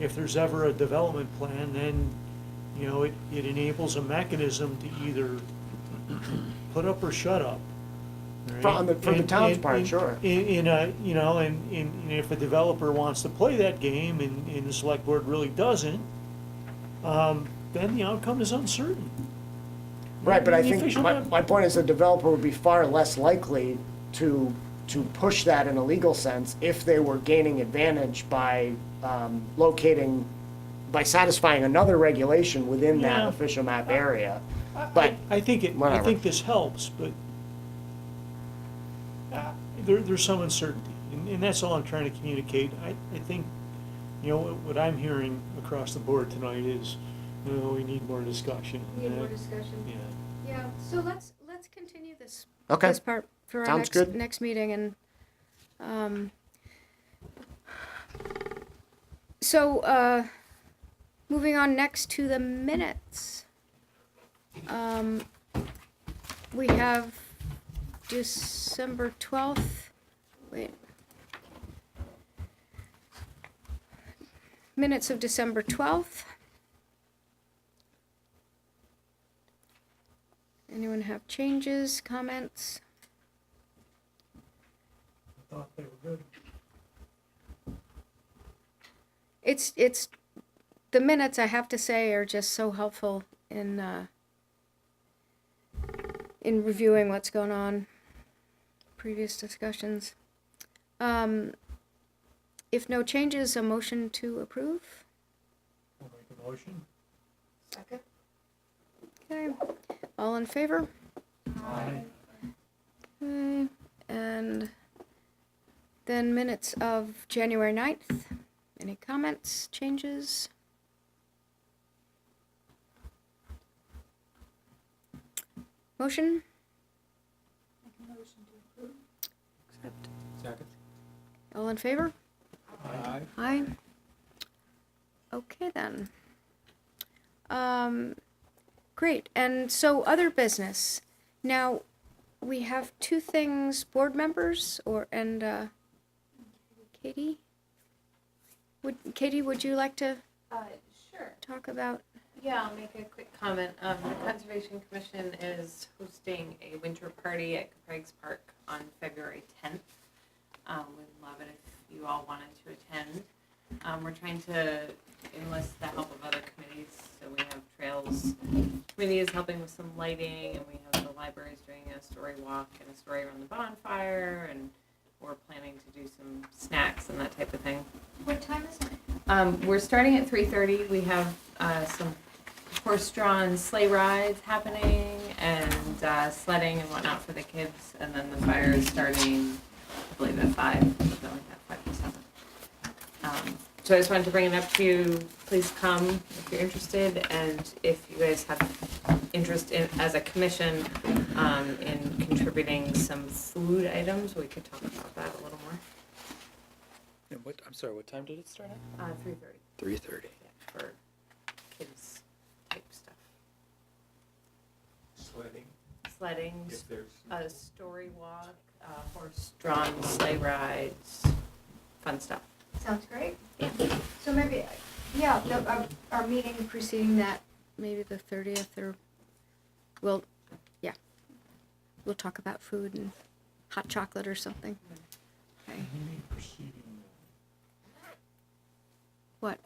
if there's ever a development plan, then, you know, it enables a mechanism to either put up or shut up. Right? From the town's part, sure. In a, you know, and if a developer wants to play that game and the select board really doesn't, then the outcome is uncertain. Right, but I The think official my map- point is the developer would be far less likely to push that in a legal sense if they were gaining advantage by by satisfying another regulation within that Yeah. official map area. But I think whatever. this helps, but there's some uncertainty, and that's all I'm trying to communicate. I think, you know, what I'm hearing across the board tonight is, you know, we need more discussion. Need more discussion. Yeah. Yeah, so let's continue this. Okay. This part for our Sounds good. next meeting, and, so, moving on next to the minutes. We have December 12th, wait. Minutes of December 12th. Anyone have changes, comments? I thought they were good. It's the minutes, I have to say, are just so helpful in reviewing what's going on, previous discussions. If no changes, a motion to approve? I'll make a motion. Second? Okay, all in favor? Aye. Okay, and then minutes of January 9th. Any comments, changes? Motion? Accept. Second. All in favor? Aye. Aye. Okay then. Great, and so other business. Now, we have two things, board members, Katie? Katie, would you like to Sure. talk about? Yeah, I'll make a quick comment. The Conservation Commission is hosting a winter party at Craig's Park on February 10th. We'd love it if you all wanted to attend. We're trying to enlist the help of other committees. So we have Trails Committee is helping with some lighting, and we have the libraries doing a story walk and a story around the bonfire, and we're planning to do some snacks and that type of thing. What time is it? We're starting at 3:30. We have some horse-drawn sleigh rides happening and sledding and whatnot for the kids. And then the fire is starting, I believe, at 5, something like that, 5 to 7. So I just wanted to bring it up to you. Please come if you're interested, and if you guys have interest in, as a commission, in contributing some food items, we could talk about that a little more. And I'm sorry, what time did it start at? 3:30. 3:30. Yeah, for kids type stuff. Sledding, If there's, a story walk, horse-drawn sleigh rides, fun stuff. Sounds great. Yeah. So maybe, yeah, our meeting preceding that, maybe the 30th, or, we'll talk about food and hot chocolate or something. Okay. What?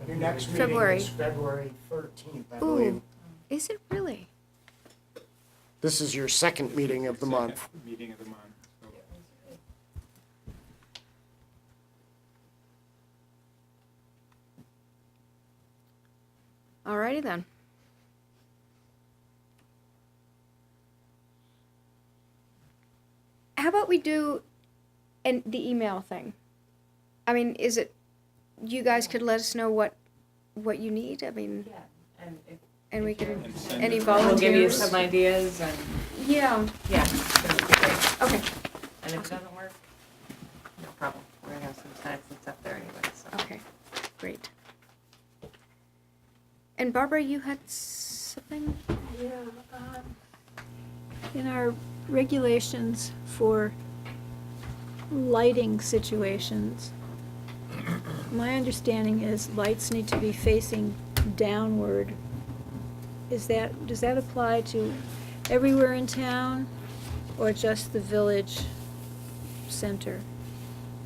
Your next meeting February. is February 13th, I Ooh, believe. is it really? This is your second meeting of the month. second meeting of the month. So Alrighty then. How about we do the email thing? I mean, is it, you guys could let us know what you need? I mean, Yeah, and if and we can, And send any it- we'll give you volunteers? some ideas and, Yeah, yeah, that would be great. okay, And if it doesn't work, no problem. We're gonna have some snacks and stuff there anyway, so. okay, great. And Barbara, you had something? Yeah, in our regulations for lighting situations, my understanding is lights need to be facing downward. Does that apply to everywhere in town or just the village center?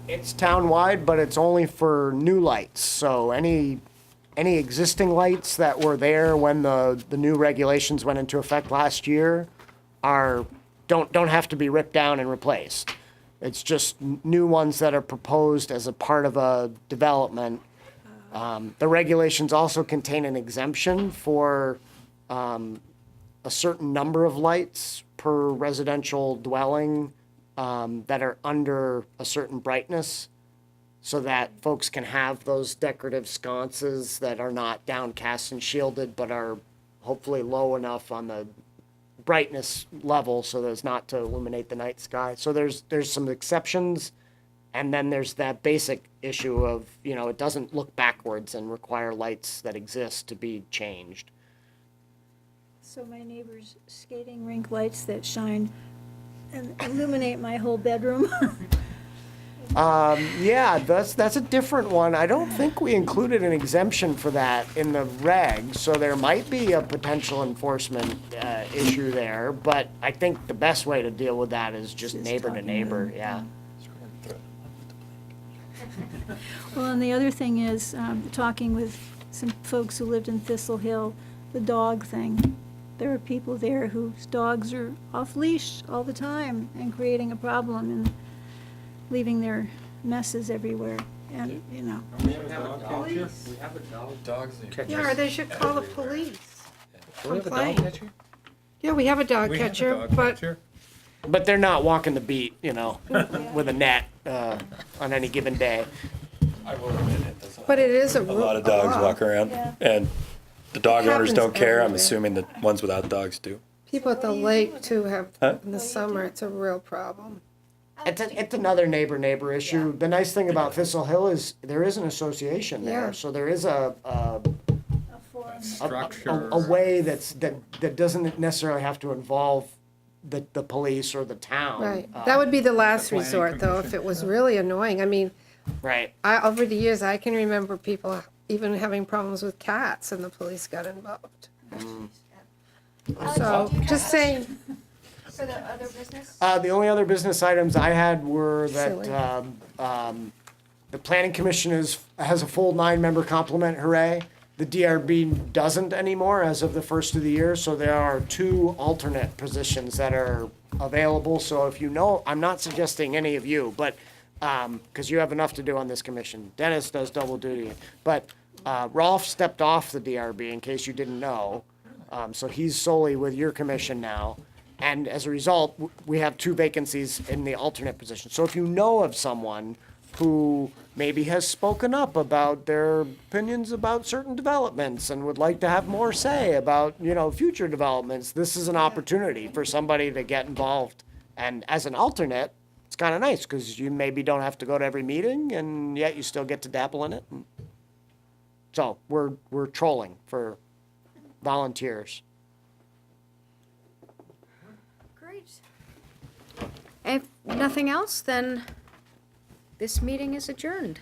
It's townwide, but it's only for new lights. So any existing lights that were there when the new regulations went into effect last year don't have to be ripped down and replaced. It's just new ones that are proposed as a part of a development. The regulations also contain an exemption for a certain number of lights per residential dwelling that are under a certain brightness, so that folks can have those decorative sconces that are not downcast and shielded, but are hopefully low enough on the brightness level so as not to illuminate the night sky. So there's some exceptions, and then there's that basic issue of, it doesn't look backwards and require lights that exist to be changed. So my neighbor's skating rink lights that shine and illuminate my whole bedroom. Yeah, that's a different one. I don't think we included an exemption for that in the regs, so there might be a potential enforcement issue there. But I think the best way to deal with that is just neighbor to talking neighbor. to Yeah. Well, and the other thing is, talking with some folks who lived in Thistle Hill, the dog thing. There are people there whose dogs are off leash all the time and creating a problem and leaving their messes everywhere. And, We have a dog catcher. We have a dog Dogs. catcher. Yeah, or they should call the police. Do we have a complain. dog catcher? Yeah, we have a dog we have a catcher, dog but catcher. But they're not walking the beat, with a net on any given day. I will admit it. There's But it is a lot of dogs walk around, Yeah. and the dog owners happens don't care. I'm everywhere. assuming that ones without dogs do. people at the lake too have, Huh? in the summer, it's a real problem. It's another neighbor issue. The nice thing about Thistle Hill is there is an association Yeah. there, so there is a Structure. a way that doesn't necessarily have to involve the police or the town. Right. That would be the last planning resort, though, if commission. it was really annoying. I mean, Right. over the years, I can remember people even having problems with cats and the police got involved. So, just saying, For the other business? The only other business items I had were Silly. that the planning commission has a full 9-member complement, hooray. The DRB doesn't anymore as of the first of the year, so there are 2 alternate positions that are available. So if I'm not suggesting any of you, but because you have enough to do on this commission. Dennis does double duty. But Rolf stepped off the DRB, in case you didn't know. So he's solely with your commission now. And as a result, we have 2 vacancies in the alternate position. So if you know of someone who maybe has spoken up about their opinions about certain developments and would like to have more say about, future developments, this is an opportunity for somebody to get involved. And as an alternate, it's kind of nice because you maybe don't have to go to every meeting and yet you still get to dabble in it. So we're trolling for volunteers. Great. If nothing else, then this meeting is adjourned.